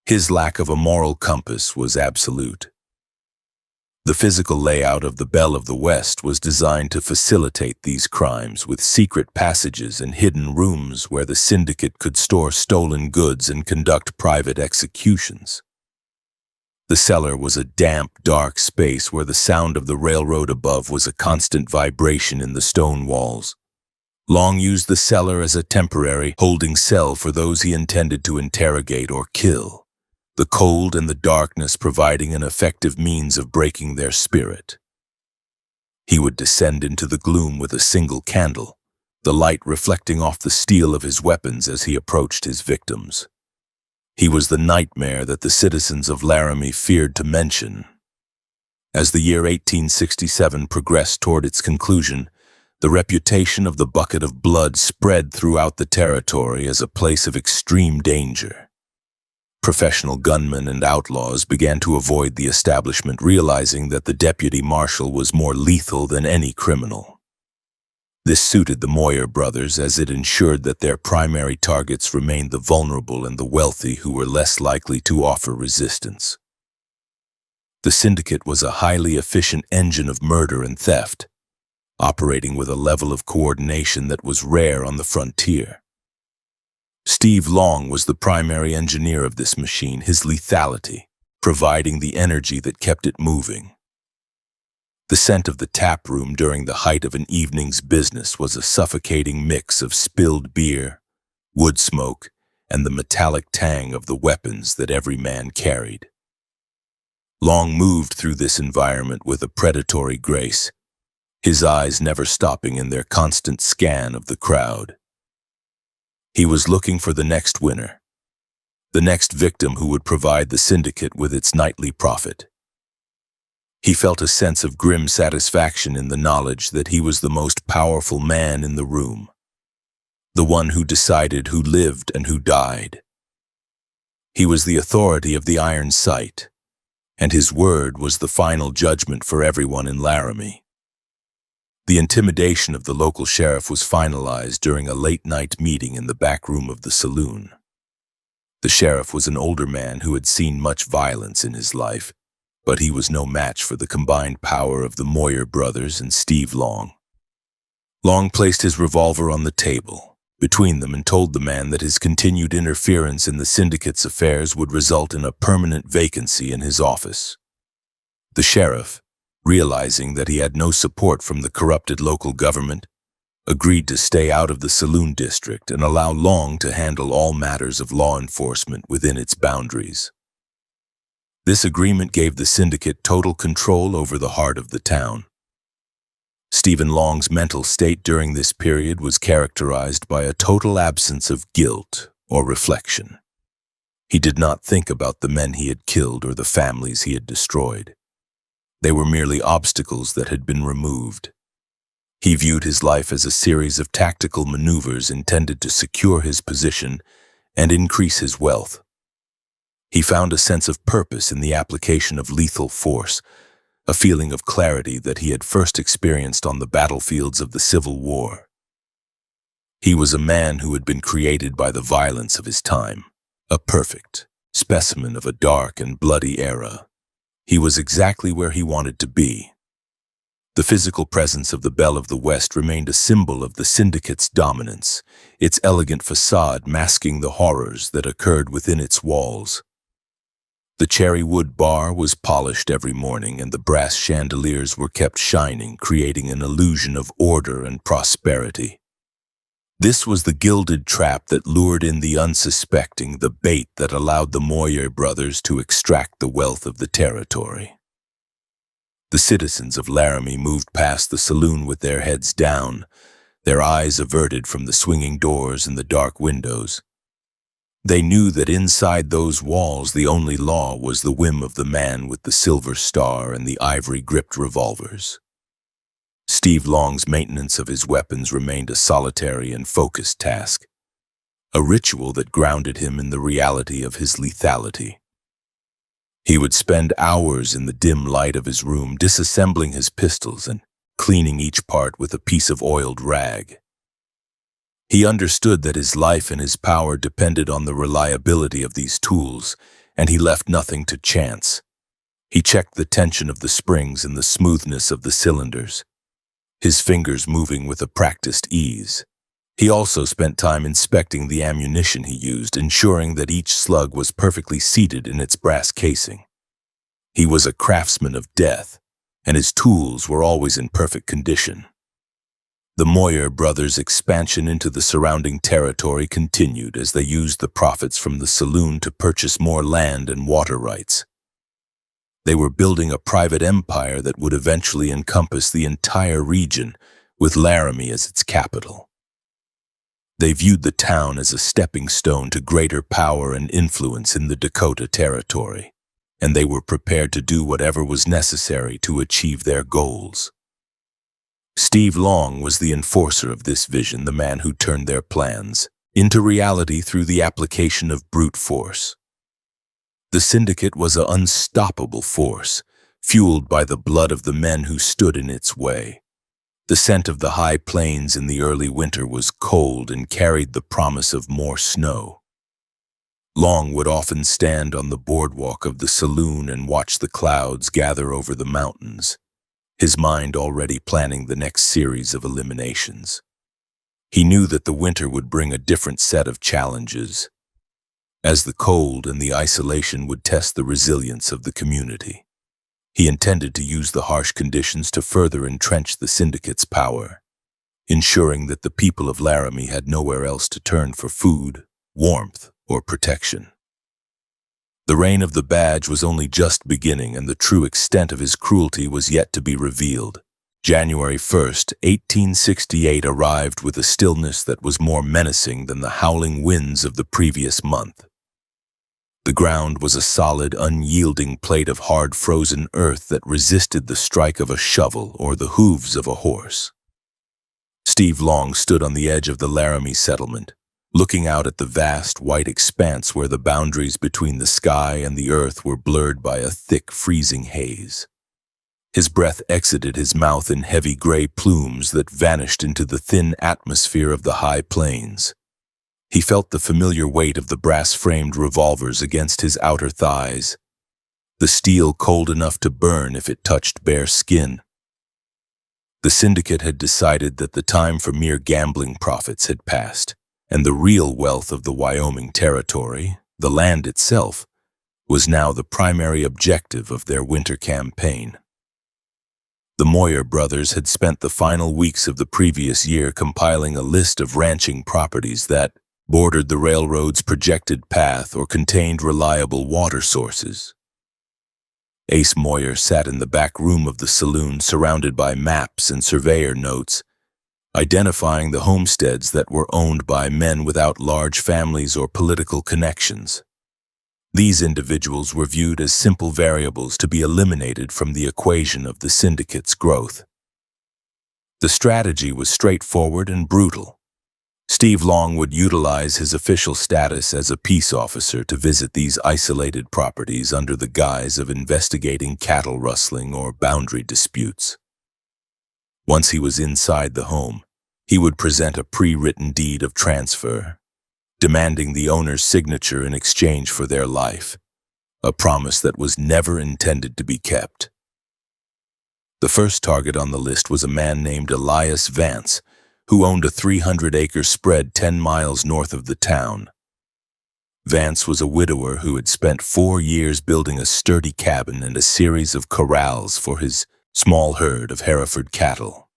His lack of a moral compass was absolute. The physical layout of the Belle of the West was designed to facilitate these crimes with secret passages and hidden rooms where the syndicate could store stolen goods and conduct private executions. The cellar was a damp, dark space where the sound of the railroad above was a constant vibration in the stone walls. Long used the cellar as a temporary holding cell for those he intended to interrogate or kill, the cold and the darkness providing an effective means of breaking their spirit. He would descend into the gloom with a single candle, the light reflecting off the steel of his weapons as he approached his victims. He was the nightmare that the citizens of Laramie feared to mention. As the year 1867 progressed toward its conclusion, the reputation of the bucket of blood spread throughout the territory as a place of extreme danger. Professional gunmen and outlaws began to avoid the establishment, realizing that the Deputy Marshal was more lethal than any criminal. This suited the Moyer brothers as it ensured that their primary targets remained the vulnerable and the wealthy who were less likely to offer resistance. The syndicate was a highly efficient engine of murder and theft, operating with a level of coordination that was rare on the frontier. Steve Long was the primary engineer of this machine, his lethality providing the energy that kept it moving. The scent of the taproom during the height of an evening's business was a suffocating mix of spilled beer, wood smoke, and the metallic tang of the weapons that every man carried. Long moved through this environment with a predatory grace, his eyes never stopping in their constant scan of the crowd. He was looking for the next winner, the next victim who would provide the syndicate with its nightly profit. He felt a sense of grim satisfaction in the knowledge that he was the most powerful man in the room, the one who decided who lived and who died. He was the authority of the iron sight, and his word was the final judgment for everyone in Laramie. The intimidation of the local sheriff was finalized during a late-night meeting in the back room of the saloon. The sheriff was an older man who had seen much violence in his life, but he was no match for the combined power of the Moyer brothers and Steve Long. Long placed his revolver on the table between them and told the man that his continued interference in the syndicate's affairs would result in a permanent vacancy in his office. The sheriff, realizing that he had no support from the corrupted local government, agreed to stay out of the saloon district and allow Long to handle all matters of law enforcement within its boundaries. This agreement gave the syndicate total control over the heart of the town. Stephen Long's mental state during this period was characterized by a total absence of guilt or reflection. He did not think about the men he had killed or the families he had destroyed. They were merely obstacles that had been removed. He viewed his life as a series of tactical maneuvers intended to secure his position and increase his wealth. He found a sense of purpose in the application of lethal force, a feeling of clarity that he had first experienced on the battlefields of the Civil War. He was a man who had been created by the violence of his time, a perfect specimen of a dark and bloody era. He was exactly where he wanted to be. The physical presence of the Belle of the West remained a symbol of the Syndicate's dominance, its elegant facade masking the horrors that occurred within its walls. The cherry wood bar was polished every morning, and the brass chandeliers were kept shining, creating an illusion of order and prosperity. This was the gilded trap that lured in the unsuspecting, the bait that allowed the Moyer brothers to extract the wealth of the territory. The citizens of Laram moved past the saloon with their heads down, their eyes averted from the swinging doors and the dark windows. They knew that inside those walls the only law was the whim of the man with the silver star and the ivory-gripped revolvers. Steve Long's maintenance of his weapons remained a solitary and focused task, a ritual that grounded him in the reality of his lethality. He would spend hours in the dim light of his room disassembling his pistols and cleaning each part with a piece of oiled rag. He understood that his life and his power depended on the reliability of these tools, and he left nothing to chance. He checked the tension of the springs and the smoothness of the cylinders, his fingers moving with a practiced ease. He also spent time inspecting the ammunition he used, ensuring that each slug was perfectly seated in its brass casing. He was a craftsman of death, and his tools were always in perfect condition. The Moyer brothers' expansion into the surrounding territory continued as they used the profits from the saloon to purchase more land and water rights. They were building a private empire that would eventually encompass the entire region, with Laramie as its capital. They viewed the town as a stepping stone to greater power and influence in the Dakota Territory, and they were prepared to do whatever was necessary to achieve their goals. Steve Long was the enforcer of this vision, the man who turned their plans into reality through the application of brute force. The Syndicate was an unstoppable force, fueled by the blood of the men who stood in its way. The scent of the high plains in the early winter was cold and carried the promise of more snow. Long would often stand on the boardwalk of the saloon and watch the clouds gather over the mountains, his mind already planning the next series of eliminations. He knew that the winter would bring a different set of challenges, as the cold and the isolation would test the resilience of the community. He intended to use the harsh conditions to further entrench the Syndicate's power, ensuring that the people of Laramie had nowhere else to turn for food, warmth, or protection. The reign of the Badge was only just beginning, and the true extent of his cruelty was yet to be revealed. January 1st, 1868 arrived with a stillness that was more menacing than the howling winds of the previous month. The ground was a solid, unyielding plate of hard frozen earth that resisted the strike of a shovel or the hooves of a horse. Steve Long stood on the edge of the Laramie settlement, looking out at the vast white expanse where the boundaries between the sky and the earth were blurred by a thick, freezing haze. His breath exited his mouth in heavy gray plumes that vanished into the thin atmosphere of the high plains. He felt the familiar weight of the brass-framed revolvers against his outer thighs, the steel cold enough to burn if it touched bare skin. The Syndicate had decided that the time for mere gambling profits had passed, and the real wealth of the Wyoming Territory, the land itself, was now the primary objective of their winter campaign. The Moyer brothers had spent the final weeks of the previous year compiling a list of ranching properties that bordered the railroad's projected path or contained reliable water sources. Ace Moyer sat in the back room of the saloon surrounded by maps and surveyor notes, identifying the homesteads that were owned by men without large families or political connections. These individuals were viewed as simple variables to be eliminated from the equation of the syndicate's growth. The strategy was straightforward and brutal. Steve Long would utilize his official status as a peace officer to visit these isolated properties under the guise of investigating cattle rustling or boundary disputes. Once he was inside the home, he would present a pre-written deed of transfer, demanding the owner's signature in exchange for their life, a promise that was never intended to be kept. The first target on the list was a man named Elias Vance, who owned a 300-acre spread 10 miles north of the town. Vance was a widower who had spent 4 years building a sturdy cabin and a series of corrals for his small herd of Hereford cattle.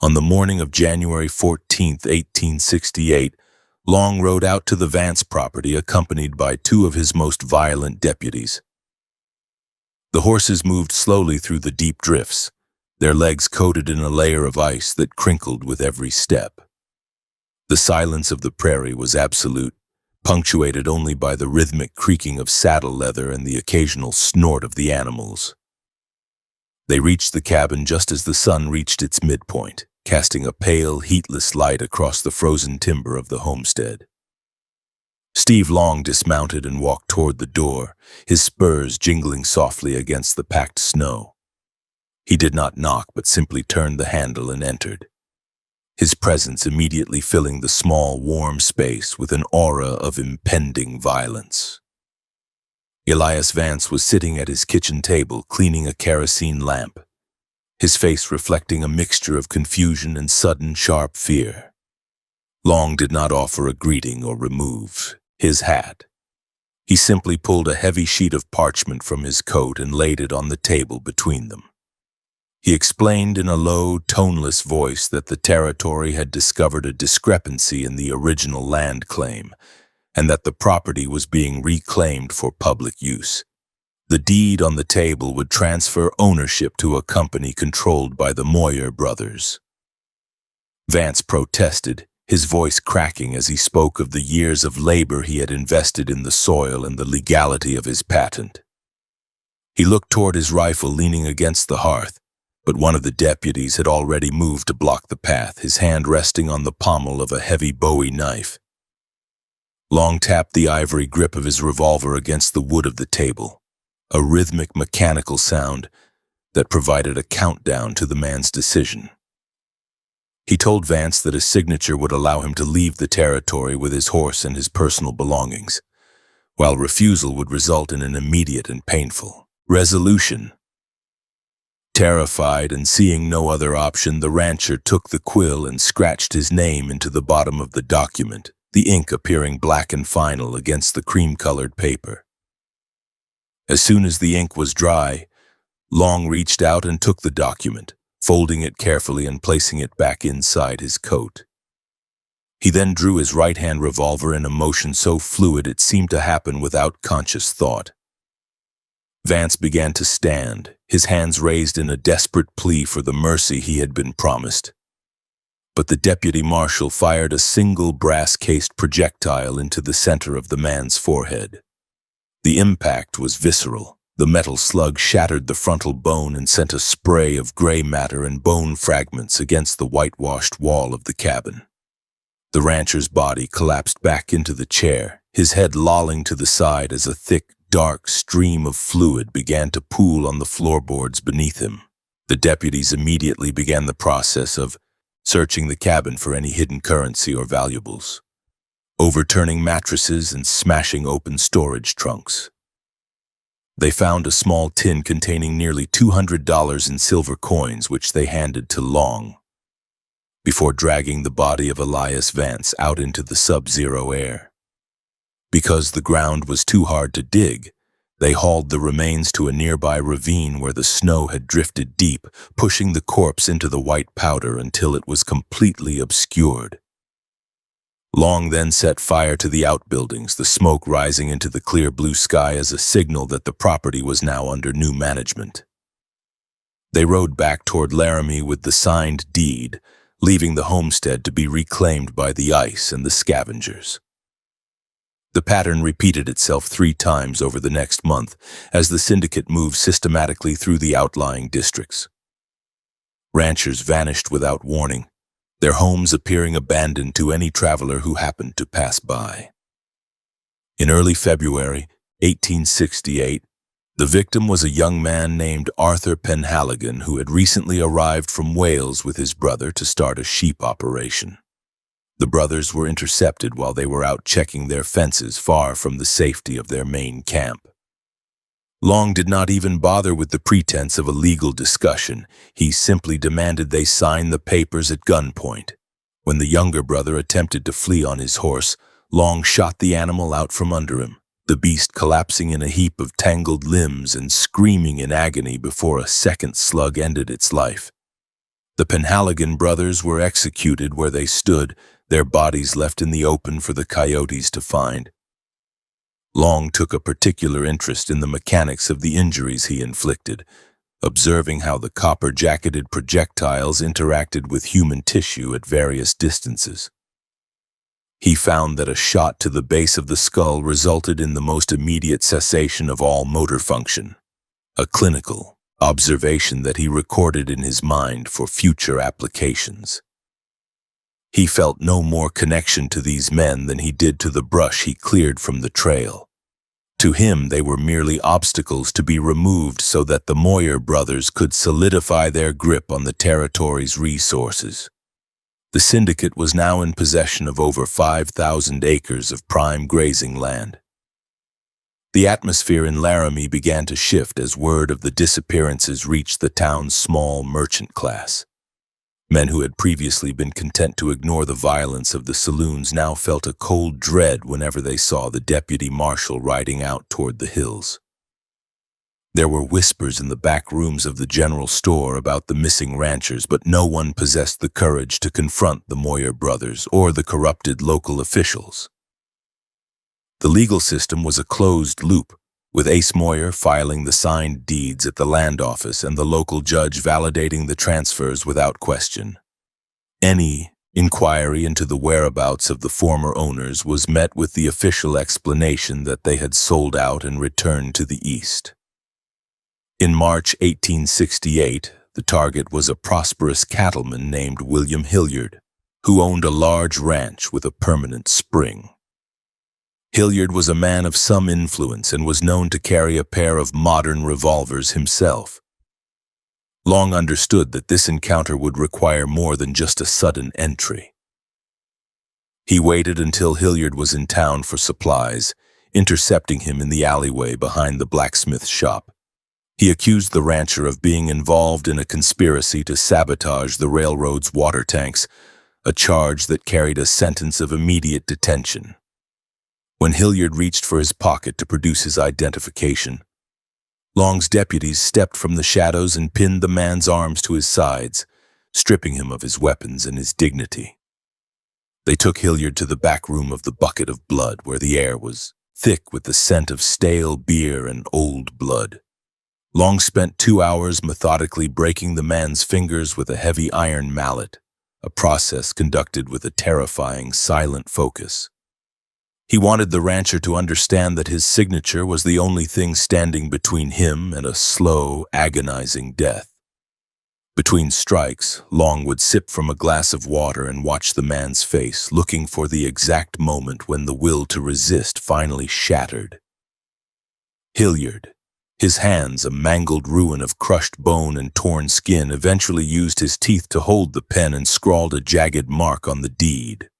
On the morning of January 14, 1868, Long rode out to the Vance property accompanied by 2 of his most violent deputies. The horses moved slowly through the deep drifts, their legs coated in a layer of ice that crinkled with every step. The silence of the prairie was absolute, punctuated only by the rhythmic creaking of saddle leather and the occasional snort of the animals. They reached the cabin just as the sun reached its midpoint, casting a pale, heatless light across the frozen timber of the homestead. Steve Long dismounted and walked toward the door, his spurs jingling softly against the packed snow. He did not knock, but simply turned the handle and entered, his presence immediately filling the small, warm space with an aura of impending violence. Elias Vance was sitting at his kitchen table cleaning a kerosene lamp, his face reflecting a mixture of confusion and sudden, sharp fear. Long did not offer a greeting or remove his hat. He simply pulled a heavy sheet of parchment from his coat and laid it on the table between them. He explained in a low, toneless voice that the territory had discovered a discrepancy in the original land claim, and that the property was being reclaimed for public use. The deed on the table would transfer ownership to a company controlled by the Moyer brothers. Vance protested, his voice cracking as he spoke of the years of labor he had invested in the soil and the legality of his patent. He looked toward his rifle leaning against the hearth, but one of the deputies had already moved to block the path, his hand resting on the pommel of a heavy Bowie knife. Long tapped the ivory grip of his revolver against the wood of the table, a rhythmic mechanical sound that provided a countdown to the man's decision. He told Vance that a signature would allow him to leave the territory with his horse and his personal belongings, while refusal would result in an immediate and painful resolution. Terrified and seeing no other option, the rancher took the quill and scratched his name into the bottom of the document, the ink appearing black and final against the cream-colored paper. As soon as the ink was dry, Long reached out and took the document, folding it carefully and placing it back inside his coat. He then drew his right-hand revolver in a motion so fluid it seemed to happen without conscious thought. Vance began to stand, his hands raised in a desperate plea for the mercy he had been promised. But the Deputy Marshal fired a single brass-cased projectile into the center of the man's forehead. The impact was visceral. The metal slug shattered the frontal bone and sent a spray of gray matter and bone fragments against the whitewashed wall of the cabin. The rancher's body collapsed back into the chair, his head lolling to the side as a thick, dark stream of fluid began to pool on the floorboards beneath him. The deputies immediately began the process of searching the cabin for any hidden currency or valuables, overturning mattresses and smashing open storage trunks. They found a small tin containing nearly $200 in silver coins, which they handed to Long, before dragging the body of Elias Vance out into the sub-zero air. Because the ground was too hard to dig, they hauled the remains to a nearby ravine where the snow had drifted deep, pushing the corpse into the white powder until it was completely obscured. Long then set fire to the outbuildings, the smoke rising into the clear blue sky as a signal that the property was now under new management. They rode back toward Laramie with the signed deed, leaving the homestead to be reclaimed by the ice and the scavengers. The pattern repeated itself 3 times over the next month as the syndicate moved systematically through the outlying districts. Ranchers vanished without warning, their homes appearing abandoned to any traveler who happened to pass by. In early February 1868, the victim was a young man named Arthur Penhaligon who had recently arrived from Wales with his brother to start a sheep operation. The brothers were intercepted while they were out checking their fences far from the safety of their main camp. Long did not even bother with the pretense of a legal discussion. He simply demanded they sign the papers at gunpoint. When the younger brother attempted to flee on his horse, Long shot the animal out from under him, the beast collapsing in a heap of tangled limbs and screaming in agony before a second slug ended its life. The Penhaligon brothers were executed where they stood, their bodies left in the open for the coyotes to find. Long took a particular interest in the mechanics of the injuries he inflicted, observing how the copper-jacketed projectiles interacted with human tissue at various distances. He found that a shot to the base of the skull resulted in the most immediate cessation of all motor function, a clinical observation that he recorded in his mind for future applications. He felt no more connection to these men than he did to the brush he cleared from the trail. To him, they were merely obstacles to be removed so that the Moyer brothers could solidify their grip on the territory's resources. The syndicate was now in possession of over 5,000 acres of prime grazing land. The atmosphere in Laramie began to shift as word of the disappearances reached the town's small merchant class. Men who had previously been content to ignore the violence of the saloons now felt a cold dread whenever they saw the Deputy Marshal riding out toward the hills. There were whispers in the back rooms of the general store about the missing ranchers, but no one possessed the courage to confront the Moyer brothers or the corrupted local officials. The legal system was a closed loop, with Ace Moyer filing the signed deeds at the land office and the local judge validating the transfers without question. Any inquiry into the whereabouts of the former owners was met with the official explanation that they had sold out and returned to the east. In March 1868, the target was a prosperous cattleman named William Hilliard, who owned a large ranch with a permanent spring. Hilliard was a man of some influence and was known to carry a pair of modern revolvers himself. Long understood that this encounter would require more than just a sudden entry. He waited until Hilliard was in town for supplies, intercepting him in the alleyway behind the blacksmith shop. He accused the rancher of being involved in a conspiracy to sabotage the railroad's water tanks, a charge that carried a sentence of immediate detention. When Hilliard reached for his pocket to produce his identification, Long's deputies stepped from the shadows and pinned the man's arms to his sides, stripping him of his weapons and his dignity. They took Hilliard to the back room of the bucket of blood, where the air was thick with the scent of stale beer and old blood. Long spent 2 hours methodically breaking the man's fingers with a heavy iron mallet, a process conducted with a terrifying, silent focus. He wanted the rancher to understand that his signature was the only thing standing between him and a slow, agonizing death. Between strikes, Long would sip from a glass of water and watch the man's face, looking for the exact moment when the will to resist finally shattered. Hilliard, his hands a mangled ruin of crushed bone and torn skin, eventually used his teeth to hold the pen and scrawled a jagged mark on the deed.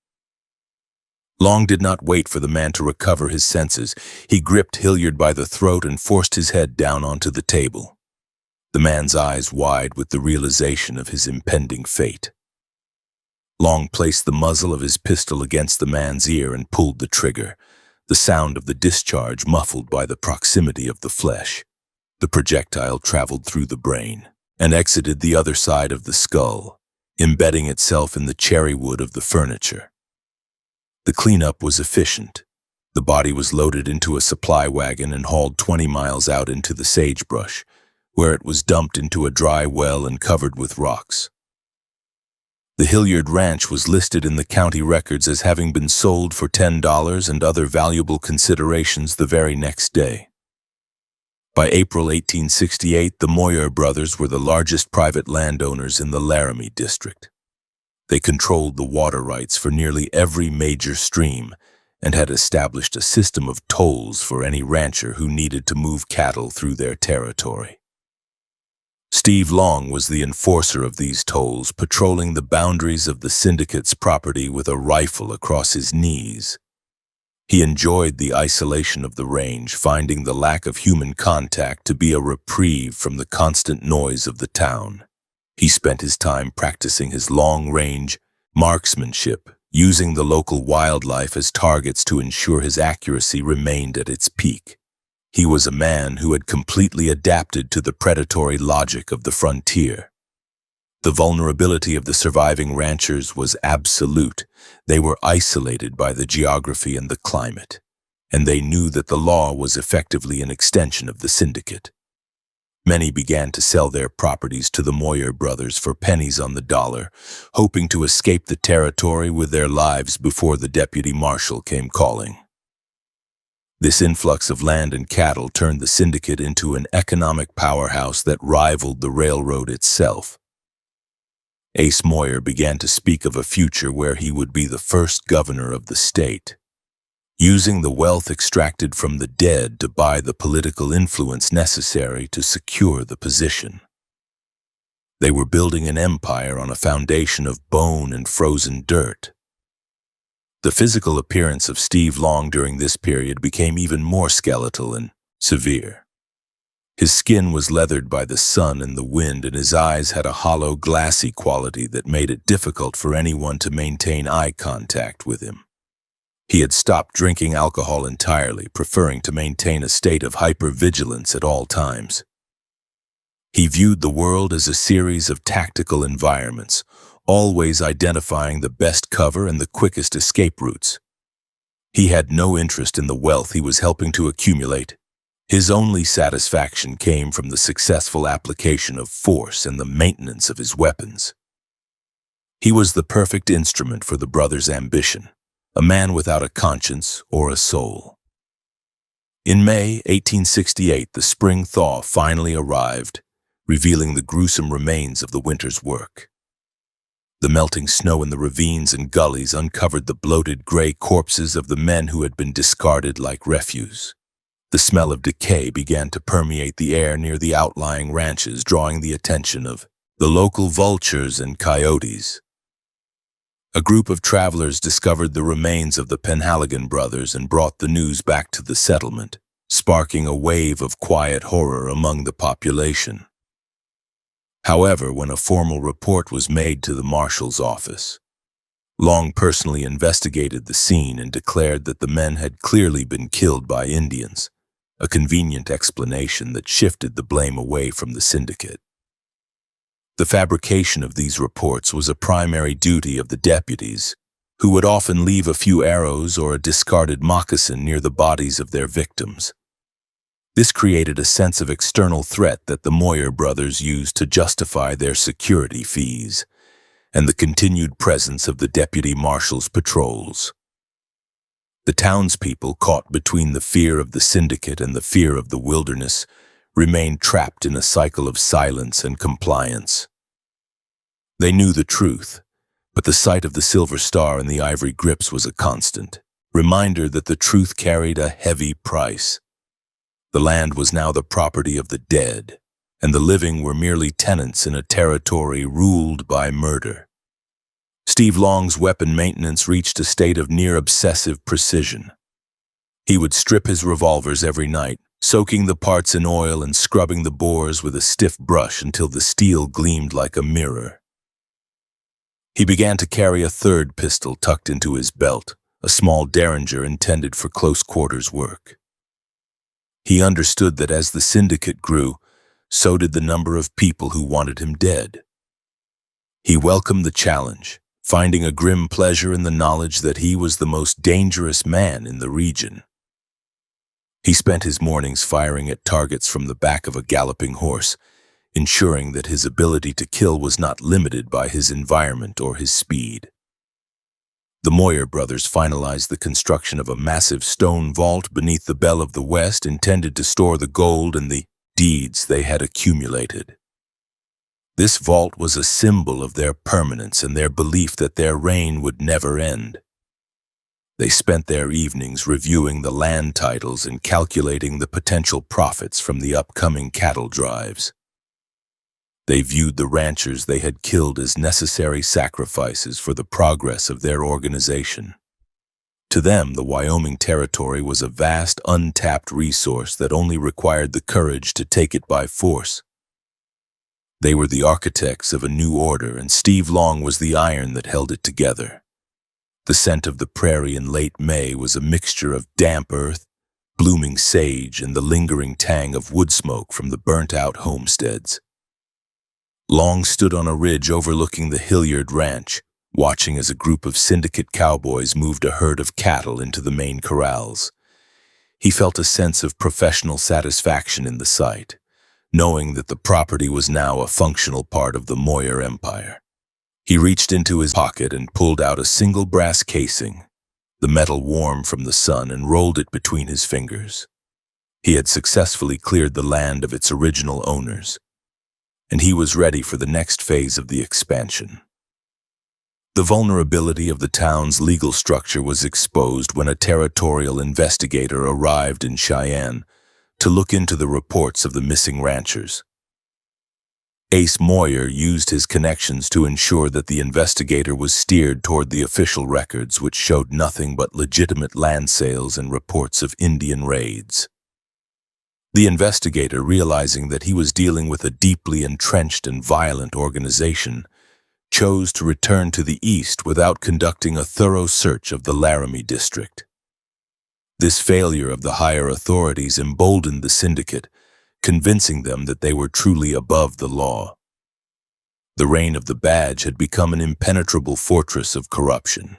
Long did not wait for the man to recover his senses. He gripped Hilliard by the throat and forced his head down onto the table, the man's eyes wide with the realization of his impending fate. Long placed the muzzle of his pistol against the man's ear and pulled the trigger, the sound of the discharge muffled by the proximity of the flesh. The projectile traveled through the brain and exited the other side of the skull, embedding itself in the cherry wood of the furniture. The cleanup was efficient. The body was loaded into a supply wagon and hauled 20 miles out into the sagebrush, where it was dumped into a dry well and covered with rocks. The Hilliard Ranch was listed in the county records as having been sold for $10 and other valuable considerations the very next day. By April 1868, the Moyer brothers were the largest private landowners in the Laramie district. They controlled the water rights for nearly every major stream and had established a system of tolls for any rancher who needed to move cattle through their territory. Steve Long was the enforcer of these tolls, patrolling the boundaries of the Syndicate's property with a rifle across his knees. He enjoyed the isolation of the range, finding the lack of human contact to be a reprieve from the constant noise of the town. He spent his time practicing his long-range marksmanship, using the local wildlife as targets to ensure his accuracy remained at its peak. He was a man who had completely adapted to the predatory logic of the frontier. The vulnerability of the surviving ranchers was absolute. They were isolated by the geography and the climate, and they knew that the law was effectively an extension of the syndicate. Many began to sell their properties to the Moyer brothers for pennies on the dollar, hoping to escape the territory with their lives before the Deputy Marshal came calling. This influx of land and cattle turned the syndicate into an economic powerhouse that rivaled the railroad itself. Ace Moyer began to speak of a future where he would be the first governor of the state, using the wealth extracted from the dead to buy the political influence necessary to secure the position. They were building an empire on a foundation of bone and frozen dirt. The physical appearance of Steve Long during this period became even more skeletal and severe. His skin was leathered by the sun and the wind, and his eyes had a hollow, glassy quality that made it difficult for anyone to maintain eye contact with him. He had stopped drinking alcohol entirely, preferring to maintain a state of hypervigilance at all times. He viewed the world as a series of tactical environments, always identifying the best cover and the quickest escape routes. He had no interest in the wealth he was helping to accumulate. His only satisfaction came from the successful application of force and the maintenance of his weapons. He was the perfect instrument for the brothers' ambition, a man without a conscience or a soul. In May 1868, the spring thaw finally arrived, revealing the gruesome remains of the winter's work. The melting snow in the ravines and gullies uncovered the bloated gray corpses of the men who had been discarded like refuse. The smell of decay began to permeate the air near the outlying ranches, drawing the attention of the local vultures and coyotes. A group of travelers discovered the remains of the Penhaligon brothers and brought the news back to the settlement, sparking a wave of quiet horror among the population. However, when a formal report was made to the marshal's office, Long personally investigated the scene and declared that the men had clearly been killed by Indians, a convenient explanation that shifted the blame away from the syndicate. The fabrication of these reports was a primary duty of the deputies, who would often leave a few arrows or a discarded moccasin near the bodies of their victims. This created a sense of external threat that the Moyer brothers used to justify their security fees and the continued presence of the Deputy Marshal's patrols. The townspeople, caught between the fear of the syndicate and the fear of the wilderness, remained trapped in a cycle of silence and compliance. They knew the truth, but the sight of the silver star and the ivory grips was a constant reminder that the truth carried a heavy price. The land was now the property of the dead, and the living were merely tenants in a territory ruled by murder. Steve Long's weapon maintenance reached a state of near-obsessive precision. He would strip his revolvers every night, soaking the parts in oil and scrubbing the bores with a stiff brush until the steel gleamed like a mirror. He began to carry a third pistol tucked into his belt, a small derringer intended for close-quarters work. He understood that as the syndicate grew, so did the number of people who wanted him dead. He welcomed the challenge, finding a grim pleasure in the knowledge that he was the most dangerous man in the region. He spent his mornings firing at targets from the back of a galloping horse, ensuring that his ability to kill was not limited by his environment or his speed. The Moyer brothers finalized the construction of a massive stone vault beneath the Belle of the West intended to store the gold and the deeds they had accumulated. This vault was a symbol of their permanence and their belief that their reign would never end. They spent their evenings reviewing the land titles and calculating the potential profits from the upcoming cattle drives. They viewed the ranchers they had killed as necessary sacrifices for the progress of their organization. To them, the Wyoming Territory was a vast, untapped resource that only required the courage to take it by force. They were the architects of a new order, and Steve Long was the iron that held it together. The scent of the prairie in late May was a mixture of damp earth, blooming sage, and the lingering tang of wood smoke from the burnt-out homesteads. Long stood on a ridge overlooking the Hilliard Ranch, watching as a group of Syndicate cowboys moved a herd of cattle into the main corrals. He felt a sense of professional satisfaction in the sight, knowing that the property was now a functional part of the Moyer empire. He reached into his pocket and pulled out a single brass casing, the metal warm from the sun, and rolled it between his fingers. He had successfully cleared the land of its original owners, and he was ready for the next phase of the expansion. The vulnerability of the town's legal structure was exposed when a territorial investigator arrived in Cheyenne to look into the reports of the missing ranchers. Ace Moyer used his connections to ensure that the investigator was steered toward the official records, which showed nothing but legitimate land sales and reports of Indian raids. The investigator, realizing that he was dealing with a deeply entrenched and violent organization, chose to return to the east without conducting a thorough search of the Laramie district. This failure of the higher authorities emboldened the Syndicate, convincing them that they were truly above the law. The reign of the badge had become an impenetrable fortress of corruption.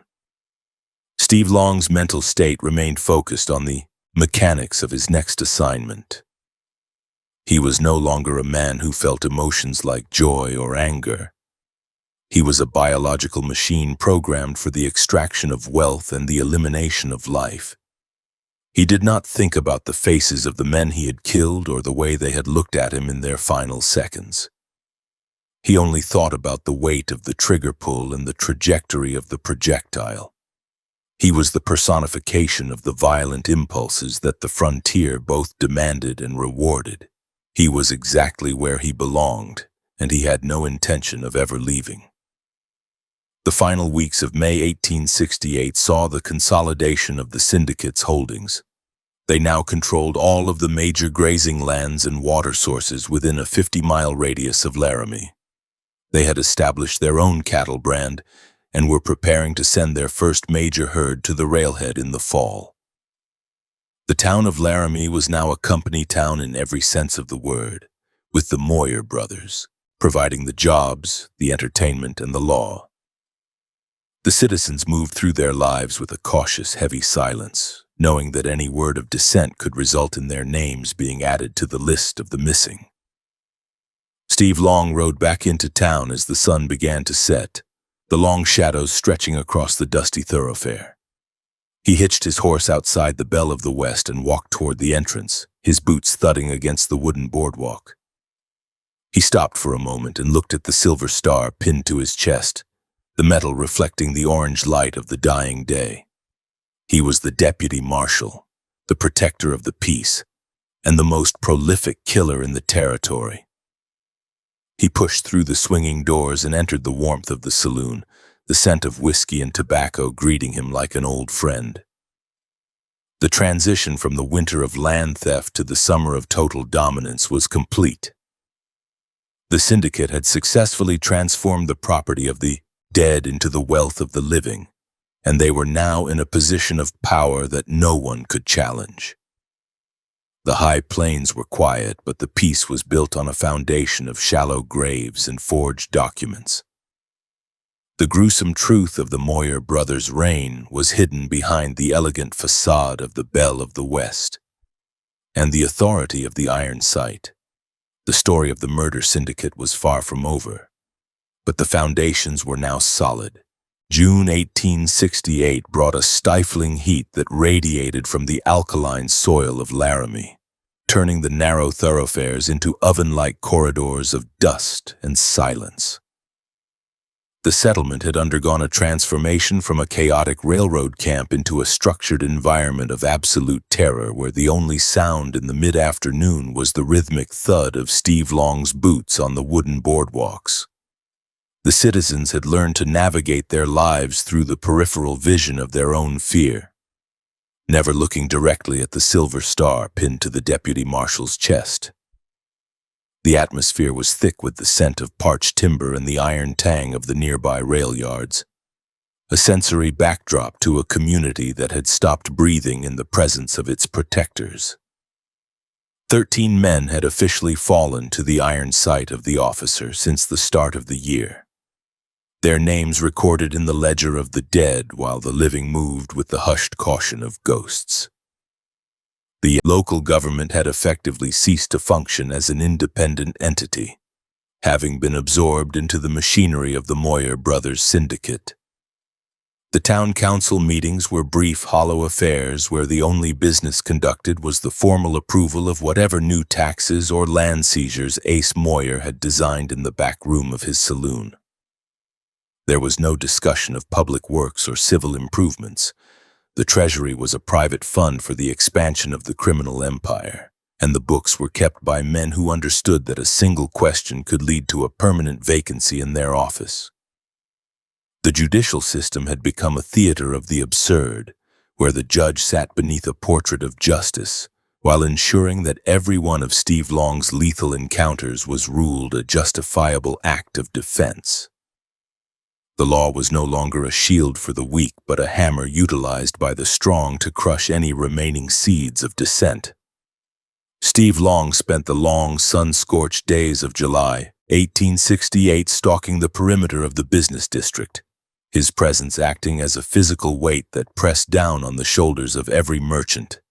Steve Long's mental state remained focused on the mechanics of his next assignment. He was no longer a man who felt emotions like joy or anger. He was a biological machine programmed for the extraction of wealth and the elimination of life. He did not think about the faces of the men he had killed or the way they had looked at him in their final seconds. He only thought about the weight of the trigger pull and the trajectory of the projectile. He was the personification of the violent impulses that the frontier both demanded and rewarded. He was exactly where he belonged, and he had no intention of ever leaving. The final weeks of May 1868 saw the consolidation of the Syndicate's holdings. They now controlled all of the major grazing lands and water sources within a 50-mile radius of Laramie. They had established their own cattle brand and were preparing to send their first major herd to the railhead in the fall. The town of Laramie was now a company town in every sense of the word, with the Moyer brothers providing the jobs, the entertainment, and the law. The citizens moved through their lives with a cautious, heavy silence, knowing that any word of dissent could result in their names being added to the list of the missing. Steve Long rode back into town as the sun began to set, the long shadows stretching across the dusty thoroughfare. He hitched his horse outside the Belle of the West and walked toward the entrance, his boots thudding against the wooden boardwalk. He stopped for a moment and looked at the silver star pinned to his chest, the metal reflecting the orange light of the dying day. He was the Deputy Marshal, the protector of the peace, and the most prolific killer in the territory. He pushed through the swinging doors and entered the warmth of the saloon, the scent of whiskey and tobacco greeting him like an old friend. The transition from the winter of land theft to the summer of total dominance was complete. The Syndicate had successfully transformed the property of the dead into the wealth of the living, and they were now in a position of power that no one could challenge. The high plains were quiet, but the peace was built on a foundation of shallow graves and forged documents. The gruesome truth of the Moyer brothers' reign was hidden behind the elegant facade of the Belle of the West and the authority of the iron sight. The story of the murder syndicate was far from over, but the foundations were now solid. June 1868 brought a stifling heat that radiated from the alkaline soil of Laramie, turning the narrow thoroughfares into oven-like corridors of dust and silence. The settlement had undergone a transformation from a chaotic railroad camp into a structured environment of absolute terror where the only sound in the mid-afternoon was the rhythmic thud of Steve Long's boots on the wooden boardwalks. The citizens had learned to navigate their lives through the peripheral vision of their own fear, never looking directly at the silver star pinned to the Deputy Marshal's chest. The atmosphere was thick with the scent of parched timber and the iron tang of the nearby rail yards, a sensory backdrop to a community that had stopped breathing in the presence of its protectors. 13 men had officially fallen to the iron sight of the officer since the start of the year, their names recorded in the ledger of the dead while the living moved with the hushed caution of ghosts. The local government had effectively ceased to function as an independent entity, having been absorbed into the machinery of the Moyer brothers' syndicate. The town council meetings were brief, hollow affairs where the only business conducted was the formal approval of whatever new taxes or land seizures Ace Moyer had designed in the back room of his saloon. There was no discussion of public works or civil improvements. The treasury was a private fund for the expansion of the criminal empire, and the books were kept by men who understood that a single question could lead to a permanent vacancy in their office. The judicial system had become a theater of the absurd, where the judge sat beneath a portrait of justice, while ensuring that every one of Steve Long's lethal encounters was ruled a justifiable act of defense. The law was no longer a shield for the weak, but a hammer utilized by the strong to crush any remaining seeds of dissent. Steve Long spent the long, sun-scorched days of July 1868 stalking the perimeter of the business district, his presence acting as a physical weight that pressed down on the shoulders of every merchant.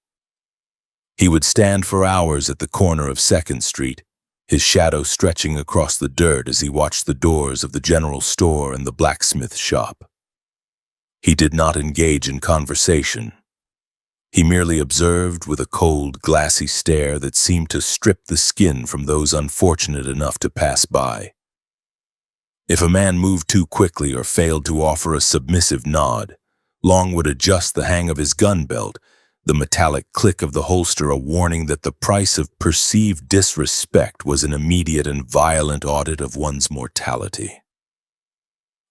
He would stand for hours at the corner of 2nd Street, his shadow stretching across the dirt as he watched the doors of the general store and the blacksmith shop. He did not engage in conversation. He merely observed with a cold, glassy stare that seemed to strip the skin from those unfortunate enough to pass by. If a man moved too quickly or failed to offer a submissive nod, Long would adjust the hang of his gun belt, the metallic click of the holster a warning that the price of perceived disrespect was an immediate and violent audit of one's mortality.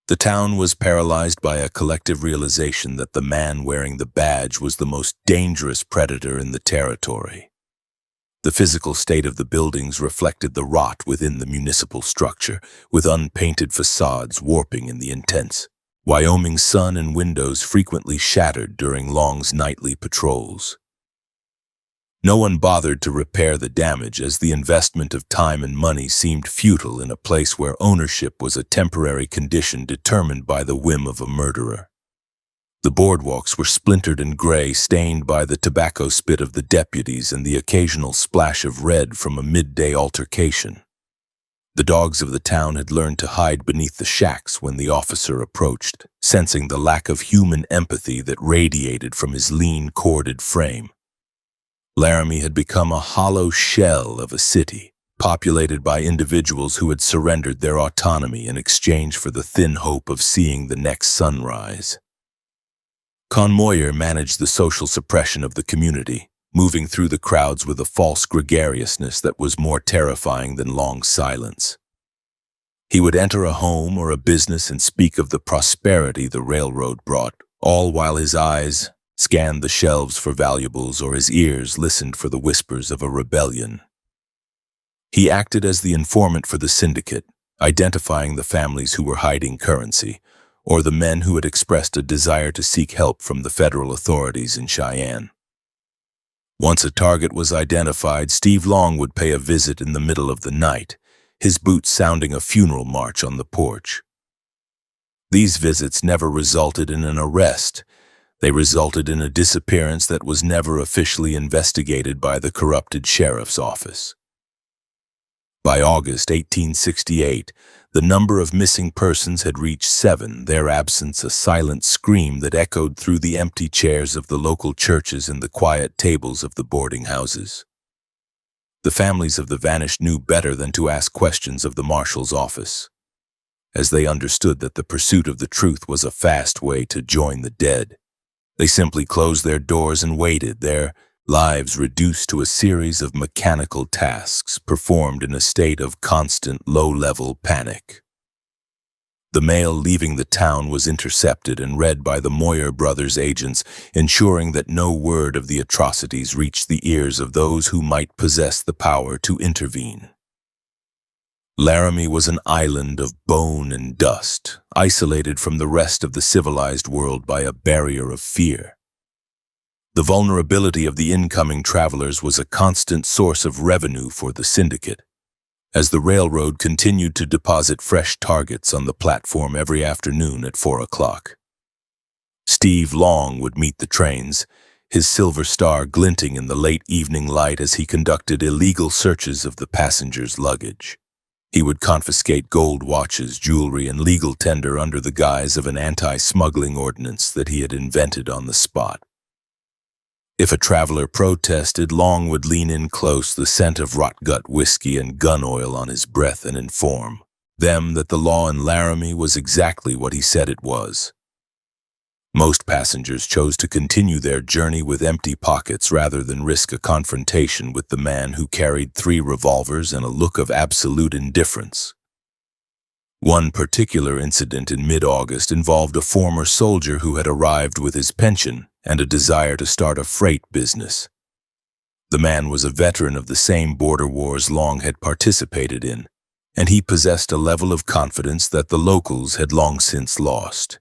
The town was paralyzed by a collective realization that the man wearing the badge was the most dangerous predator in the territory. The physical state of the buildings reflected the rot within the municipal structure, with unpainted facades warping in the intense Wyoming sun and windows frequently shattered during Long's nightly patrols. No one bothered to repair the damage as the investment of time and money seemed futile in a place where ownership was a temporary condition determined by the whim of a murderer. The boardwalks were splintered and gray, stained by the tobacco spit of the deputies and the occasional splash of red from a midday altercation. The dogs of the town had learned to hide beneath the shacks when the officer approached, sensing the lack of human empathy that radiated from his lean, corded frame. Laramie had become a hollow shell of a city, populated by individuals who had surrendered their autonomy in exchange for the thin hope of seeing the next sunrise. Con Moyer managed the social suppression of the community, moving through the crowds with a false gregariousness that was more terrifying than Long's silence. He would enter a home or a business and speak of the prosperity the railroad brought, all while his eyes scanned the shelves for valuables or his ears listened for the whispers of a rebellion. He acted as the informant for the syndicate, identifying the families who were hiding currency, or the men who had expressed a desire to seek help from the federal authorities in Cheyenne. Once a target was identified, Steve Long would pay a visit in the middle of the night, his boots sounding a funeral march on the porch. These visits never resulted in an arrest. They resulted in a disappearance that was never officially investigated by the corrupted sheriff's office. By August 1868, the number of missing persons had reached 7, their absence a silent scream that echoed through the empty chairs of the local churches and the quiet tables of the boarding houses. The families of the vanished knew better than to ask questions of the marshal's office, as they understood that the pursuit of the truth was a fast way to join the dead. They simply closed their doors and waited, their lives reduced to a series of mechanical tasks performed in a state of constant low-level panic. The mail leaving the town was intercepted and read by the Moyer brothers' agents, ensuring that no word of the atrocities reached the ears of those who might possess the power to intervene. Laram was an island of bone and dust, isolated from the rest of the civilized world by a barrier of fear. The vulnerability of the incoming travelers was a constant source of revenue for the Syndicate, as the railroad continued to deposit fresh targets on the platform every afternoon at 4 o'clock. Steve Long would meet the trains, his silver star glinting in the late evening light as he conducted illegal searches of the passengers' luggage. He would confiscate gold watches, jewelry, and legal tender under the guise of an anti-smuggling ordinance that he had invented on the spot. If a traveler protested, Long would lean in close, the scent of rot-gut whiskey and gun oil on his breath, and inform them that the law in Laramie was exactly what he said it was. Most passengers chose to continue their journey with empty pockets rather than risk a confrontation with the man who carried 3 revolvers and a look of absolute indifference. One particular incident in mid-August involved a former soldier who had arrived with his pension and a desire to start a freight business. The man was a veteran of the same border wars Long had participated in, and he possessed a level of confidence that the locals had long since lost.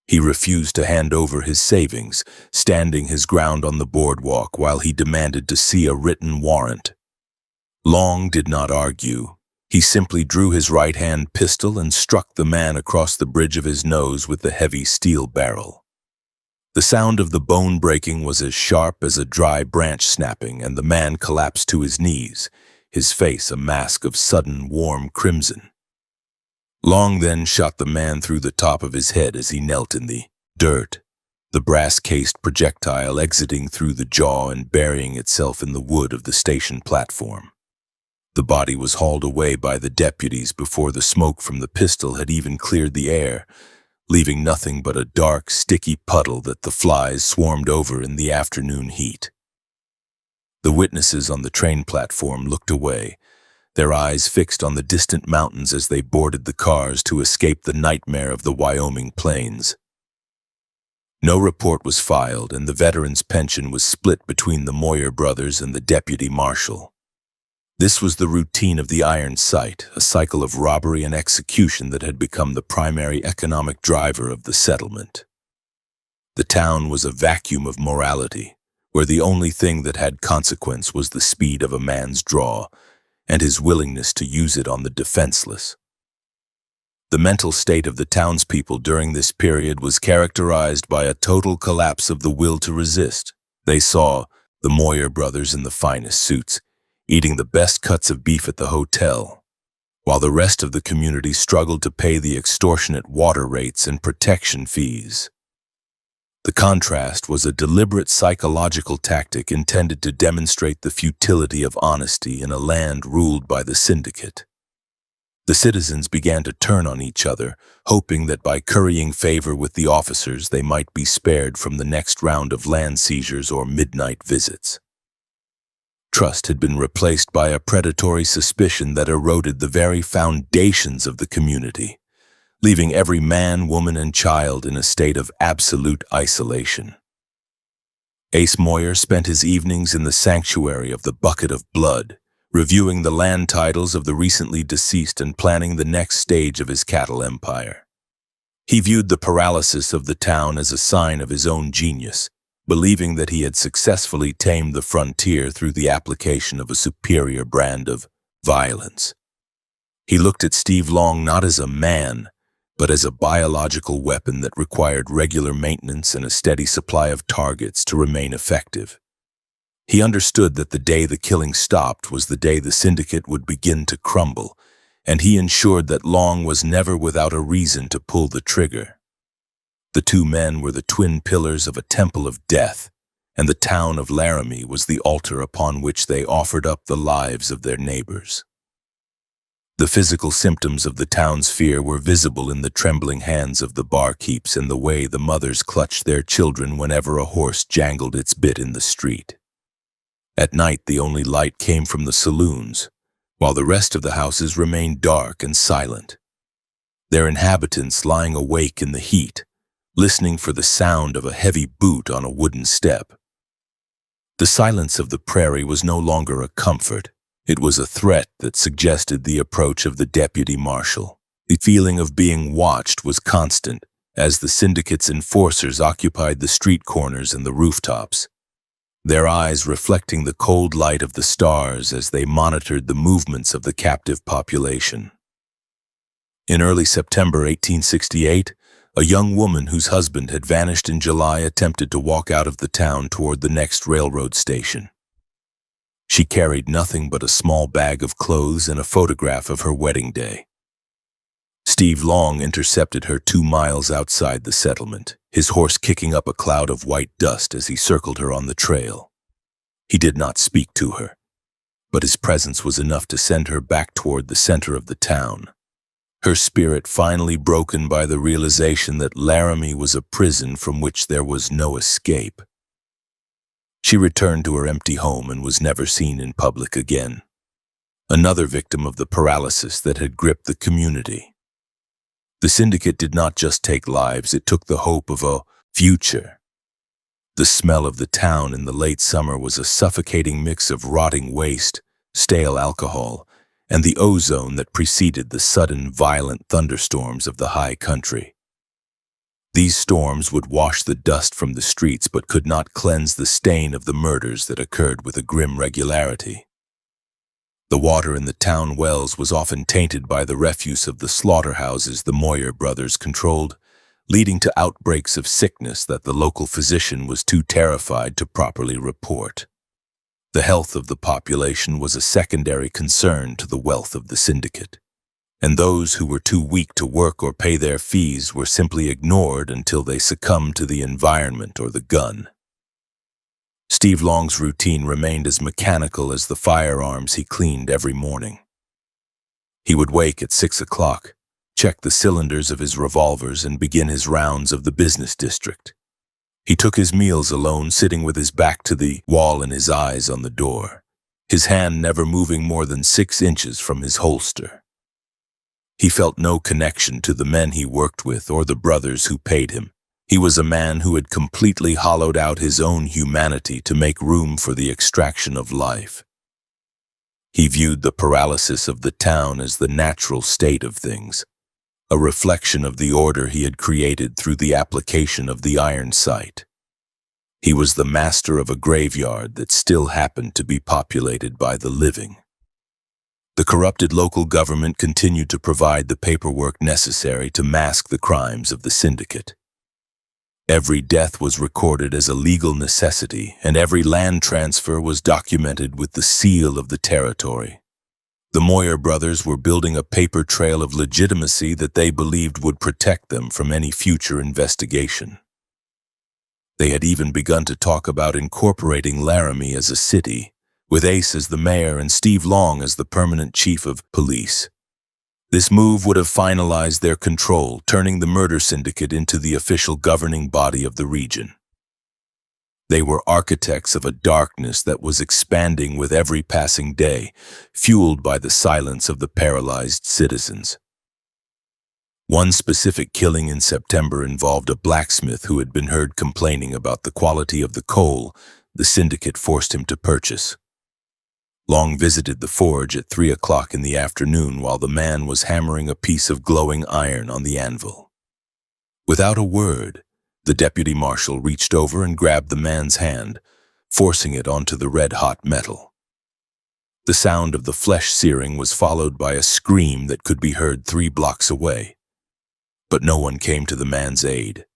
He refused to hand over his savings, standing his ground on the boardwalk while he demanded to see a written warrant. Long did not argue. He simply drew his right-hand pistol and struck the man across the bridge of his nose with the heavy steel barrel. The sound of the bone breaking was as sharp as a dry branch snapping, and the man collapsed to his knees, his face a mask of sudden warm crimson. Long then shot the man through the top of his head as he knelt in the dirt, the brass-cased projectile exiting through the jaw and burying itself in the wood of the station platform. The body was hauled away by the deputies before the smoke from the pistol had even cleared the air, leaving nothing but a dark, sticky puddle that the flies swarmed over in the afternoon heat. The witnesses on the train platform looked away, their eyes fixed on the distant mountains as they boarded the cars to escape the nightmare of the Wyoming plains. No report was filed, and the veteran's pension was split between the Moyer brothers and the Deputy Marshal. This was the routine of the Iron Sight, a cycle of robbery and execution that had become the primary economic driver of the settlement. The town was a vacuum of morality, where the only thing that had consequence was the speed of a man's draw and his willingness to use it on the defenseless. The mental state of the townspeople during this period was characterized by a total collapse of the will to resist. They saw the Moyer brothers in the finest suits, eating the best cuts of beef at the hotel, while the rest of the community struggled to pay the extortionate water rates and protection fees. The contrast was a deliberate psychological tactic intended to demonstrate the futility of honesty in a land ruled by the Syndicate. The citizens began to turn on each other, hoping that by currying favor with the officers they might be spared from the next round of land seizures or midnight visits. Trust had been replaced by a predatory suspicion that eroded the very foundations of the community, leaving every man, woman, and child in a state of absolute isolation. Ace Moyer spent his evenings in the sanctuary of the Bucket of Blood, reviewing the land titles of the recently deceased and planning the next stage of his cattle empire. He viewed the paralysis of the town as a sign of his own genius, believing that he had successfully tamed the frontier through the application of a superior brand of violence. He looked at Steve Long not as a man, but as a biological weapon that required regular maintenance and a steady supply of targets to remain effective. He understood that the day the killing stopped was the day the syndicate would begin to crumble, and he ensured that Long was never without a reason to pull the trigger. The two men were the twin pillars of a temple of death, and the town of Laram was the altar upon which they offered up the lives of their neighbors. The physical symptoms of the town's fear were visible in the trembling hands of the barkeeps and the way the mothers clutched their children whenever a horse jangled its bit in the street. At night, the only light came from the saloons, while the rest of the houses remained dark and silent, their inhabitants lying awake in the heat, listening for the sound of a heavy boot on a wooden step. The silence of the prairie was no longer a comfort. It was a threat that suggested the approach of the Deputy Marshal. The feeling of being watched was constant as the syndicate's enforcers occupied the street corners and the rooftops, their eyes reflecting the cold light of the stars as they monitored the movements of the captive population. In early September 1868, a young woman whose husband had vanished in July attempted to walk out of the town toward the next railroad station. She carried nothing but a small bag of clothes and a photograph of her wedding day. Steve Long intercepted her 2 miles outside the settlement, his horse kicking up a cloud of white dust as he circled her on the trail. He did not speak to her, but his presence was enough to send her back toward the center of the town, her spirit finally broken by the realization that Laramie was a prison from which there was no escape. She returned to her empty home and was never seen in public again, another victim of the paralysis that had gripped the community. The syndicate did not just take lives, it took the hope of a future. The smell of the town in the late summer was a suffocating mix of rotting waste, stale alcohol, and the ozone that preceded the sudden, violent thunderstorms of the high country. These storms would wash the dust from the streets but could not cleanse the stain of the murders that occurred with a grim regularity. The water in the town wells was often tainted by the refuse of the slaughterhouses the Moyer brothers controlled, leading to outbreaks of sickness that the local physician was too terrified to properly report. The health of the population was a secondary concern to the wealth of the syndicate, and those who were too weak to work or pay their fees were simply ignored until they succumbed to the environment or the gun. Steve Long's routine remained as mechanical as the firearms he cleaned every morning. He would wake at 6 o'clock, check the cylinders of his revolvers, and begin his rounds of the business district. He took his meals alone, sitting with his back to the wall and his eyes on the door, his hand never moving more than 6 inches from his holster. He felt no connection to the men he worked with or the brothers who paid him. He was a man who had completely hollowed out his own humanity to make room for the extraction of life. He viewed the paralysis of the town as the natural state of things, a reflection of the order he had created through the application of the iron sight. He was the master of a graveyard that still happened to be populated by the living. The corrupted local government continued to provide the paperwork necessary to mask the crimes of the syndicate. Every death was recorded as a legal necessity, and every land transfer was documented with the seal of the territory. The Moyer brothers were building a paper trail of legitimacy that they believed would protect them from any future investigation. They had even begun to talk about incorporating Laramie as a city, with Ace as the mayor and Steve Long as the permanent chief of police. This move would have finalized their control, turning the murder syndicate into the official governing body of the region. They were architects of a darkness that was expanding with every passing day, fueled by the silence of the paralyzed citizens. One specific killing in September involved a blacksmith who had been heard complaining about the quality of the coal the syndicate forced him to purchase. Long visited the forge at 3 o'clock in the afternoon while the man was hammering a piece of glowing iron on the anvil. Without a word, the deputy marshal reached over and grabbed the man's hand, forcing it onto the red-hot metal. The sound of the flesh searing was followed by a scream that could be heard 3 blocks away, but no one came to the man's aid.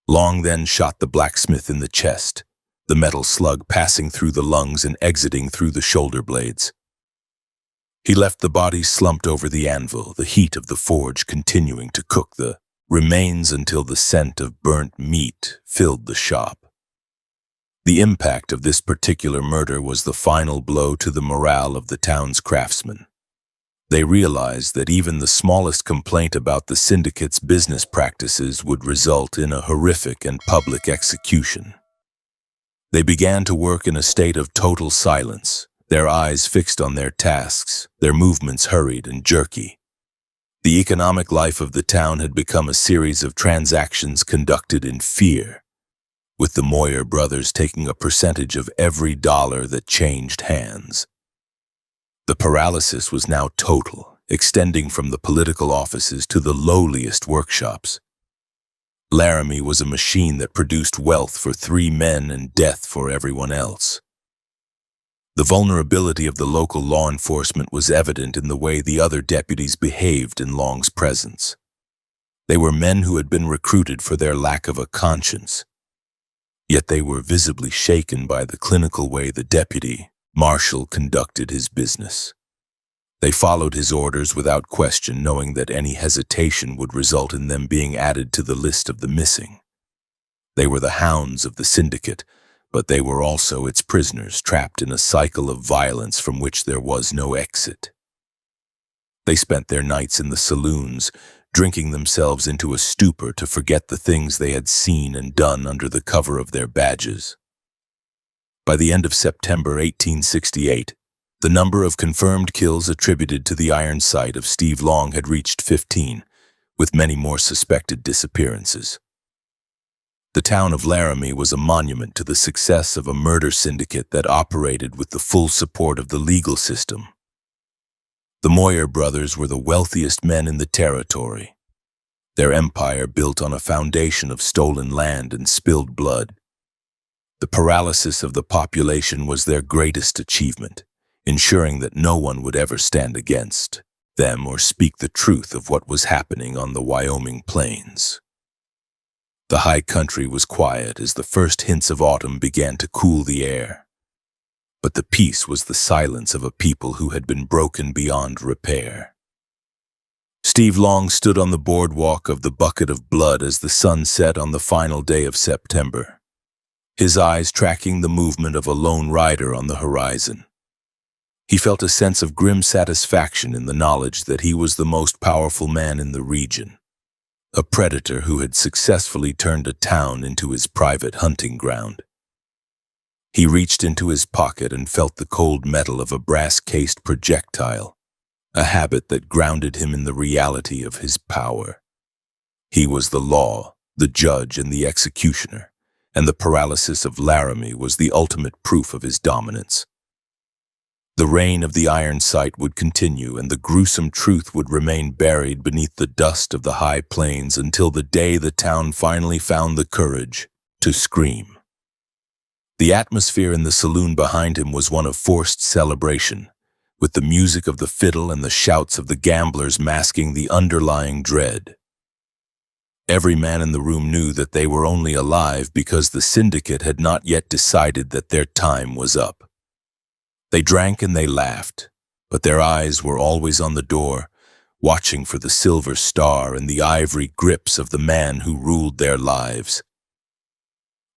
Long then shot the blacksmith in the chest, the metal slug passing through the lungs and exiting through the shoulder blades. He left the body slumped over the anvil, the heat of the forge continuing to cook the remains until the scent of burnt meat filled the shop. The impact of this particular murder was the final blow to the morale of the town's craftsmen. They realized that even the smallest complaint about the syndicate's business practices would result in a horrific and public execution. They began to work in a state of total silence, their eyes fixed on their tasks, their movements hurried and jerky. The economic life of the town had become a series of transactions conducted in fear, with the Moyer brothers taking a percentage of every dollar that changed hands. The paralysis was now total, extending from the political offices to the lowliest workshops. Laramie was a machine that produced wealth for 3 men and death for everyone else. The vulnerability of the local law enforcement was evident in the way the other deputies behaved in Long's presence. They were men who had been recruited for their lack of a conscience, yet they were visibly shaken by the clinical way the Deputy Marshal conducted his business. They followed his orders without question, knowing that any hesitation would result in them being added to the list of the missing. They were the hounds of the syndicate, but they were also its prisoners, trapped in a cycle of violence from which there was no exit. They spent their nights in the saloons, drinking themselves into a stupor to forget the things they had seen and done under the cover of their badges. By the end of September 1868, the number of confirmed kills attributed to the iron sight of Steve Long had reached 15, with many more suspected disappearances. The town of Laramie was a monument to the success of a murder syndicate that operated with the full support of the legal system. The Moyer brothers were the wealthiest men in the territory, their empire built on a foundation of stolen land and spilled blood. The paralysis of the population was their greatest achievement, ensuring that no one would ever stand against them or speak the truth of what was happening on the Wyoming plains. The high country was quiet as the first hints of autumn began to cool the air. But the peace was the silence of a people who had been broken beyond repair. Steve Long stood on the boardwalk of the Bucket of Blood as the sun set on the final day of September, his eyes tracking the movement of a lone rider on the horizon. He felt a sense of grim satisfaction in the knowledge that he was the most powerful man in the region, a predator who had successfully turned a town into his private hunting ground. He reached into his pocket and felt the cold metal of a brass-cased projectile, a habit that grounded him in the reality of his power. He was the law, the judge, and the executioner, and the paralysis of Laramie was the ultimate proof of his dominance. The reign of the iron sight would continue, and the gruesome truth would remain buried beneath the dust of the high plains until the day the town finally found the courage to scream. The atmosphere in the saloon behind him was one of forced celebration, with the music of the fiddle and the shouts of the gamblers masking the underlying dread. Every man in the room knew that they were only alive because the syndicate had not yet decided that their time was up. They drank and they laughed, but their eyes were always on the door, watching for the silver star and the ivory grips of the man who ruled their lives.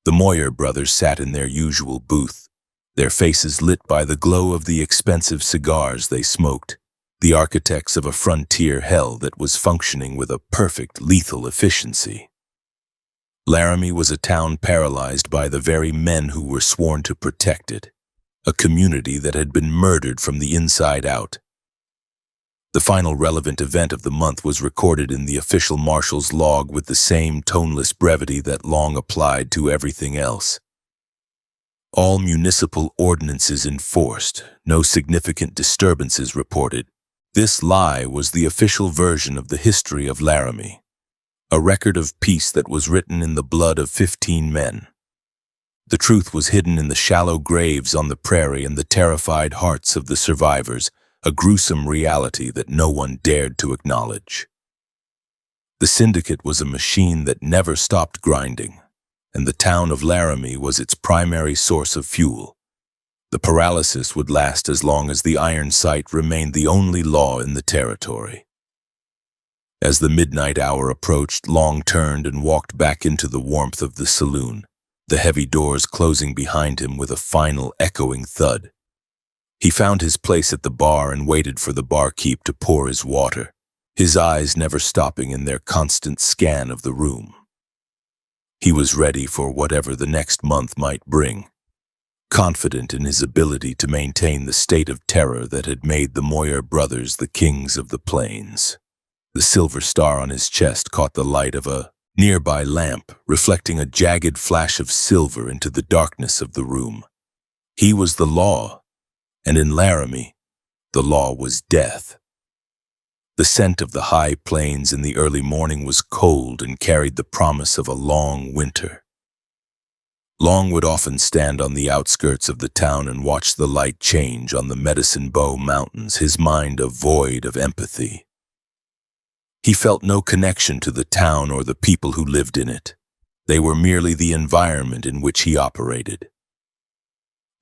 The Moyer brothers sat in their usual booth, their faces lit by the glow of the expensive cigars they smoked, the architects of a frontier hell that was functioning with a perfect lethal efficiency. Laramie was a town paralyzed by the very men who were sworn to protect it, a community that had been murdered from the inside out. The final relevant event of the month was recorded in the official marshal's log with the same toneless brevity that Long applied to everything else. All municipal ordinances enforced, no significant disturbances reported. This lie was the official version of the history of Laramie, a record of peace that was written in the blood of 15 men. The truth was hidden in the shallow graves on the prairie and the terrified hearts of the survivors, a gruesome reality that no one dared to acknowledge. The syndicate was a machine that never stopped grinding, and the town of Laramie was its primary source of fuel. The paralysis would last as long as the iron sight remained the only law in the territory. As the midnight hour approached, Long turned and walked back into the warmth of the saloon, the heavy doors closing behind him with a final echoing thud. He found his place at the bar and waited for the barkeep to pour his water, his eyes never stopping in their constant scan of the room. He was ready for whatever the next month might bring, confident in his ability to maintain the state of terror that had made the Moyer brothers the kings of the plains. The silver star on his chest caught the light of a nearby lamp, reflecting a jagged flash of silver into the darkness of the room. He was the law, and in Laramie, the law was death. The scent of the high plains in the early morning was cold and carried the promise of a long winter. Long would often stand on the outskirts of the town and watch the light change on the Medicine Bow Mountains, his mind a void of empathy. He felt no connection to the town or the people who lived in it. They were merely the environment in which he operated.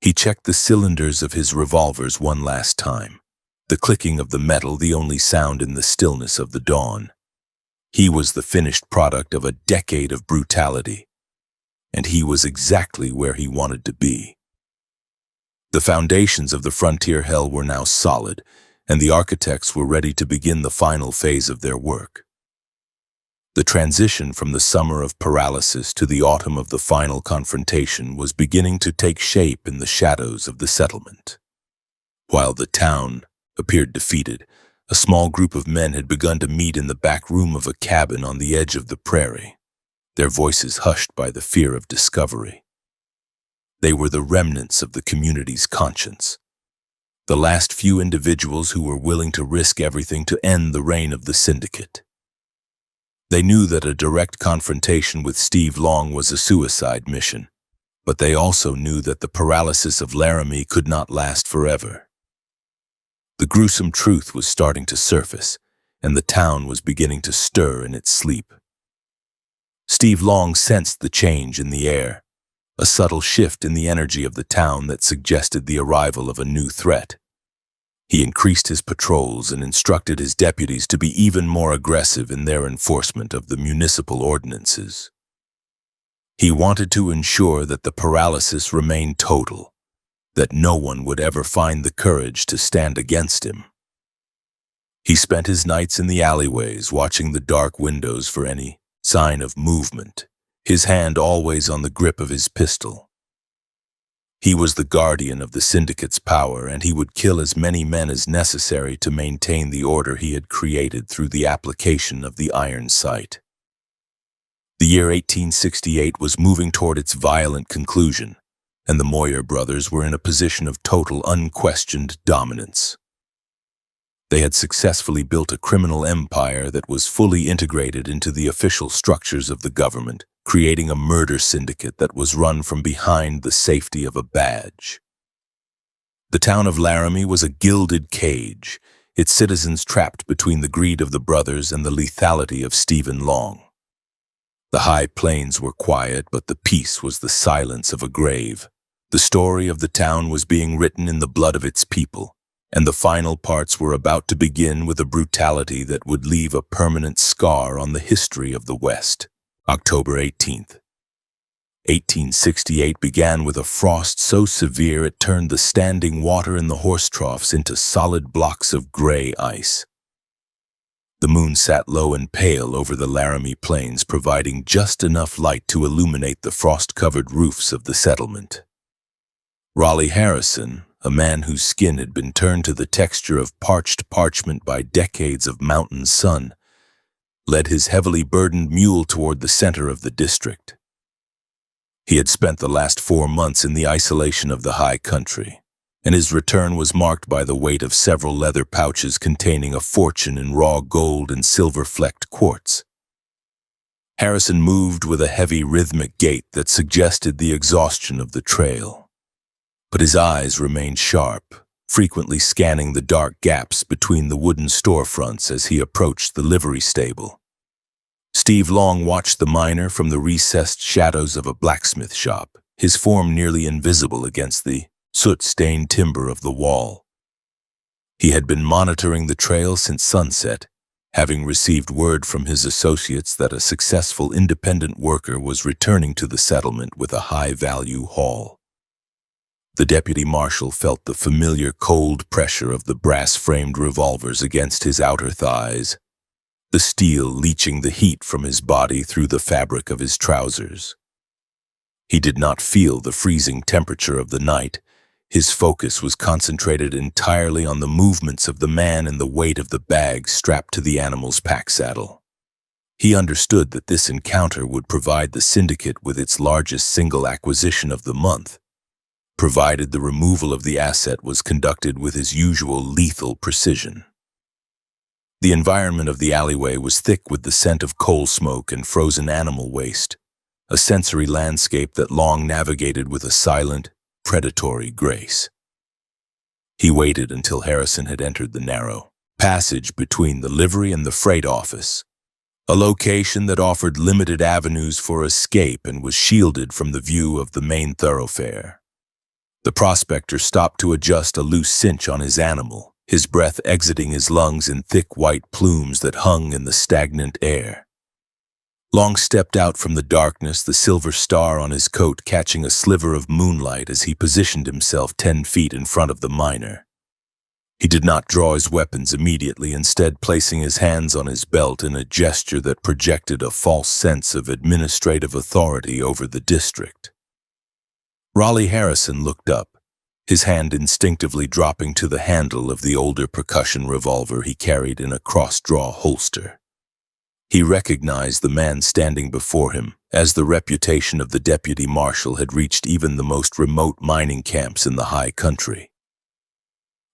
He checked the cylinders of his revolvers one last time, the clicking of the metal the only sound in the stillness of the dawn. He was the finished product of a decade of brutality, and he was exactly where he wanted to be. The foundations of the frontier hell were now solid, and the architects were ready to begin the final phase of their work. The transition from the summer of paralysis to the autumn of the final confrontation was beginning to take shape in the shadows of the settlement. While the town appeared defeated, a small group of men had begun to meet in the back room of a cabin on the edge of the prairie, their voices hushed by the fear of discovery. They were the remnants of the community's conscience, the last few individuals who were willing to risk everything to end the reign of the Syndicate. They knew that a direct confrontation with Steve Long was a suicide mission, but they also knew that the paralysis of Laramie could not last forever. The gruesome truth was starting to surface, and the town was beginning to stir in its sleep. Steve Long sensed the change in the air, a subtle shift in the energy of the town that suggested the arrival of a new threat. He increased his patrols and instructed his deputies to be even more aggressive in their enforcement of the municipal ordinances. He wanted to ensure that the paralysis remained total, that no one would ever find the courage to stand against him. He spent his nights in the alleyways, watching the dark windows for any sign of movement, his hand always on the grip of his pistol. He was the guardian of the Syndicate's power, and he would kill as many men as necessary to maintain the order he had created through the application of the iron sight. The year 1868 was moving toward its violent conclusion, and the Moyer brothers were in a position of total, unquestioned dominance. They had successfully built a criminal empire that was fully integrated into the official structures of the government, creating a murder syndicate that was run from behind the safety of a badge. The town of Laramie was a gilded cage, its citizens trapped between the greed of the brothers and the lethality of Stephen Long. The high plains were quiet, but the peace was the silence of a grave. The story of the town was being written in the blood of its people, and the final parts were about to begin with a brutality that would leave a permanent scar on the history of the West. October 18th. 1868 began with a frost so severe it turned the standing water in the horse troughs into solid blocks of gray ice. The moon sat low and pale over the Laramie plains, providing just enough light to illuminate the frost-covered roofs of the settlement. Raleigh Harrison, a man whose skin had been turned to the texture of parched parchment by decades of mountain sun, led his heavily burdened mule toward the center of the district. He had spent the last 4 months in the isolation of the high country, and his return was marked by the weight of several leather pouches containing a fortune in raw gold and silver-flecked quartz. Harrison moved with a heavy, rhythmic gait that suggested the exhaustion of the trail. But his eyes remained sharp, frequently scanning the dark gaps between the wooden storefronts as he approached the livery stable. Steve Long watched the miner from the recessed shadows of a blacksmith shop, his form nearly invisible against the soot-stained timber of the wall. He had been monitoring the trail since sunset, having received word from his associates that a successful independent worker was returning to the settlement with a high-value haul. The Deputy Marshal felt the familiar cold pressure of the brass-framed revolvers against his outer thighs, the steel leaching the heat from his body through the fabric of his trousers. He did not feel the freezing temperature of the night. His focus was concentrated entirely on the movements of the man and the weight of the bag strapped to the animal's pack saddle. He understood that this encounter would provide the Syndicate with its largest single acquisition of the month, provided the removal of the asset was conducted with his usual lethal precision. The environment of the alleyway was thick with the scent of coal smoke and frozen animal waste, a sensory landscape that Long navigated with a silent, predatory grace. He waited until Harrison had entered the narrow passage between the livery and the freight office, a location that offered limited avenues for escape and was shielded from the view of the main thoroughfare. The prospector stopped to adjust a loose cinch on his animal, his breath exiting his lungs in thick white plumes that hung in the stagnant air. Long stepped out from the darkness, the silver star on his coat catching a sliver of moonlight as he positioned himself 10 feet in front of the miner. He did not draw his weapons immediately, instead placing his hands on his belt in a gesture that projected a false sense of administrative authority over the district. Raleigh Harrison looked up, his hand instinctively dropping to the handle of the older percussion revolver he carried in a cross-draw holster. He recognized the man standing before him, as the reputation of the Deputy Marshal had reached even the most remote mining camps in the high country.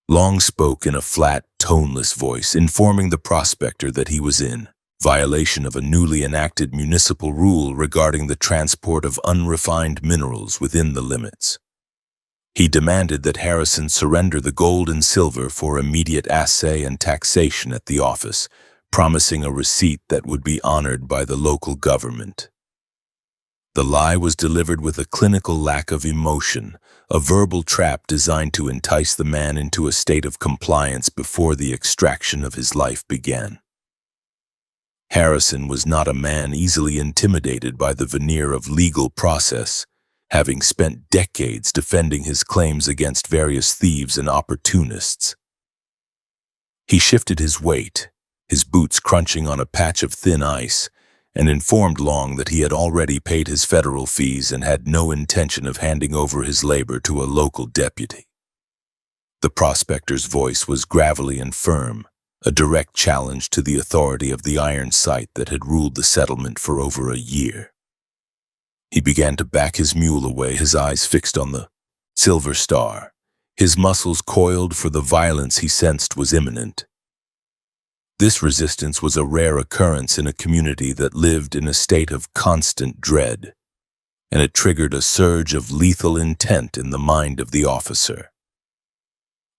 Long spoke in a flat, toneless voice, informing the prospector that he was in violation of a newly enacted municipal rule regarding the transport of unrefined minerals within the limits. He demanded that Harrison surrender the gold and silver for immediate assay and taxation at the office, promising a receipt that would be honored by the local government. The lie was delivered with a clinical lack of emotion, a verbal trap designed to entice the man into a state of compliance before the extraction of his life began. Harrison was not a man easily intimidated by the veneer of legal process, having spent decades defending his claims against various thieves and opportunists. He shifted his weight, his boots crunching on a patch of thin ice, and informed Long that he had already paid his federal fees and had no intention of handing over his labor to a local deputy. The prospector's voice was gravelly and firm, a direct challenge to the authority of the iron sight that had ruled the settlement for over a year. He began to back his mule away, his eyes fixed on the silver star, his muscles coiled for the violence he sensed was imminent. This resistance was a rare occurrence in a community that lived in a state of constant dread, and it triggered a surge of lethal intent in the mind of the officer.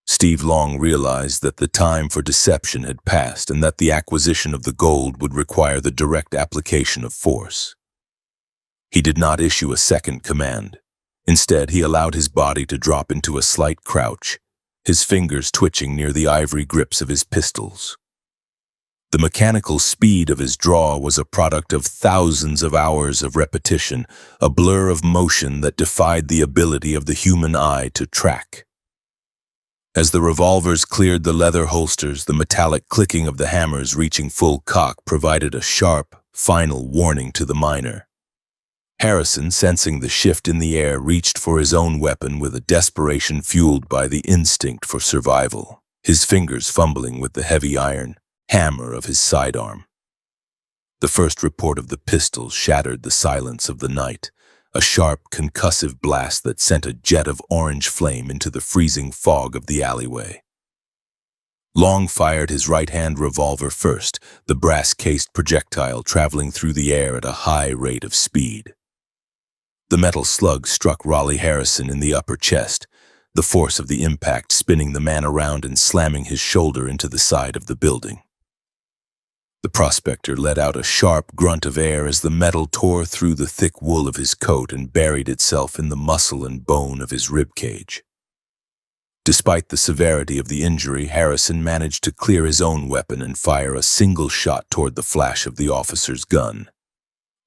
Steve Long realized that the time for deception had passed and that the acquisition of the gold would require the direct application of force. He did not issue a second command. Instead, he allowed his body to drop into a slight crouch, his fingers twitching near the ivory grips of his pistols. The mechanical speed of his draw was a product of thousands of hours of repetition, a blur of motion that defied the ability of the human eye to track. As the revolvers cleared the leather holsters, the metallic clicking of the hammers reaching full cock provided a sharp, final warning to the miner. Harrison, sensing the shift in the air, reached for his own weapon with a desperation fueled by the instinct for survival, his fingers fumbling with the heavy iron hammer of his sidearm. The first report of the pistol shattered the silence of the night, a sharp, concussive blast that sent a jet of orange flame into the freezing fog of the alleyway. Long fired his right-hand revolver first, the brass-cased projectile traveling through the air at a high rate of speed. The metal slug struck Raleigh Harrison in the upper chest, the force of the impact spinning the man around and slamming his shoulder into the side of the building. The prospector let out a sharp grunt of air as the metal tore through the thick wool of his coat and buried itself in the muscle and bone of his rib cage. Despite the severity of the injury, Harrison managed to clear his own weapon and fire a single shot toward the flash of the officer's gun,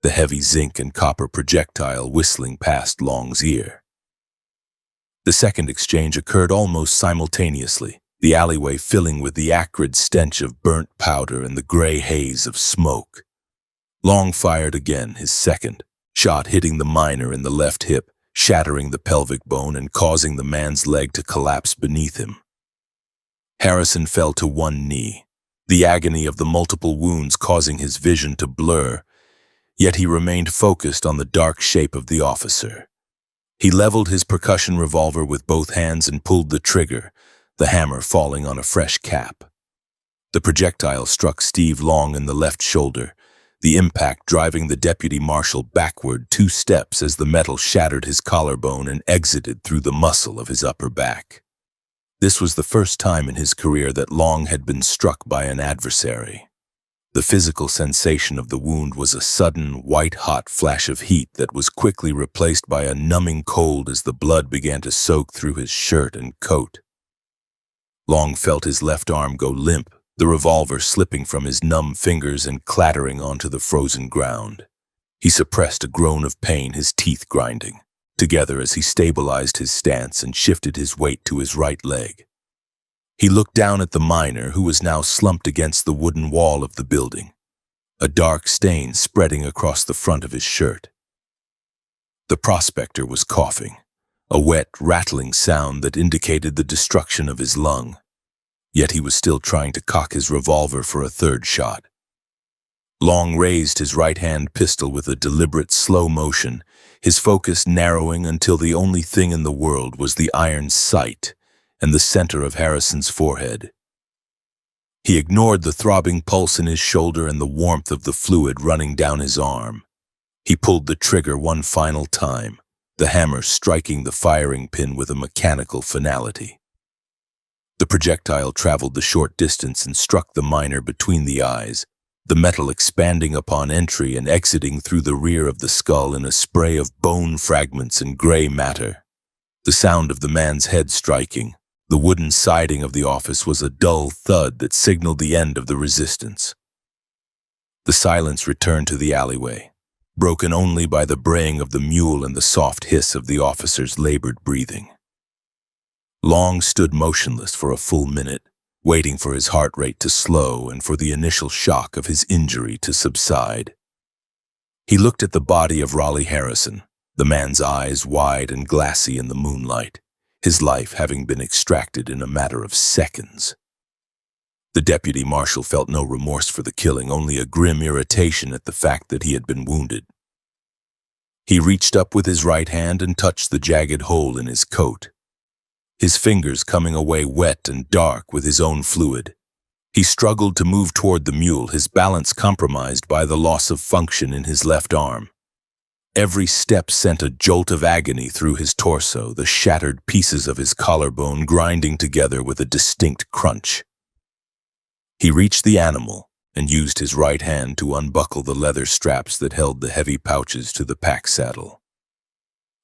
the heavy zinc and copper projectile whistling past Long's ear. The second exchange occurred almost simultaneously, the alleyway filling with the acrid stench of burnt powder and the gray haze of smoke. Long fired again, his second shot hitting the miner in the left hip, shattering the pelvic bone and causing the man's leg to collapse beneath him. Harrison fell to one knee, the agony of the multiple wounds causing his vision to blur, yet he remained focused on the dark shape of the officer. He leveled his percussion revolver with both hands and pulled the trigger, the hammer falling on a fresh cap. The projectile struck Steve Long in the left shoulder, the impact driving the Deputy Marshal backward 2 steps as the metal shattered his collarbone and exited through the muscle of his upper back. This was the first time in his career that Long had been struck by an adversary. The physical sensation of the wound was a sudden, white-hot flash of heat that was quickly replaced by a numbing cold as the blood began to soak through his shirt and coat. Long felt his left arm go limp, the revolver slipping from his numb fingers and clattering onto the frozen ground. He suppressed a groan of pain, his teeth grinding together as he stabilized his stance and shifted his weight to his right leg. He looked down at the miner, who was now slumped against the wooden wall of the building, a dark stain spreading across the front of his shirt. The prospector was coughing, a wet, rattling sound that indicated the destruction of his lung. Yet he was still trying to cock his revolver for a third shot. Long raised his right-hand pistol with a deliberate slow motion, his focus narrowing until the only thing in the world was the iron sight and the center of Harrison's forehead. He ignored the throbbing pulse in his shoulder and the warmth of the fluid running down his arm. He pulled the trigger one final time, the hammer striking the firing pin with a mechanical finality. The projectile traveled the short distance and struck the miner between the eyes, the metal expanding upon entry and exiting through the rear of the skull in a spray of bone fragments and gray matter. The sound of the man's head striking, the wooden siding of the office, was a dull thud that signaled the end of the resistance. The silence returned to the alleyway, broken only by the braying of the mule and the soft hiss of the officer's labored breathing. Long stood motionless for a full minute, waiting for his heart rate to slow and for the initial shock of his injury to subside. He looked at the body of Raleigh Harrison, the man's eyes wide and glassy in the moonlight, his life having been extracted in a matter of seconds. The Deputy Marshal felt no remorse for the killing, only a grim irritation at the fact that he had been wounded. He reached up with his right hand and touched the jagged hole in his coat, his fingers coming away wet and dark with his own fluid. He struggled to move toward the mule, his balance compromised by the loss of function in his left arm. Every step sent a jolt of agony through his torso, the shattered pieces of his collarbone grinding together with a distinct crunch. He reached the animal and used his right hand to unbuckle the leather straps that held the heavy pouches to the pack saddle.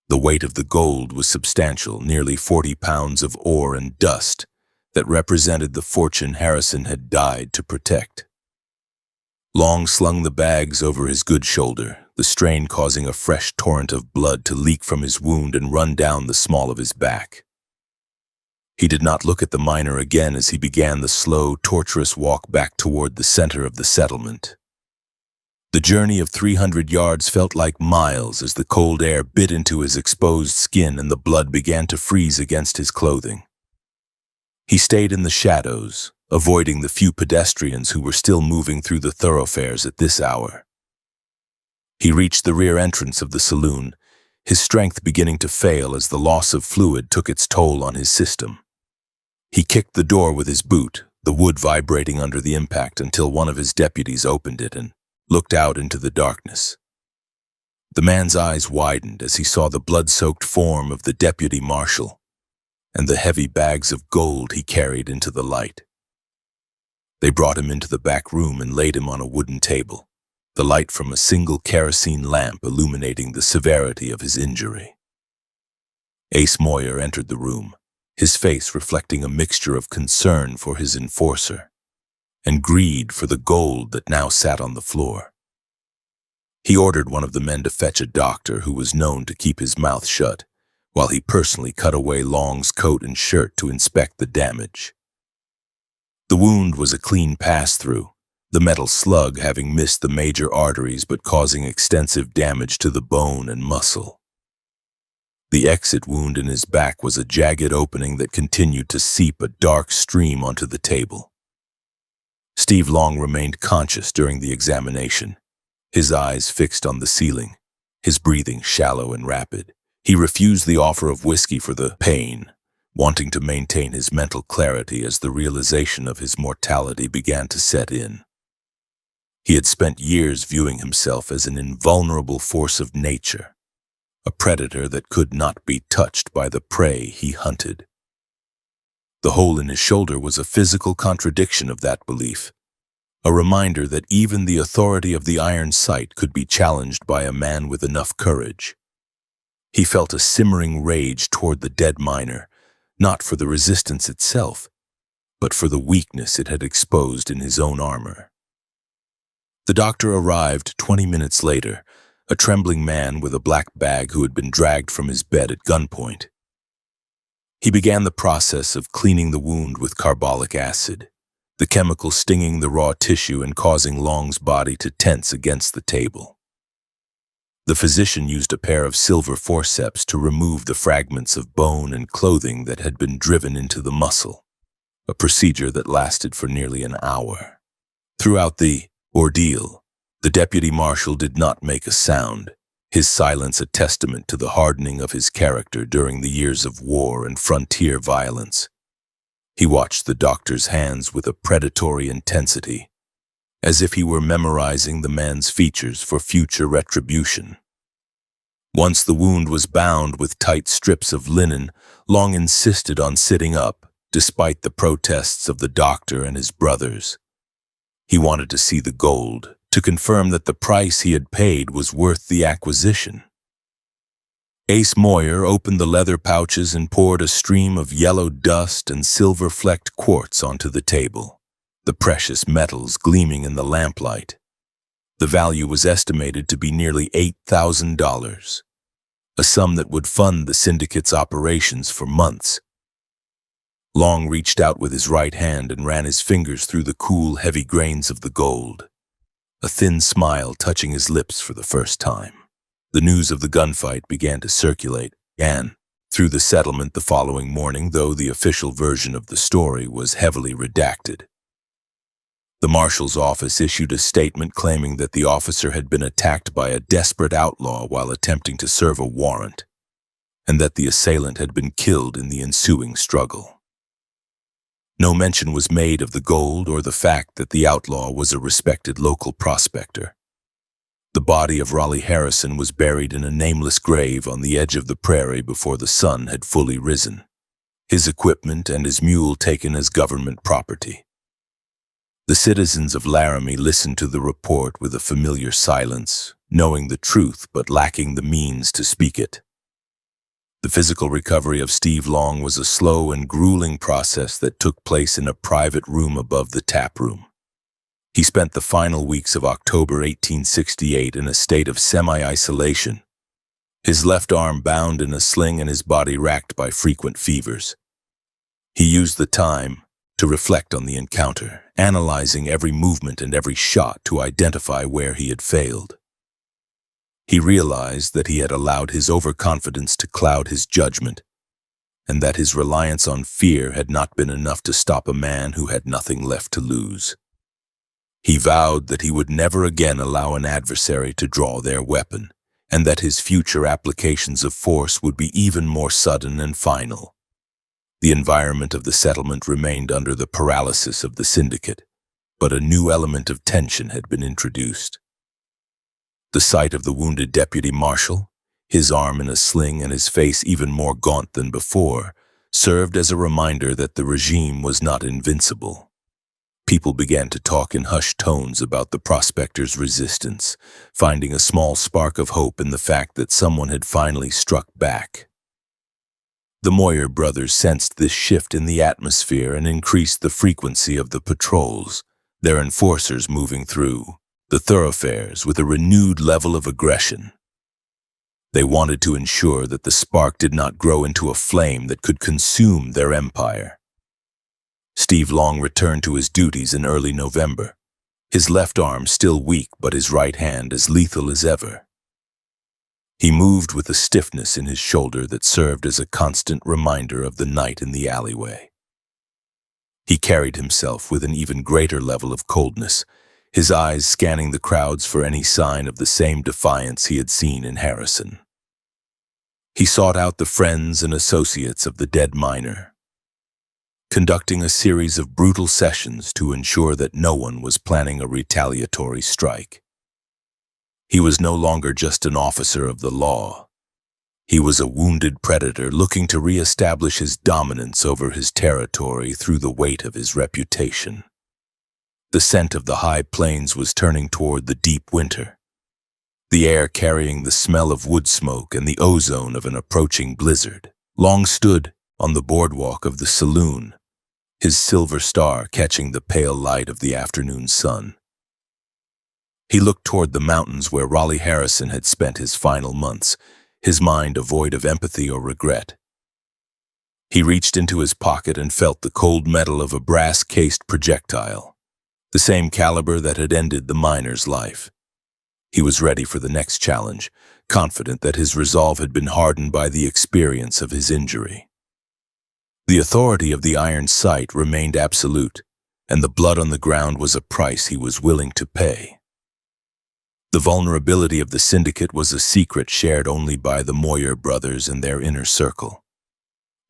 The weight of the gold was substantial, nearly 40 pounds of ore and dust that represented the fortune Harrison had died to protect. Long slung the bags over his good shoulder, the strain causing a fresh torrent of blood to leak from his wound and run down the small of his back. He did not look at the miner again as he began the slow, tortuous walk back toward the center of the settlement. The journey of 300 yards felt like miles as the cold air bit into his exposed skin and the blood began to freeze against his clothing. He stayed in the shadows, avoiding the few pedestrians who were still moving through the thoroughfares at this hour. He reached the rear entrance of the saloon, his strength beginning to fail as the loss of fluid took its toll on his system. He kicked the door with his boot, the wood vibrating under the impact, until one of his deputies opened it and looked out into the darkness. The man's eyes widened as he saw the blood-soaked form of the Deputy Marshal and the heavy bags of gold he carried into the light. They brought him into the back room and laid him on a wooden table, the light from a single kerosene lamp illuminating the severity of his injury. Ace Moyer entered the room, his face reflecting a mixture of concern for his enforcer and greed for the gold that now sat on the floor. He ordered one of the men to fetch a doctor who was known to keep his mouth shut, while he personally cut away Long's coat and shirt to inspect the damage. The wound was a clean pass-through, the metal slug having missed the major arteries but causing extensive damage to the bone and muscle. The exit wound in his back was a jagged opening that continued to seep a dark stream onto the table. Steve Long remained conscious during the examination, his eyes fixed on the ceiling, his breathing shallow and rapid. He refused the offer of whiskey for the pain, wanting to maintain his mental clarity as the realization of his mortality began to set in. He had spent years viewing himself as an invulnerable force of nature, a predator that could not be touched by the prey he hunted. The hole in his shoulder was a physical contradiction of that belief, a reminder that even the authority of the iron sight could be challenged by a man with enough courage. He felt a simmering rage toward the dead miner, not for the resistance itself, but for the weakness it had exposed in his own armor. The doctor arrived 20 minutes later, a trembling man with a black bag who had been dragged from his bed at gunpoint. He began the process of cleaning the wound with carbolic acid, the chemical stinging the raw tissue and causing Long's body to tense against the table. The physician used a pair of silver forceps to remove the fragments of bone and clothing that had been driven into the muscle, a procedure that lasted for nearly an hour. Throughout the ordeal, the Deputy Marshal did not make a sound, his silence a testament to the hardening of his character during the years of war and frontier violence. He watched the doctor's hands with a predatory intensity, as if he were memorizing the man's features for future retribution. Once the wound was bound with tight strips of linen, Long insisted on sitting up, despite the protests of the doctor and his brothers. He wanted to see the gold, to confirm that the price he had paid was worth the acquisition. Ace Moyer opened the leather pouches and poured a stream of yellow dust and silver-flecked quartz onto the table, the precious metals gleaming in the lamplight. The value was estimated to be nearly $8,000, a sum that would fund the Syndicate's operations for months. Long reached out with his right hand and ran his fingers through the cool, heavy grains of the gold, a thin smile touching his lips for the first time. The news of the gunfight began to circulate, and through the settlement the following morning, though the official version of the story was heavily redacted. The marshal's office issued a statement claiming that the officer had been attacked by a desperate outlaw while attempting to serve a warrant, and that the assailant had been killed in the ensuing struggle. No mention was made of the gold or the fact that the outlaw was a respected local prospector. The body of Raleigh Harrison was buried in a nameless grave on the edge of the prairie before the sun had fully risen, his equipment and his mule taken as government property. The citizens of Laramie listened to the report with a familiar silence, knowing the truth but lacking the means to speak it. The physical recovery of Steve Long was a slow and grueling process that took place in a private room above the taproom. He spent the final weeks of October 1868 in a state of semi-isolation, his left arm bound in a sling and his body racked by frequent fevers. He used the time to reflect on the encounter, analyzing every movement and every shot to identify where he had failed. He realized that he had allowed his overconfidence to cloud his judgment, and that his reliance on fear had not been enough to stop a man who had nothing left to lose. He vowed that he would never again allow an adversary to draw their weapon, and that his future applications of force would be even more sudden and final. The environment of the settlement remained under the paralysis of the Syndicate, but a new element of tension had been introduced. The sight of the wounded Deputy Marshal, his arm in a sling and his face even more gaunt than before, served as a reminder that the regime was not invincible. People began to talk in hushed tones about the prospectors' resistance, finding a small spark of hope in the fact that someone had finally struck back. The Moyer brothers sensed this shift in the atmosphere and increased the frequency of the patrols, their enforcers moving through the thoroughfares with a renewed level of aggression. They wanted to ensure that the spark did not grow into a flame that could consume their empire. Steve Long returned to his duties in early November, his left arm still weak but his right hand as lethal as ever. He moved with a stiffness in his shoulder that served as a constant reminder of the night in the alleyway. He carried himself with an even greater level of coldness, his eyes scanning the crowds for any sign of the same defiance he had seen in Harrison. He sought out the friends and associates of the dead miner, conducting a series of brutal sessions to ensure that no one was planning a retaliatory strike. He was no longer just an officer of the law. He was a wounded predator looking to re-establish his dominance over his territory through the weight of his reputation. The scent of the high plains was turning toward the deep winter, the air carrying the smell of wood smoke and the ozone of an approaching blizzard. Long stood on the boardwalk of the saloon, his silver star catching the pale light of the afternoon sun. He looked toward the mountains where Raleigh Harrison had spent his final months, his mind devoid of empathy or regret. He reached into his pocket and felt the cold metal of a brass-cased projectile, the same caliber that had ended the miner's life. He was ready for the next challenge, confident that his resolve had been hardened by the experience of his injury. The authority of the iron sight remained absolute, and the blood on the ground was a price he was willing to pay. The vulnerability of the Syndicate was a secret shared only by the Moyer brothers and their inner circle.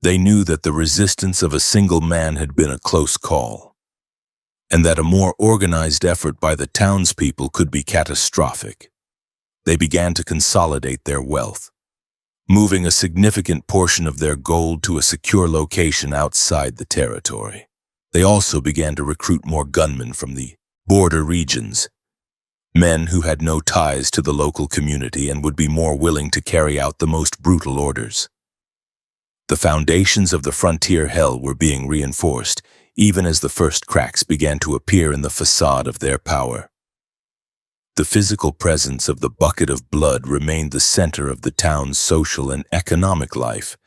They knew that the resistance of a single man had been a close call, and that a more organized effort by the townspeople could be catastrophic. They began to consolidate their wealth, moving a significant portion of their gold to a secure location outside the territory. They also began to recruit more gunmen from the border regions, men who had no ties to the local community and would be more willing to carry out the most brutal orders. The foundations of the frontier hell were being reinforced, even as the first cracks began to appear in the facade of their power. The physical presence of the bucket of blood remained the center of the town's social and economic life,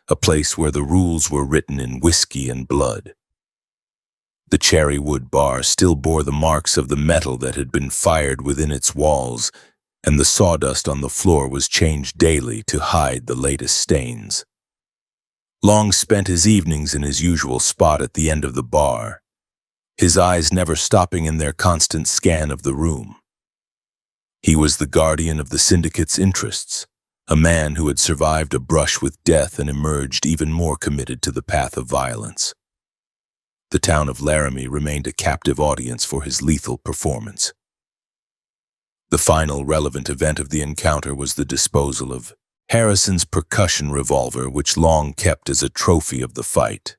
a place where the rules were written in whiskey and blood. The cherry wood bar still bore the marks of the metal that had been fired within its walls, and the sawdust on the floor was changed daily to hide the latest stains. Long spent his evenings in his usual spot at the end of the bar, his eyes never stopping in their constant scan of the room. He was the guardian of the Syndicate's interests, a man who had survived a brush with death and emerged even more committed to the path of violence. The town of Laram remained a captive audience for his lethal performance. The final relevant event of the encounter was the disposal of Harrison's percussion revolver, which Long kept as a trophy of the fight.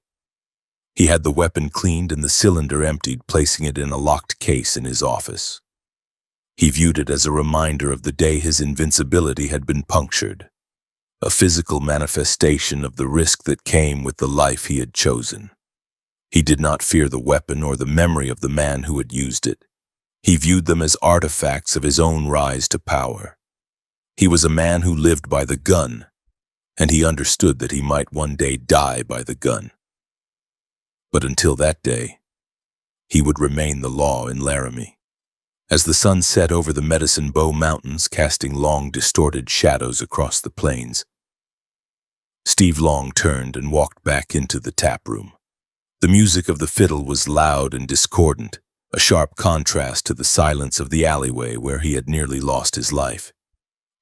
He had the weapon cleaned and the cylinder emptied, placing it in a locked case in his office. He viewed it as a reminder of the day his invincibility had been punctured, a physical manifestation of the risk that came with the life he had chosen. He did not fear the weapon or the memory of the man who had used it. He viewed them as artifacts of his own rise to power. He was a man who lived by the gun, and he understood that he might one day die by the gun. But until that day, he would remain the law in Laramie. As the sun set over the Medicine Bow Mountains, casting long, distorted shadows across the plains, Steve Long turned and walked back into the taproom. The music of the fiddle was loud and discordant, a sharp contrast to the silence of the alleyway where he had nearly lost his life.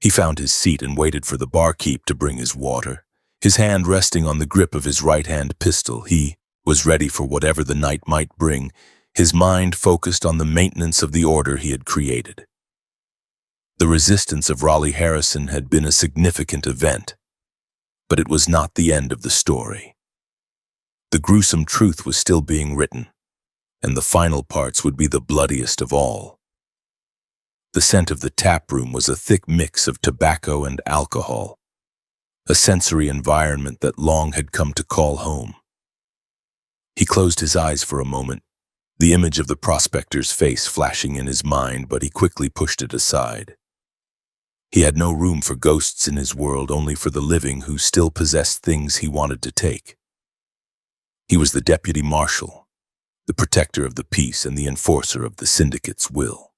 He found his seat and waited for the barkeep to bring his water. His hand resting on the grip of his right-hand pistol, he was ready for whatever the night might bring, his mind focused on the maintenance of the order he had created. The resistance of Raleigh Harrison had been a significant event, but it was not the end of the story. The gruesome truth was still being written. and the final parts would be the bloodiest of all. The scent of the taproom was a thick mix of tobacco and alcohol, a sensory environment that Long had come to call home. He closed his eyes for a moment, the image of the prospector's face flashing in his mind, but he quickly pushed it aside. He had no room for ghosts in his world, only for the living who still possessed things he wanted to take. He was the Deputy Marshal, the protector of the peace and the enforcer of the Syndicate's will.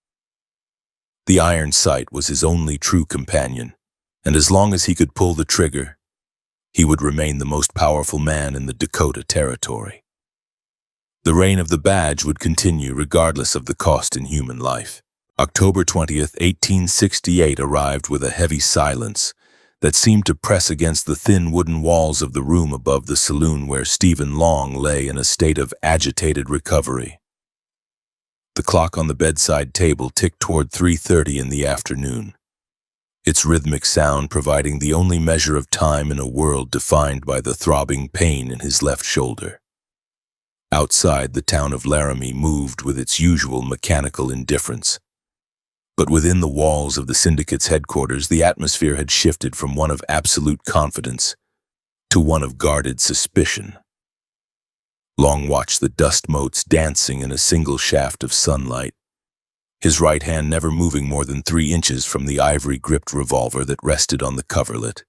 The iron sight was his only true companion, and as long as he could pull the trigger, he would remain the most powerful man in the Dakota Territory. The reign of the badge would continue regardless of the cost in human life. October 20th, 1868 arrived with a heavy silence that seemed to press against the thin wooden walls of the room above the saloon where Stephen Long lay in a state of agitated recovery. The clock on the bedside table ticked toward 3:30 in the afternoon, its rhythmic sound providing the only measure of time in a world defined by the throbbing pain in his left shoulder. Outside, the town of Laram moved with its usual mechanical indifference. But within the walls of the Syndicate's headquarters, the atmosphere had shifted from one of absolute confidence to one of guarded suspicion. Long watched the dust motes dancing in a single shaft of sunlight, his right hand never moving more than 3 inches from the ivory-gripped revolver that rested on the coverlet.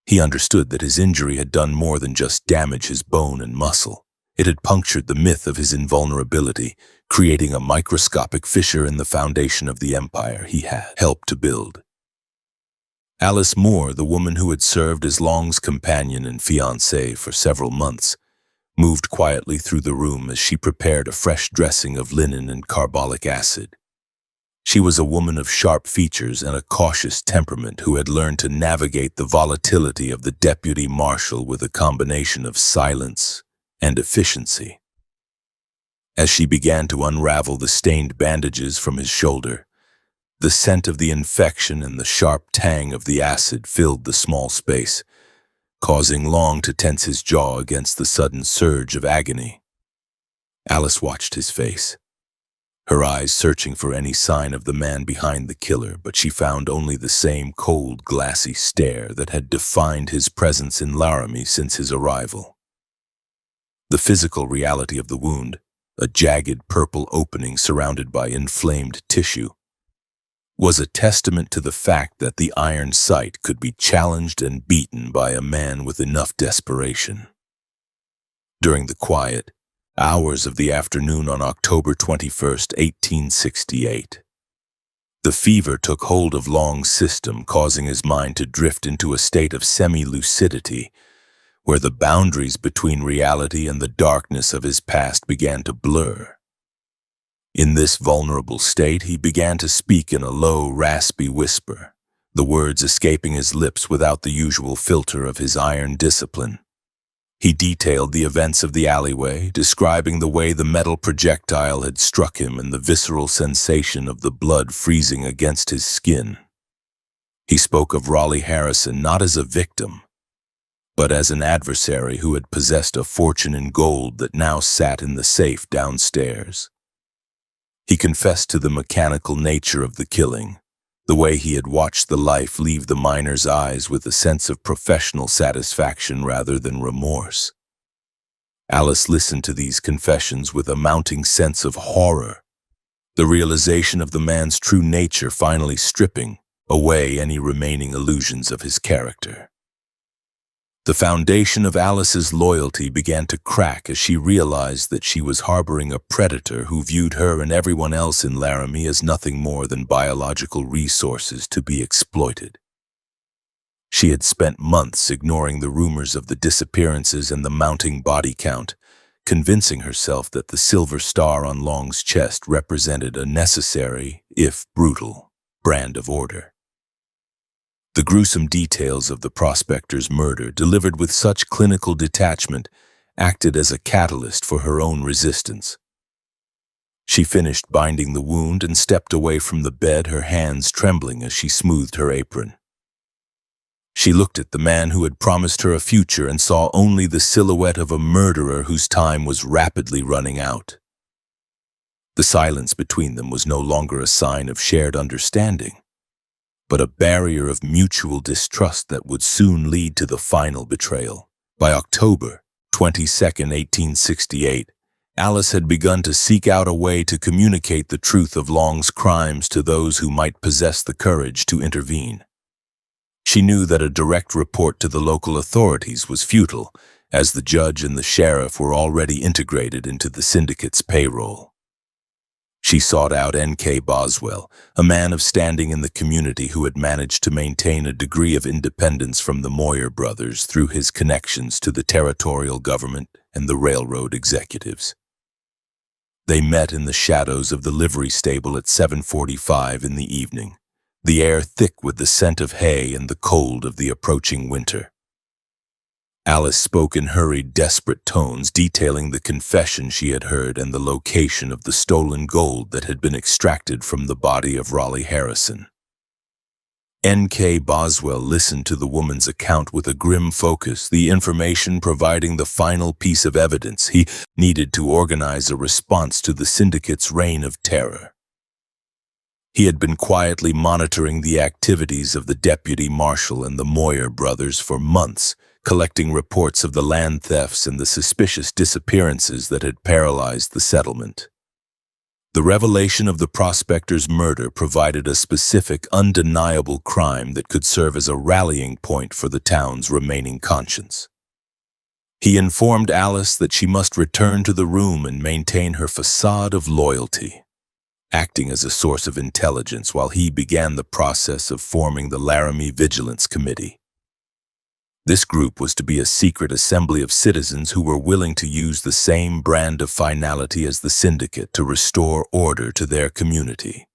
He understood that his injury had done more than just damage his bone and muscle. It had punctured the myth of his invulnerability, creating a microscopic fissure in the foundation of the empire he had helped to build. Alice Moore, the woman who had served as Long's companion and fiancée for several months, moved quietly through the room as she prepared a fresh dressing of linen and carbolic acid. She was a woman of sharp features and a cautious temperament who had learned to navigate the volatility of the Deputy Marshal with a combination of silence and efficiency. As she began to unravel the stained bandages from his shoulder, the scent of the infection and the sharp tang of the acid filled the small space, causing Long to tense his jaw against the sudden surge of agony. Alice watched his face, her eyes searching for any sign of the man behind the killer, but she found only the same cold, glassy stare that had defined his presence in Laramie since his arrival. The physical reality of the wound, a jagged purple opening surrounded by inflamed tissue, was a testament to the fact that the iron sight could be challenged and beaten by a man with enough desperation. During the quiet hours of the afternoon on October 21st, 1868, the fever took hold of Long's system, causing his mind to drift into a state of semi-lucidity, where the boundaries between reality and the darkness of his past began to blur. In this vulnerable state, he began to speak in a low, raspy whisper, the words escaping his lips without the usual filter of his iron discipline. He detailed the events of the alleyway, describing the way the metal projectile had struck him and the visceral sensation of the blood freezing against his skin. He spoke of Raleigh Harrison not as a victim, but as an adversary who had possessed a fortune in gold that now sat in the safe downstairs. He confessed to the mechanical nature of the killing, the way he had watched the life leave the miner's eyes with a sense of professional satisfaction rather than remorse. Alice listened to these confessions with a mounting sense of horror, the realization of the man's true nature finally stripping away any remaining illusions of his character. The foundation of Alice's loyalty began to crack as she realized that she was harboring a predator who viewed her and everyone else in Laramie as nothing more than biological resources to be exploited. She had spent months ignoring the rumors of the disappearances and the mounting body count, convincing herself that the silver star on Long's chest represented a necessary, if brutal, brand of order. The gruesome details of the prospector's murder, delivered with such clinical detachment, acted as a catalyst for her own resistance. She finished binding the wound and stepped away from the bed, her hands trembling as she smoothed her apron. She looked at the man who had promised her a future and saw only the silhouette of a murderer whose time was rapidly running out. The silence between them was no longer a sign of shared understanding, but a barrier of mutual distrust that would soon lead to the final betrayal. By October 22nd, 1868, Alice had begun to seek out a way to communicate the truth of Long's crimes to those who might possess the courage to intervene. She knew that a direct report to the local authorities was futile, as the judge and the sheriff were already integrated into the syndicate's payroll. She sought out N.K. Boswell, a man of standing in the community who had managed to maintain a degree of independence from the Moyer brothers through his connections to the territorial government and the railroad executives. They met in the shadows of the livery stable at 7:45 in the evening, the air thick with the scent of hay and the cold of the approaching winter. Alice spoke in hurried, desperate tones, detailing the confession she had heard and the location of the stolen gold that had been extracted from the body of Raleigh Harrison. N.K. Boswell listened to the woman's account with a grim focus, the information providing the final piece of evidence he needed to organize a response to the syndicate's reign of terror. He had been quietly monitoring the activities of the Deputy Marshal and the Moyer brothers for months, collecting reports of the land thefts and the suspicious disappearances that had paralyzed the settlement. The revelation of the prospector's murder provided a specific, undeniable crime that could serve as a rallying point for the town's remaining conscience. He informed Alice that she must return to the room and maintain her facade of loyalty, acting as a source of intelligence while he began the process of forming the Laram Vigilance Committee. This group was to be a secret assembly of citizens who were willing to use the same brand of finality as the syndicate to restore order to their community.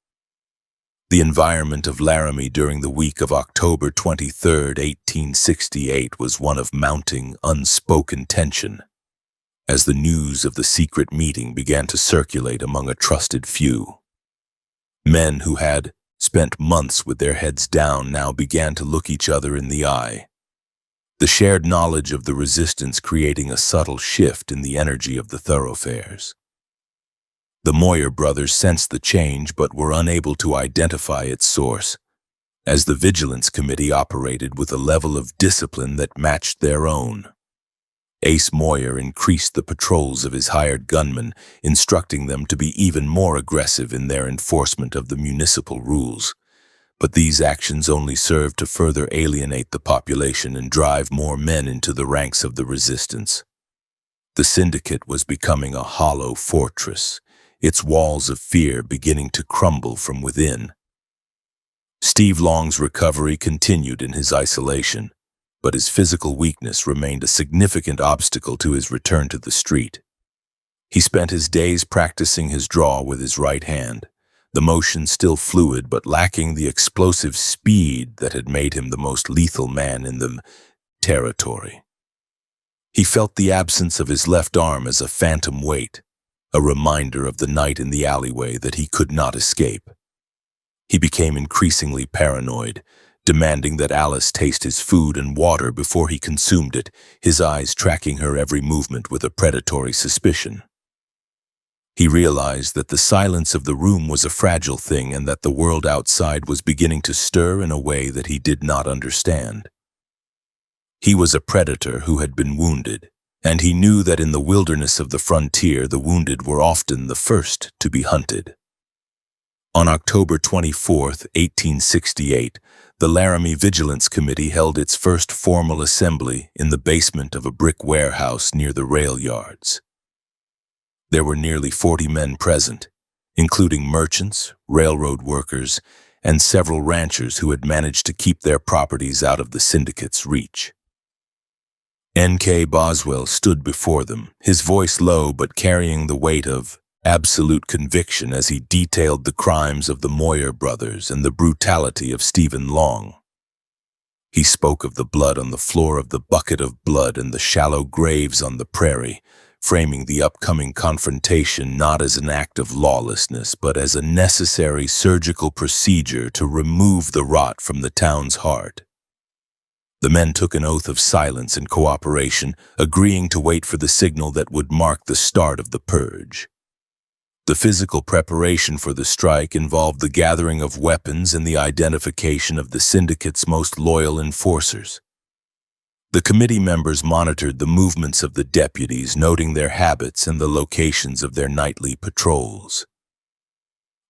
The environment of Laramie during the week of October 23, 1868 was one of mounting, unspoken tension, as the news of the secret meeting began to circulate among a trusted few. Men who had spent months with their heads down now began to look each other in the eye, the shared knowledge of the resistance creating a subtle shift in the energy of the thoroughfares. The Moyer brothers sensed the change but were unable to identify its source, as the Vigilance Committee operated with a level of discipline that matched their own. Ace Moyer increased the patrols of his hired gunmen, instructing them to be even more aggressive in their enforcement of the municipal rules. But these actions only served to further alienate the population and drive more men into the ranks of the resistance. The syndicate was becoming a hollow fortress, its walls of fear beginning to crumble from within. Steve Long's recovery continued in his isolation, but his physical weakness remained a significant obstacle to his return to the street. He spent his days practicing his draw with his right hand, the motion still fluid but lacking the explosive speed that had made him the most lethal man in the territory. He felt the absence of his left arm as a phantom weight, a reminder of the night in the alleyway that he could not escape. He became increasingly paranoid, demanding that Alice taste his food and water before he consumed it, his eyes tracking her every movement with a predatory suspicion. He realized that the silence of the room was a fragile thing and that the world outside was beginning to stir in a way that he did not understand. He was a predator who had been wounded, and he knew that in the wilderness of the frontier the wounded were often the first to be hunted. On October 24, 1868, the Laramie Vigilance Committee held its first formal assembly in the basement of a brick warehouse near the rail yards. There were nearly 40 men present, including merchants, railroad workers, and several ranchers who had managed to keep their properties out of the syndicate's reach. N.K. Boswell stood before them, his voice low but carrying the weight of absolute conviction as he detailed the crimes of the Moyer brothers and the brutality of Stephen Long. He spoke of the blood on the floor of the bucket of blood and the shallow graves on the prairie, framing the upcoming confrontation not as an act of lawlessness but as a necessary surgical procedure to remove the rot from the town's heart. The men took an oath of silence and cooperation, agreeing to wait for the signal that would mark the start of the purge. The physical preparation for the strike involved the gathering of weapons and the identification of the syndicate's most loyal enforcers. The committee members monitored the movements of the deputies, noting their habits and the locations of their nightly patrols.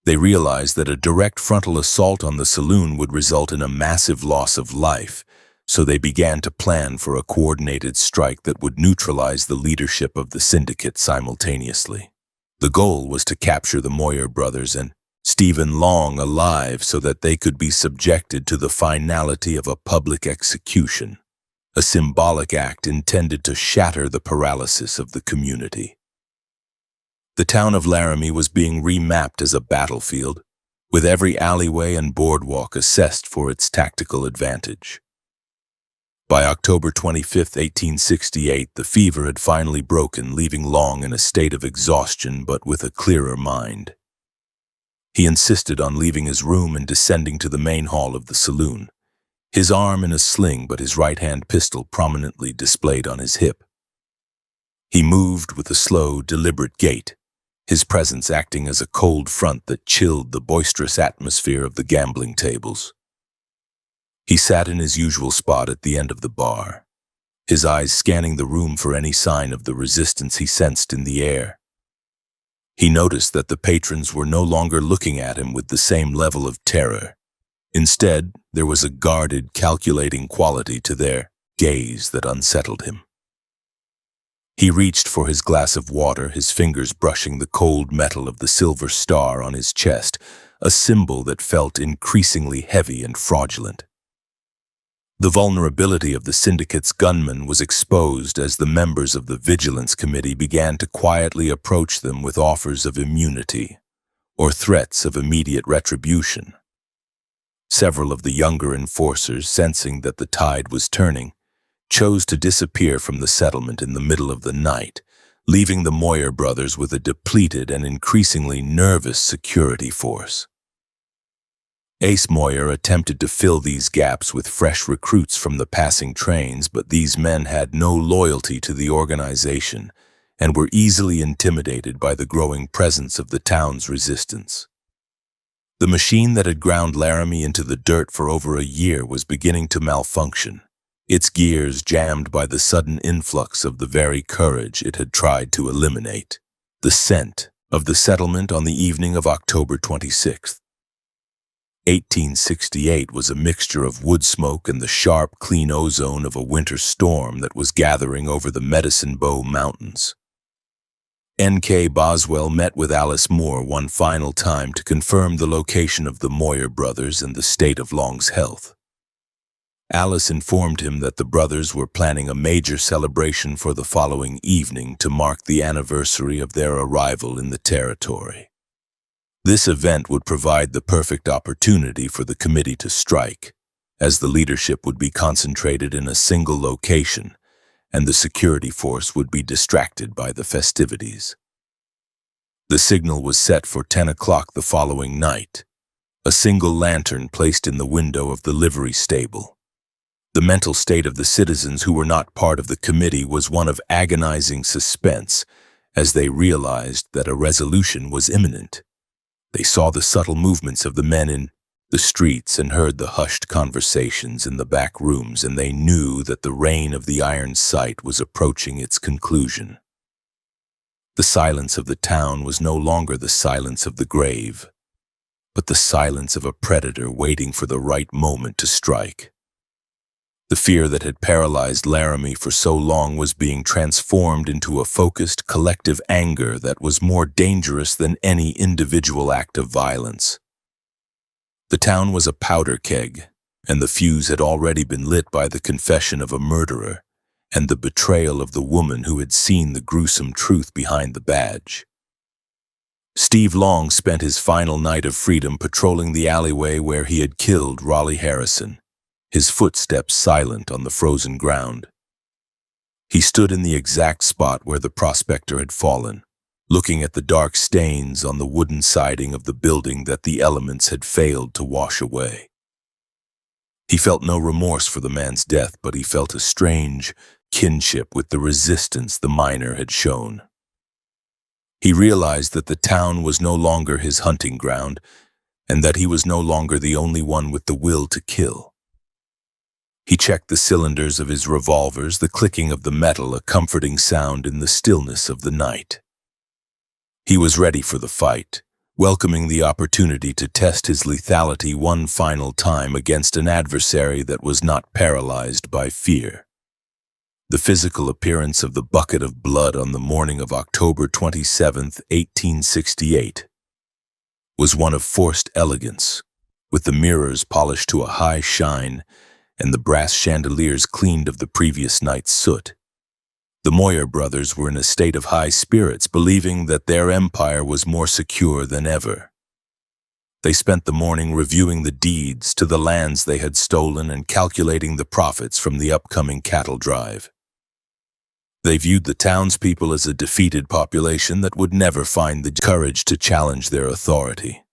They realized that a direct frontal assault on the saloon would result in a massive loss of life, so they began to plan for a coordinated strike that would neutralize the leadership of the syndicate simultaneously. The goal was to capture the Moyer brothers and Stephen Long alive so that they could be subjected to the finality of a public execution, a symbolic act intended to shatter the paralysis of the community. The town of Laram was being remapped as a battlefield, with every alleyway and boardwalk assessed for its tactical advantage. By October 25, 1868, the fever had finally broken, leaving Long in a state of exhaustion but with a clearer mind. He insisted on leaving his room and descending to the main hall of the saloon, his arm in a sling but his right-hand pistol prominently displayed on his hip. He moved with a slow, deliberate gait, his presence acting as a cold front that chilled the boisterous atmosphere of the gambling tables. He sat in his usual spot at the end of the bar, his eyes scanning the room for any sign of the resistance he sensed in the air. He noticed that the patrons were no longer looking at him with the same level of terror. Instead, there was a guarded, calculating quality to their gaze that unsettled him. He reached for his glass of water, his fingers brushing the cold metal of the silver star on his chest, a symbol that felt increasingly heavy and fraudulent. The vulnerability of the syndicate's gunmen was exposed as the members of the Vigilance Committee began to quietly approach them with offers of immunity or threats of immediate retribution. Several of the younger enforcers, sensing that the tide was turning, chose to disappear from the settlement in the middle of the night, leaving the Moyer brothers with a depleted and increasingly nervous security force. Ace Moyer attempted to fill these gaps with fresh recruits from the passing trains, but these men had no loyalty to the organization and were easily intimidated by the growing presence of the town's resistance. The machine that had ground Laramie into the dirt for over a year was beginning to malfunction, its gears jammed by the sudden influx of the very courage it had tried to eliminate. The scent of the settlement on the evening of October 26th, 1868 was a mixture of wood smoke and the sharp, clean ozone of a winter storm that was gathering over the Medicine Bow Mountains. N.K. Boswell met with Alice Moore one final time to confirm the location of the Moyer brothers and the state of Long's health. Alice informed him that the brothers were planning a major celebration for the following evening to mark the anniversary of their arrival in the territory. This event would provide the perfect opportunity for the committee to strike, as the leadership would be concentrated in a single location and the security force would be distracted by the festivities. The signal was set for 10 o'clock the following night, a single lantern placed in the window of the livery stable. The mental state of the citizens who were not part of the committee was one of agonizing suspense as they realized that a resolution was imminent. They saw the subtle movements of the men in the streets and heard the hushed conversations in the back rooms, and they knew that the reign of the iron sight was approaching its conclusion. The silence of the town was no longer the silence of the grave, but the silence of a predator waiting for the right moment to strike. The fear that had paralyzed Laramie for so long was being transformed into a focused, collective anger that was more dangerous than any individual act of violence. The town was a powder keg, and the fuse had already been lit by the confession of a murderer and the betrayal of the woman who had seen the gruesome truth behind the badge. Steve Long spent his final night of freedom patrolling the alleyway where he had killed Raleigh Harrison, his footsteps silent on the frozen ground. He stood in the exact spot where the prospector had fallen, looking at the dark stains on the wooden siding of the building that the elements had failed to wash away. He felt no remorse for the man's death, but he felt a strange kinship with the resistance the miner had shown. He realized that the town was no longer his hunting ground, and that he was no longer the only one with the will to kill. He checked the cylinders of his revolvers, the clicking of the metal a comforting sound in the stillness of the night. He was ready for the fight, welcoming the opportunity to test his lethality one final time against an adversary that was not paralyzed by fear. The physical appearance of the bucket of blood on the morning of October 27, 1868, was one of forced elegance, with the mirrors polished to a high shine and the brass chandeliers cleaned of the previous night's soot. The Moyer brothers were in a state of high spirits, believing that their empire was more secure than ever. They spent the morning reviewing the deeds to the lands they had stolen and calculating the profits from the upcoming cattle drive. They viewed the townspeople as a defeated population that would never find the courage to challenge their authority.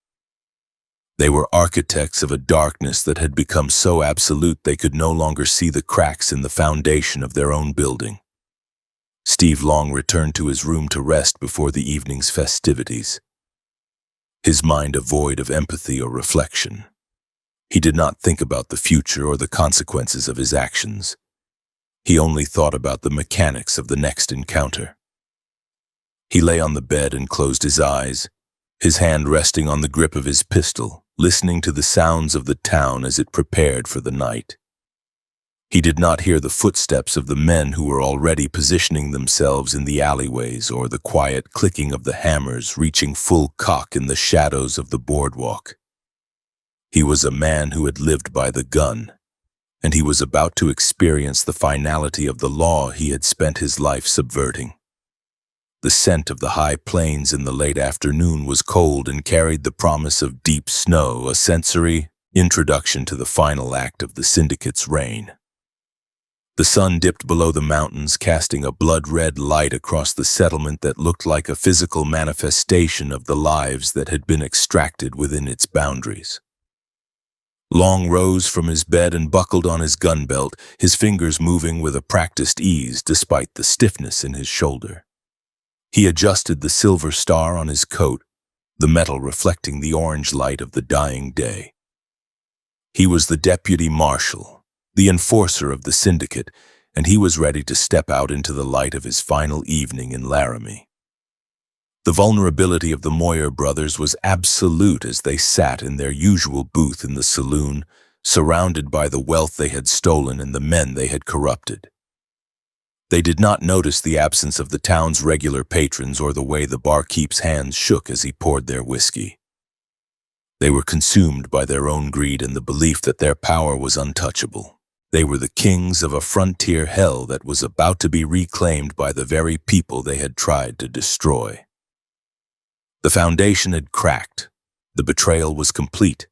They were architects of a darkness that had become so absolute they could no longer see the cracks in the foundation of their own building. Steve Long returned to his room to rest before the evening's festivities, his mind a void of empathy or reflection. He did not think about the future or the consequences of his actions. He only thought about the mechanics of the next encounter. He lay on the bed and closed his eyes, his hand resting on the grip of his pistol, listening to the sounds of the town as it prepared for the night. He did not hear the footsteps of the men who were already positioning themselves in the alleyways or the quiet clicking of the hammers reaching full cock in the shadows of the boardwalk. He was a man who had lived by the gun, and he was about to experience the finality of the law he had spent his life subverting. The scent of the high plains in the late afternoon was cold and carried the promise of deep snow, a sensory introduction to the final act of the Syndicate's reign. The sun dipped below the mountains, casting a blood-red light across the settlement that looked like a physical manifestation of the lives that had been extracted within its boundaries. Long rose from his bed and buckled on his gun belt, his fingers moving with a practiced ease despite the stiffness in his shoulder. He adjusted the silver star on his coat, the metal reflecting the orange light of the dying day. He was the Deputy Marshal, the enforcer of the Syndicate, and he was ready to step out into the light of his final evening in Laramie. The vulnerability of the Moyer brothers was absolute as they sat in their usual booth in the saloon, surrounded by the wealth they had stolen and the men they had corrupted. They did not notice the absence of the town's regular patrons or the way the barkeep's hands shook as he poured their whiskey. They were consumed by their own greed and the belief that their power was untouchable. They were the kings of a frontier hell that was about to be reclaimed by the very people they had tried to destroy. The foundation had cracked, the betrayal was complete,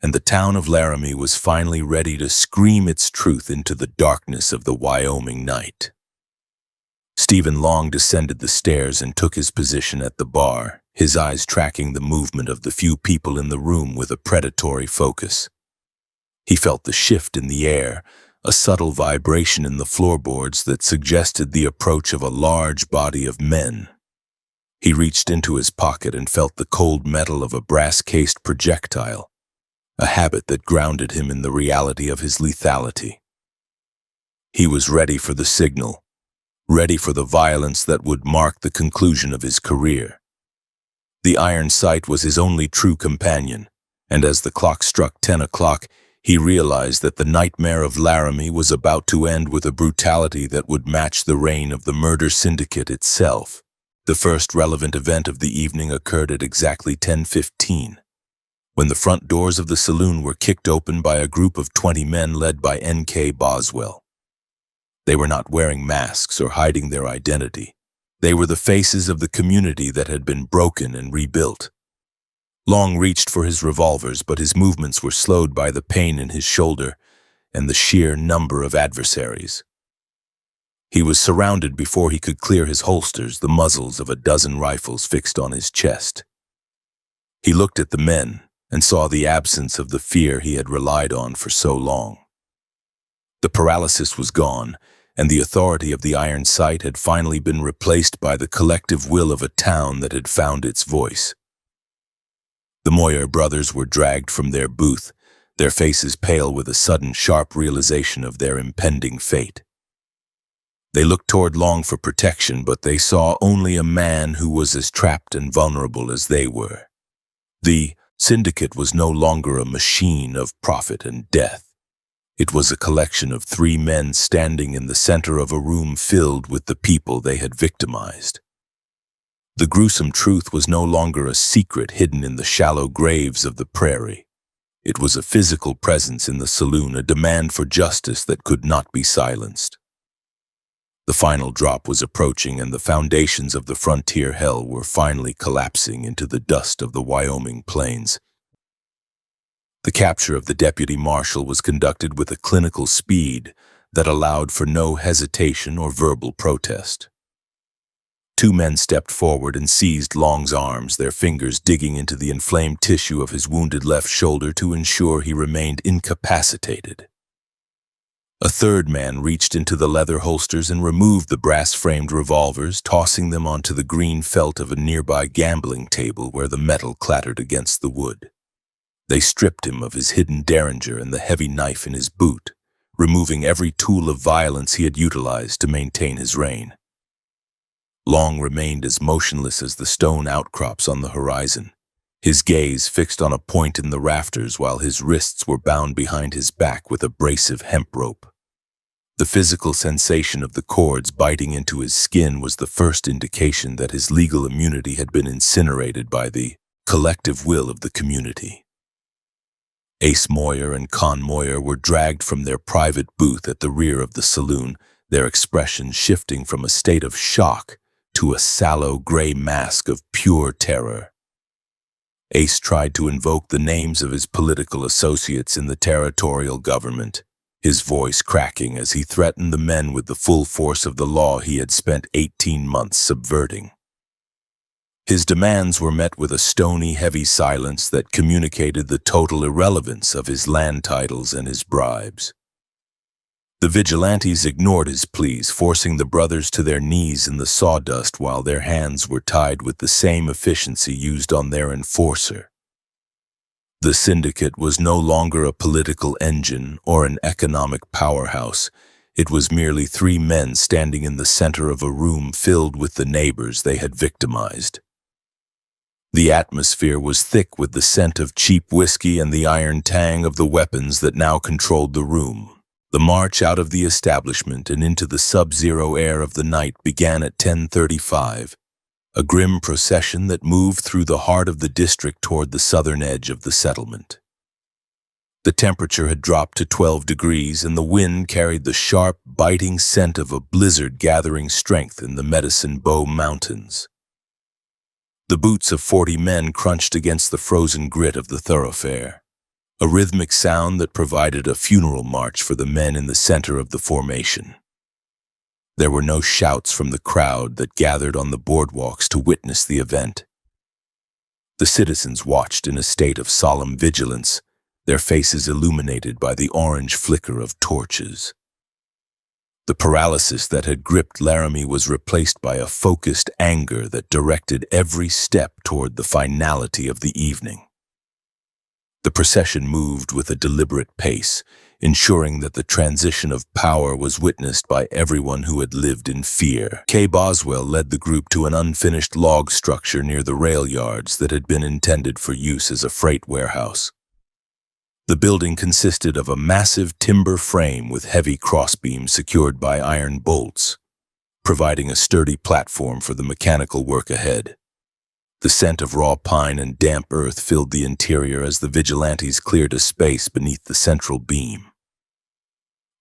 and the town of Laramie was finally ready to scream its truth into the darkness of the Wyoming night. Stephen Long descended the stairs and took his position at the bar, his eyes tracking the movement of the few people in the room with a predatory focus. He felt the shift in the air, a subtle vibration in the floorboards that suggested the approach of a large body of men. He reached into his pocket and felt the cold metal of a brass-cased projectile, a habit that grounded him in the reality of his lethality. He was ready for the signal, ready for the violence that would mark the conclusion of his career. The iron sight was his only true companion, and as the clock struck 10 o'clock, he realized that the nightmare of Laramie was about to end with a brutality that would match the reign of the murder syndicate itself. The first relevant event of the evening occurred at exactly 10:15, when the front doors of the saloon were kicked open by a group of 20 men led by N.K. Boswell. They were not wearing masks or hiding their identity. They were the faces of the community that had been broken and rebuilt. Long reached for his revolvers, but his movements were slowed by the pain in his shoulder and the sheer number of adversaries. He was surrounded before he could clear his holsters, the muzzles of a dozen rifles fixed on his chest. He looked at the men and saw the absence of the fear he had relied on for so long. The paralysis was gone, and the authority of the iron sight had finally been replaced by the collective will of a town that had found its voice. The Moyer brothers were dragged from their booth, their faces pale with a sudden sharp realization of their impending fate. They looked toward Long for protection, but they saw only a man who was as trapped and vulnerable as they were. The Syndicate was no longer a machine of profit and death. It was a collection of 3 men standing in the center of a room filled with the people they had victimized. The gruesome truth was no longer a secret hidden in the shallow graves of the prairie. It was a physical presence in the saloon, a demand for justice that could not be silenced. The final drop was approaching, and the foundations of the frontier hell were finally collapsing into the dust of the Wyoming plains. The capture of the Deputy Marshal was conducted with a clinical speed that allowed for no hesitation or verbal protest. 2 men stepped forward and seized Long's arms, their fingers digging into the inflamed tissue of his wounded left shoulder to ensure he remained incapacitated. A 3rd man reached into the leather holsters and removed the brass-framed revolvers, tossing them onto the green felt of a nearby gambling table where the metal clattered against the wood. They stripped him of his hidden derringer and the heavy knife in his boot, removing every tool of violence he had utilized to maintain his reign. Long remained as motionless as the stone outcrops on the horizon, his gaze fixed on a point in the rafters while his wrists were bound behind his back with abrasive hemp rope. The physical sensation of the cords biting into his skin was the first indication that his legal immunity had been incinerated by the collective will of the community. Ace Moyer and Con Moyer were dragged from their private booth at the rear of the saloon, their expressions shifting from a state of shock to a sallow gray mask of pure terror. Ace tried to invoke the names of his political associates in the territorial government, his voice cracking as he threatened the men with the full force of the law he had spent 18 months subverting. His demands were met with a stony, heavy silence that communicated the total irrelevance of his land titles and his bribes. The vigilantes ignored his pleas, forcing the brothers to their knees in the sawdust while their hands were tied with the same efficiency used on their enforcer. The Syndicate was no longer a political engine or an economic powerhouse. It was merely 3 men standing in the center of a room filled with the neighbors they had victimized. The atmosphere was thick with the scent of cheap whiskey and the iron tang of the weapons that now controlled the room. The march out of the establishment and into the sub-zero air of the night began at 10:35, a grim procession that moved through the heart of the district toward the southern edge of the settlement. The temperature had dropped to 12 degrees, and the wind carried the sharp, biting scent of a blizzard gathering strength in the Medicine Bow Mountains. The boots of 40 men crunched against the frozen grit of the thoroughfare, a rhythmic sound that provided a funeral march for the men in the center of the formation. There were no shouts from the crowd that gathered on the boardwalks to witness the event. The citizens watched in a state of solemn vigilance, their faces illuminated by the orange flicker of torches. The paralysis that had gripped Laram was replaced by a focused anger that directed every step toward the finality of the evening. The procession moved with a deliberate pace, ensuring that the transition of power was witnessed by everyone who had lived in fear. Kay Boswell led the group to an unfinished log structure near the rail yards that had been intended for use as a freight warehouse. The building consisted of a massive timber frame with heavy crossbeams secured by iron bolts, providing a sturdy platform for the mechanical work ahead. The scent of raw pine and damp earth filled the interior as the vigilantes cleared a space beneath the central beam.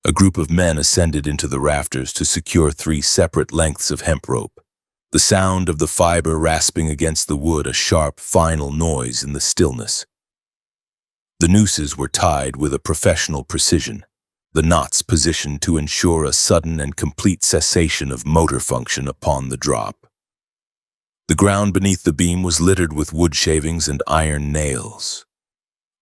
A group of men ascended into the rafters to secure 3 separate lengths of hemp rope, the sound of the fiber rasping against the wood a sharp, final noise in the stillness. The nooses were tied with a professional precision, the knots positioned to ensure a sudden and complete cessation of motor function upon the drop. The ground beneath the beam was littered with wood shavings and iron nails,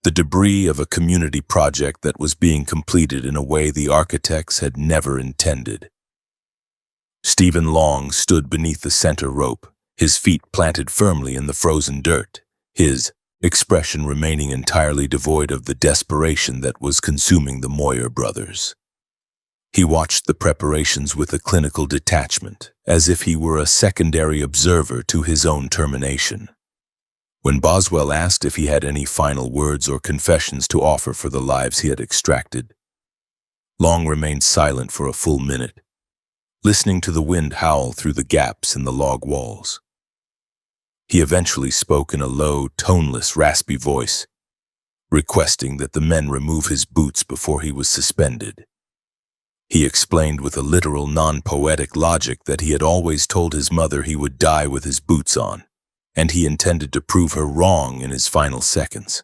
the debris of a community project that was being completed in a way the architects had never intended. Stephen Long stood beneath the center rope, his feet planted firmly in the frozen dirt, his expression remaining entirely devoid of the desperation that was consuming the Moyer brothers. He watched the preparations with a clinical detachment, as if he were a secondary observer to his own termination. When Boswell asked if he had any final words or confessions to offer for the lives he had extracted, Long remained silent for a full minute, listening to the wind howl through the gaps in the log walls. He eventually spoke in a low, toneless, raspy voice, requesting that the men remove his boots before he was suspended. He explained with a literal, non-poetic logic that he had always told his mother he would die with his boots on, and he intended to prove her wrong in his final seconds.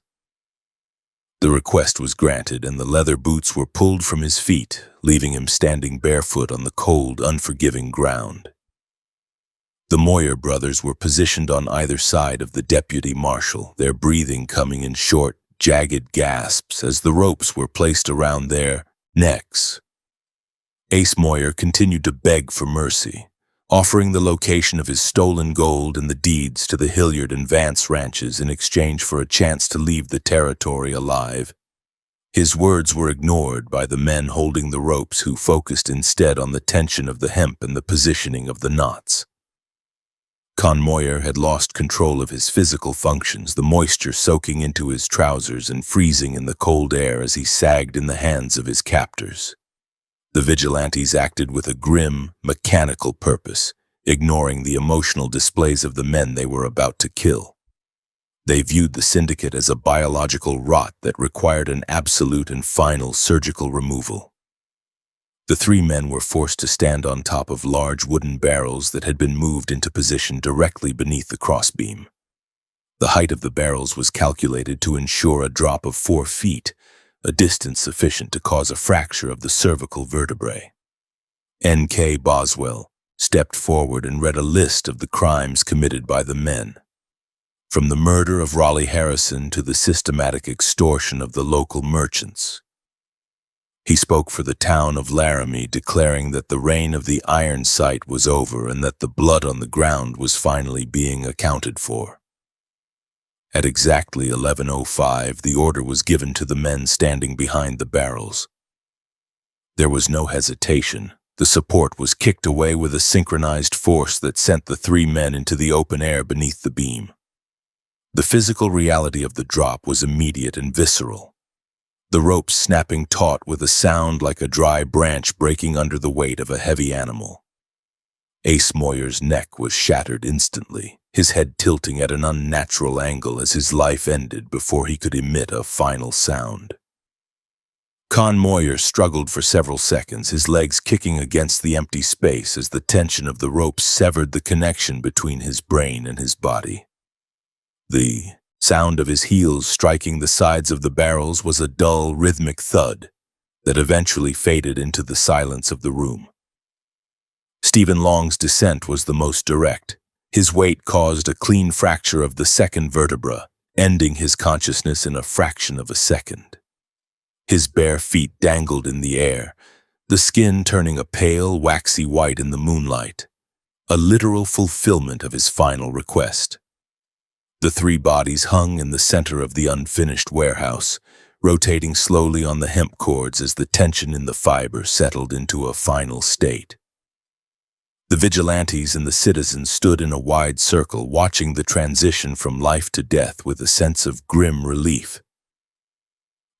The request was granted, and the leather boots were pulled from his feet, leaving him standing barefoot on the cold, unforgiving ground. The Moyer brothers were positioned on either side of the Deputy Marshal, their breathing coming in short, jagged gasps as the ropes were placed around their necks. Ace Moyer continued to beg for mercy, offering the location of his stolen gold and the deeds to the Hilliard and Vance ranches in exchange for a chance to leave the territory alive. His words were ignored by the men holding the ropes, who focused instead on the tension of the hemp and the positioning of the knots. Con Moyer had lost control of his physical functions, the moisture soaking into his trousers and freezing in the cold air as he sagged in the hands of his captors. The vigilantes acted with a grim, mechanical purpose, ignoring the emotional displays of the men they were about to kill. They viewed the Syndicate as a biological rot that required an absolute and final surgical removal. The three men were forced to stand on top of large wooden barrels that had been moved into position directly beneath the crossbeam. The height of the barrels was calculated to ensure a drop of 4 feet, a distance sufficient to cause a fracture of the cervical vertebrae. N.K. Boswell stepped forward and read a list of the crimes committed by the men, from the murder of Raleigh Harrison to the systematic extortion of the local merchants. He spoke for the town of Laram, declaring that the reign of the iron sight was over and that the blood on the ground was finally being accounted for. At exactly 11:05, the order was given to the men standing behind the barrels. There was no hesitation. The support was kicked away with a synchronized force that sent the three men into the open air beneath the beam. The physical reality of the drop was immediate and visceral, the ropes snapping taut with a sound like a dry branch breaking under the weight of a heavy animal. Ace Moyer's neck was shattered instantly, his head tilting at an unnatural angle as his life ended before he could emit a final sound. Con Moyer struggled for several seconds, his legs kicking against the empty space as the tension of the ropes severed the connection between his brain and his body. The sound of his heels striking the sides of the barrels was a dull, rhythmic thud that eventually faded into the silence of the room. Stephen Long's descent was the most direct. His weight caused a clean fracture of the second vertebra, ending his consciousness in a fraction of a second. His bare feet dangled in the air, the skin turning a pale, waxy white in the moonlight, a literal fulfillment of his final request. The three bodies hung in the center of the unfinished warehouse, rotating slowly on the hemp cords as the tension in the fiber settled into a final state. The vigilantes and the citizens stood in a wide circle, watching the transition from life to death with a sense of grim relief.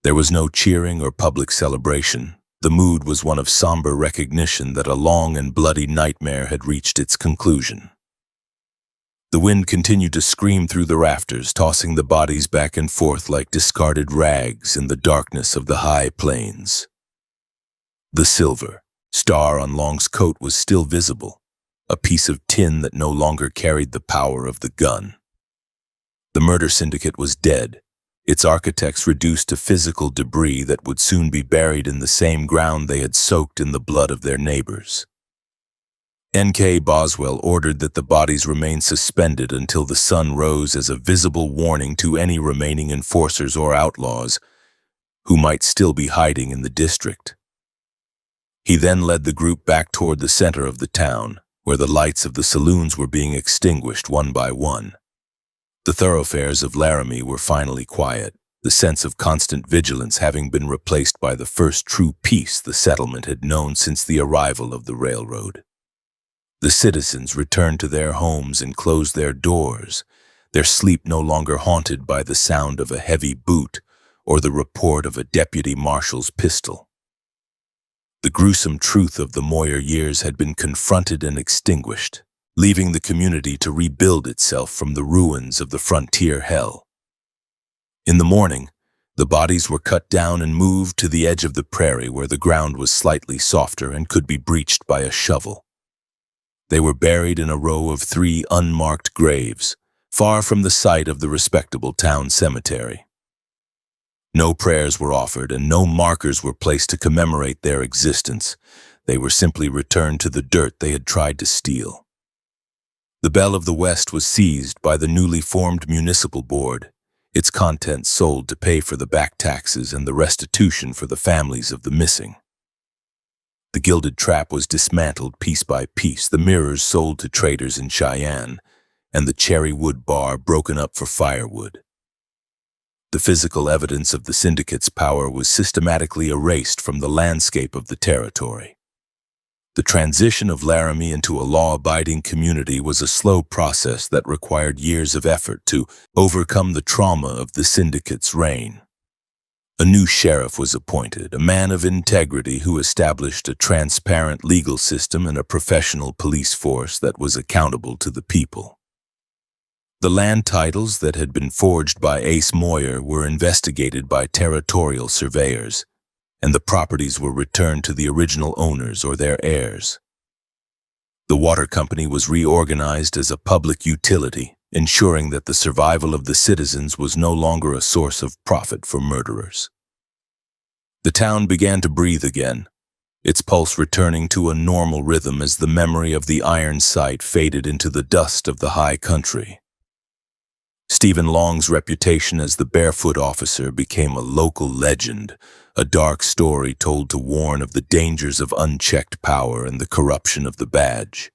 There was no cheering or public celebration. The mood was one of somber recognition that a long and bloody nightmare had reached its conclusion. The wind continued to scream through the rafters, tossing the bodies back and forth like discarded rags in the darkness of the high plains. The silver star on Long's coat was still visible, a piece of tin that no longer carried the power of the gun. The murder syndicate was dead, its architects reduced to physical debris that would soon be buried in the same ground they had soaked in the blood of their neighbors. N.K. Boswell ordered that the bodies remain suspended until the sun rose as a visible warning to any remaining enforcers or outlaws who might still be hiding in the district. He then led the group back toward the center of the town, where the lights of the saloons were being extinguished one by one. The thoroughfares of Laramie were finally quiet, the sense of constant vigilance having been replaced by the first true peace the settlement had known since the arrival of the railroad. The citizens returned to their homes and closed their doors, their sleep no longer haunted by the sound of a heavy boot or the report of a deputy marshal's pistol. The gruesome truth of the Moyer years had been confronted and extinguished, leaving the community to rebuild itself from the ruins of the frontier hell. In the morning, the bodies were cut down and moved to the edge of the prairie where the ground was slightly softer and could be breached by a shovel. They were buried in a row of 3 unmarked graves, far from the site of the respectable town cemetery. No prayers were offered and no markers were placed to commemorate their existence. They were simply returned to the dirt they had tried to steal. The Belle of the West was seized by the newly formed municipal board, its contents sold to pay for the back taxes and the restitution for the families of the missing. The gilded trap was dismantled piece by piece, the mirrors sold to traders in Cheyenne, and the cherry wood bar broken up for firewood. The physical evidence of the Syndicate's power was systematically erased from the landscape of the territory. The transition of Laramie into a law-abiding community was a slow process that required years of effort to overcome the trauma of the Syndicate's reign. A new sheriff was appointed, a man of integrity who established a transparent legal system and a professional police force that was accountable to the people. The land titles that had been forged by Ace Moyer were investigated by territorial surveyors, and the properties were returned to the original owners or their heirs. The water company was reorganized as a public utility, ensuring that the survival of the citizens was no longer a source of profit for murderers. The town began to breathe again, its pulse returning to a normal rhythm as the memory of the iron site faded into the dust of the high country. Stephen Long's reputation as the barefoot officer became a local legend, a dark story told to warn of the dangers of unchecked power and the corruption of the badge.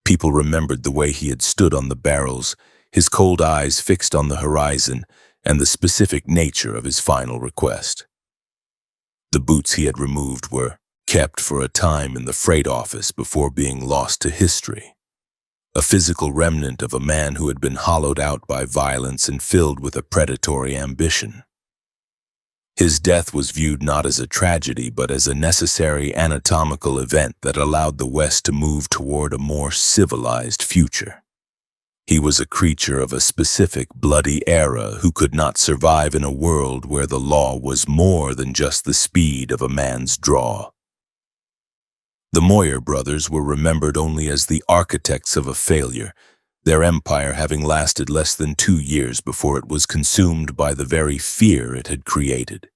People remembered the way he had stood on the barrels, his cold eyes fixed on the horizon, and the specific nature of his final request. The boots he had removed were kept for a time in the freight office before being lost to history. A physical remnant of a man who had been hollowed out by violence and filled with a predatory ambition. His death was viewed not as a tragedy but as a necessary anatomical event that allowed the West to move toward a more civilized future. He was a creature of a specific bloody era who could not survive in a world where the law was more than just the speed of a man's draw. The Moyer brothers were remembered only as the architects of a failure, their empire having lasted less than 2 years before it was consumed by the very fear it had created.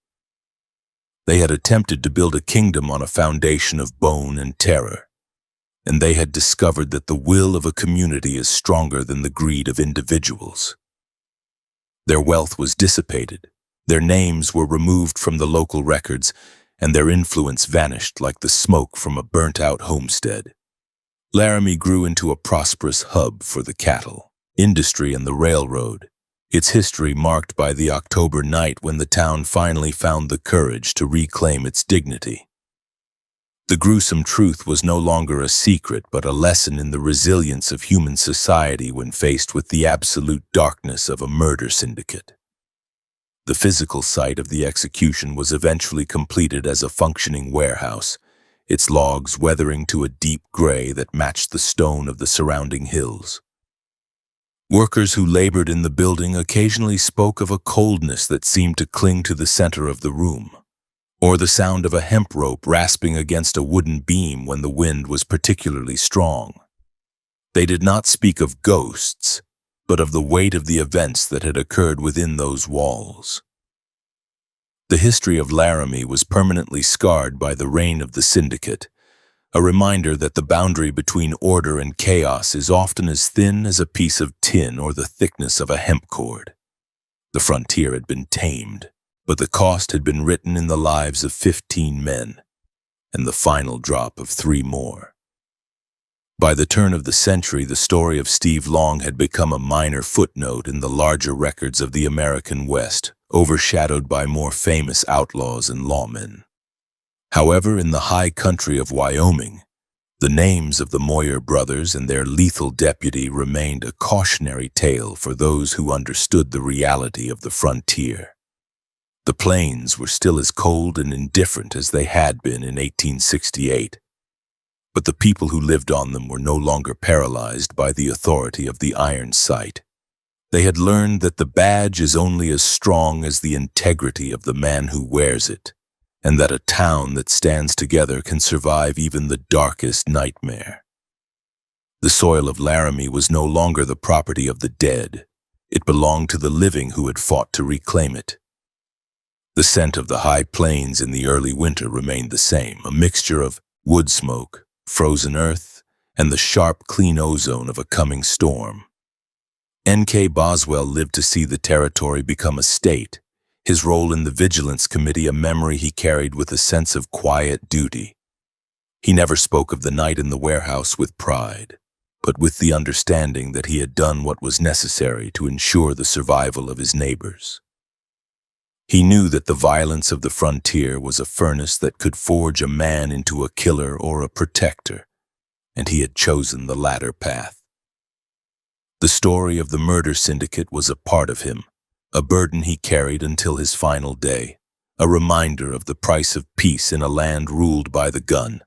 They had attempted to build a kingdom on a foundation of bone and terror, and they had discovered that the will of a community is stronger than the greed of individuals. Their wealth was dissipated, their names were removed from the local records, and their influence vanished like the smoke from a burnt-out homestead. Laramie grew into a prosperous hub for the cattle, industry, and the railroad, its history marked by the October night when the town finally found the courage to reclaim its dignity. The gruesome truth was no longer a secret but a lesson in the resilience of human society when faced with the absolute darkness of a murder syndicate. The physical site of the execution was eventually completed as a functioning warehouse, its logs weathering to a deep gray that matched the stone of the surrounding hills. Workers who labored in the building occasionally spoke of a coldness that seemed to cling to the center of the room, or the sound of a hemp rope rasping against a wooden beam when the wind was particularly strong. They did not speak of ghosts, but of the weight of the events that had occurred within those walls. The history of Laramie was permanently scarred by the reign of the Syndicate, a reminder that the boundary between order and chaos is often as thin as a piece of tin or the thickness of a hemp cord. The frontier had been tamed, but the cost had been written in the lives of 15 men. and the final drop of 3 more. By the turn of the century, the story of Steve Long had become a minor footnote in the larger records of the American West, overshadowed by more famous outlaws and lawmen. However, in the high country of Wyoming, the names of the Moyer brothers and their lethal deputy remained a cautionary tale for those who understood the reality of the frontier. The plains were still as cold and indifferent as they had been in 1868, but the people who lived on them were no longer paralyzed by the authority of the iron sight. They had learned that the badge is only as strong as the integrity of the man who wears it, and that a town that stands together can survive even the darkest nightmare. The soil of Laramie was no longer the property of the dead. It belonged to the living who had fought to reclaim it. The scent of the high plains in the early winter remained the same, a mixture of wood smoke, frozen earth, and the sharp, clean ozone of a coming storm. N.K. Boswell lived to see the territory become a state, his role in the Vigilance Committee a memory he carried with a sense of quiet duty. He never spoke of the night in the warehouse with pride, but with the understanding that he had done what was necessary to ensure the survival of his neighbors. He knew that the violence of the frontier was a furnace that could forge a man into a killer or a protector, and he had chosen the latter path. The story of the murder syndicate was a part of him, a burden he carried until his final day, a reminder of the price of peace in a land ruled by the gun.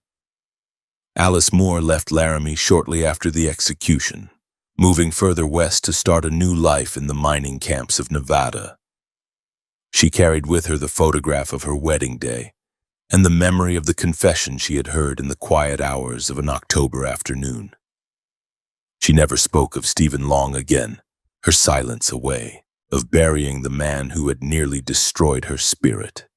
Alice Moore left Laramie shortly after the execution, moving further west to start a new life in the mining camps of Nevada. She carried with her the photograph of her wedding day and the memory of the confession she had heard in the quiet hours of an October afternoon. She never spoke of Stephen Long again, her silence a way of burying the man who had nearly destroyed her spirit.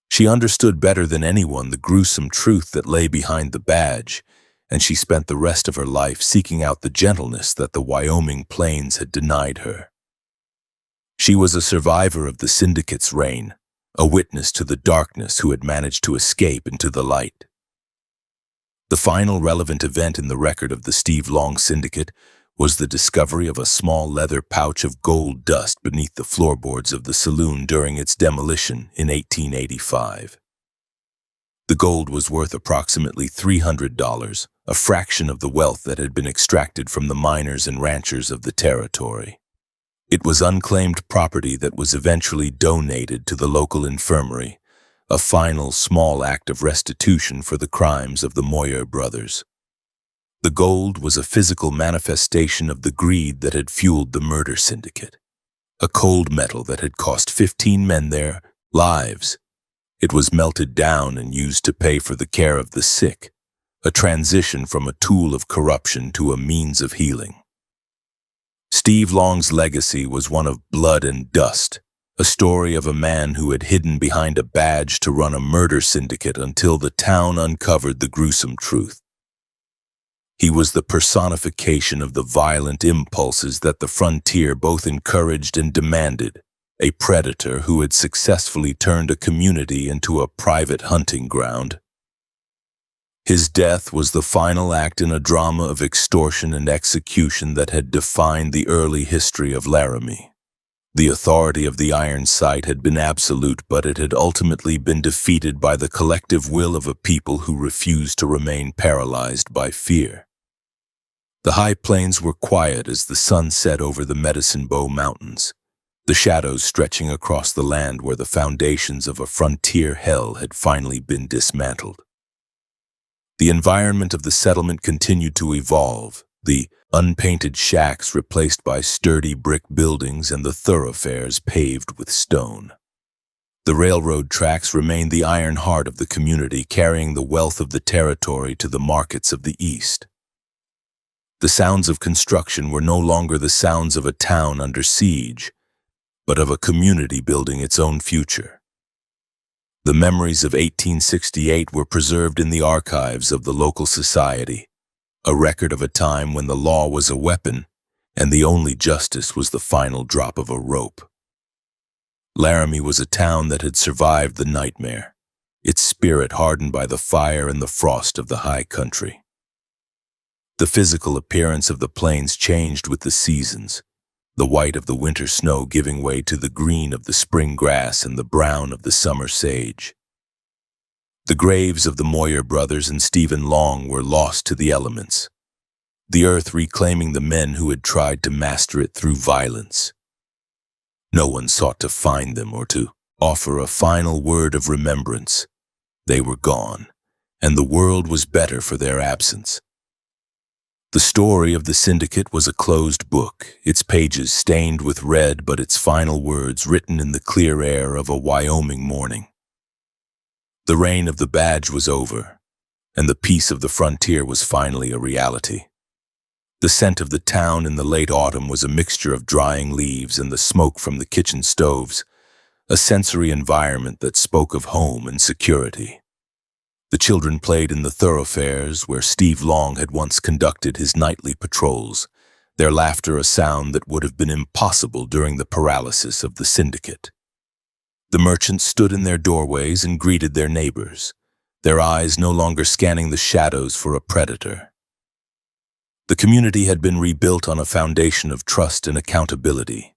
She understood better than anyone the gruesome truth that lay behind the badge, and she spent the rest of her life seeking out the gentleness that the Wyoming plains had denied her. She was a survivor of the Syndicate's reign, a witness to the darkness who had managed to escape into the light. The final relevant event in the record of the Steve Long Syndicate was the discovery of a small leather pouch of gold dust beneath the floorboards of the saloon during its demolition in 1885. The gold was worth approximately $300, a fraction of the wealth that had been extracted from the miners and ranchers of the territory. It was unclaimed property that was eventually donated to the local infirmary, a final small act of restitution for the crimes of the Moyer brothers. The gold was a physical manifestation of the greed that had fueled the murder syndicate, a cold metal that had cost 15 men their lives. It was melted down and used to pay for the care of the sick, a transition from a tool of corruption to a means of healing. Steve Long's legacy was one of blood and dust, a story of a man who had hidden behind a badge to run a murder syndicate until the town uncovered the gruesome truth. He was the personification of the violent impulses that the frontier both encouraged and demanded, a predator who had successfully turned a community into a private hunting ground. His death was the final act in a drama of extortion and execution that had defined the early history of Laramie. The authority of the iron sight had been absolute, but it had ultimately been defeated by the collective will of a people who refused to remain paralyzed by fear. The high plains were quiet as the sun set over the Medicine Bow Mountains, the shadows stretching across the land where the foundations of a frontier hell had finally been dismantled. The environment of the settlement continued to evolve, the unpainted shacks replaced by sturdy brick buildings and the thoroughfares paved with stone. The railroad tracks remained the iron heart of the community, carrying the wealth of the territory to the markets of the east. The sounds of construction were no longer the sounds of a town under siege, but of a community building its own future. The memories of 1868 were preserved in the archives of the local society, a record of a time when the law was a weapon and the only justice was the final drop of a rope. Laramie was a town that had survived the nightmare, its spirit hardened by the fire and the frost of the high country. The physical appearance of the plains changed with the seasons, the white of the winter snow giving way to the green of the spring grass and the brown of the summer sage. The graves of the Moyer brothers and Stephen Long were lost to the elements, the earth reclaiming the men who had tried to master it through violence. No one sought to find them or to offer a final word of remembrance. They were gone, and the world was better for their absence. The story of the Syndicate was a closed book, its pages stained with red but its final words written in the clear air of a Wyoming morning. The reign of the badge was over, and the peace of the frontier was finally a reality. The scent of the town in the late autumn was a mixture of drying leaves and the smoke from the kitchen stoves, a sensory environment that spoke of home and security. The children played in the thoroughfares where Steve Long had once conducted his nightly patrols, their laughter a sound that would have been impossible during the paralysis of the Syndicate. The merchants stood in their doorways and greeted their neighbors, their eyes no longer scanning the shadows for a predator. The community had been rebuilt on a foundation of trust and accountability,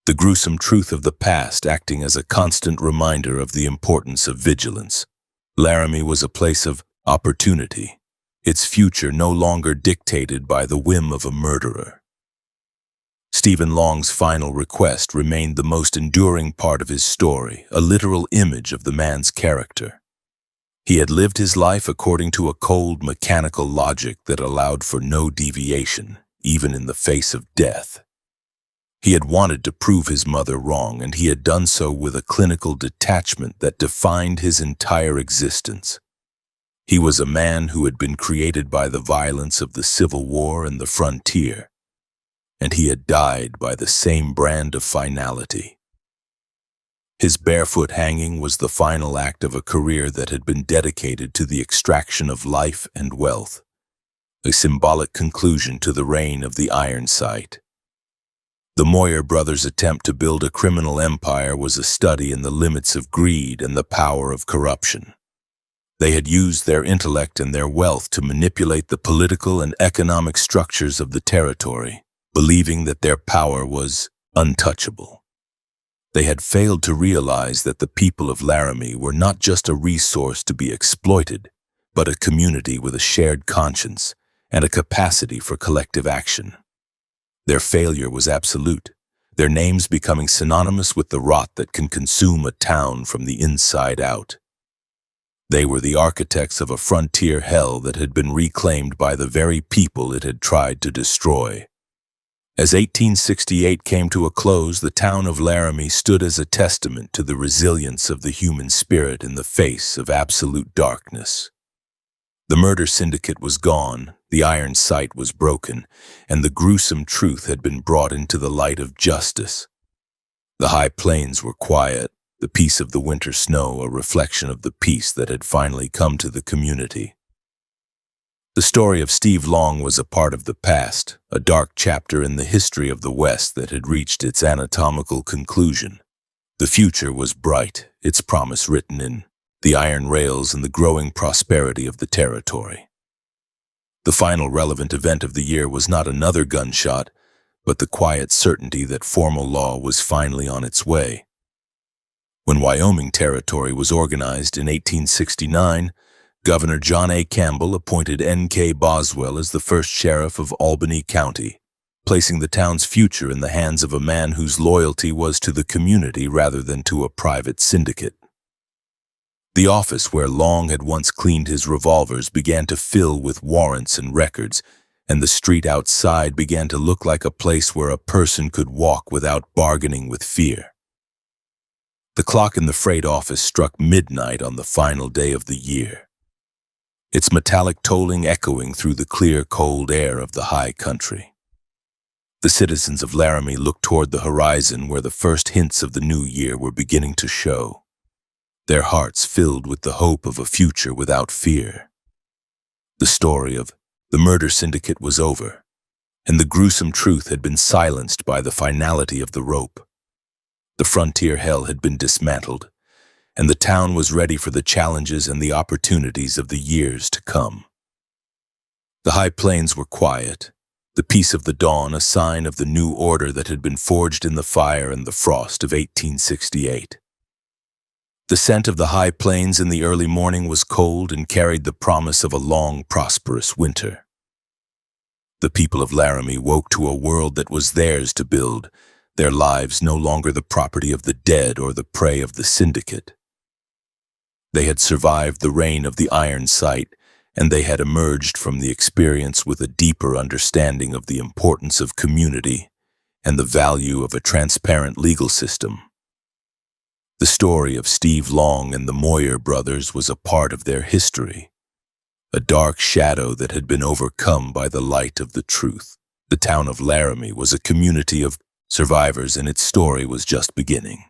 the gruesome truth of the past acting as a constant reminder of the importance of vigilance. Laramie was a place of opportunity, its future no longer dictated by the whim of a murderer. Stephen Long's final request remained the most enduring part of his story, a literal image of the man's character. He had lived his life according to a cold, mechanical logic that allowed for no deviation, even in the face of death. He had wanted to prove his mother wrong, and he had done so with a clinical detachment that defined his entire existence. He was a man who had been created by the violence of the Civil War and the frontier, and he had died by the same brand of finality. His barefoot hanging was the final act of a career that had been dedicated to the extraction of life and wealth, a symbolic conclusion to the reign of the Iron Sight. The Moyer brothers' attempt to build a criminal empire was a study in the limits of greed and the power of corruption. They had used their intellect and their wealth to manipulate the political and economic structures of the territory, believing that their power was untouchable. They had failed to realize that the people of Laramie were not just a resource to be exploited, but a community with a shared conscience and a capacity for collective action. Their failure was absolute, their names becoming synonymous with the rot that can consume a town from the inside out. They were the architects of a frontier hell that had been reclaimed by the very people it had tried to destroy. As 1868 came to a close, the town of Laramie stood as a testament to the resilience of the human spirit in the face of absolute darkness. The murder syndicate was gone, the iron sight was broken, and the gruesome truth had been brought into the light of justice. The high plains were quiet, the peace of the winter snow a reflection of the peace that had finally come to the community. The story of Steve Long was a part of the past, a dark chapter in the history of the West that had reached its anatomical conclusion. The future was bright, its promise written in the iron rails and the growing prosperity of the territory. The final relevant event of the year was not another gunshot, but the quiet certainty that formal law was finally on its way. When Wyoming Territory was organized in 1869, Governor John A. Campbell appointed N.K. Boswell as the first sheriff of Albany County, placing the town's future in the hands of a man whose loyalty was to the community rather than to a private syndicate. The office where Long had once cleaned his revolvers began to fill with warrants and records, and the street outside began to look like a place where a person could walk without bargaining with fear. The clock in the freight office struck midnight on the final day of the year, its metallic tolling echoing through the clear, cold air of the high country. The citizens of Laramie looked toward the horizon where the first hints of the new year were beginning to show, their hearts filled with the hope of a future without fear. The story of the murder syndicate was over, and the gruesome truth had been silenced by the finality of the rope. The frontier hell had been dismantled, and the town was ready for the challenges and the opportunities of the years to come. The high plains were quiet, the peace of the dawn a sign of the new order that had been forged in the fire and the frost of 1868. The scent of the high plains in the early morning was cold and carried the promise of a long, prosperous winter. The people of Laramie woke to a world that was theirs to build, their lives no longer the property of the dead or the prey of the Syndicate. They had survived the reign of the Iron Sight, and they had emerged from the experience with a deeper understanding of the importance of community and the value of a transparent legal system. The story of Steve Long and the Moyer brothers was a part of their history, a dark shadow that had been overcome by the light of the truth. The town of Laramie was a community of survivors, and its story was just beginning.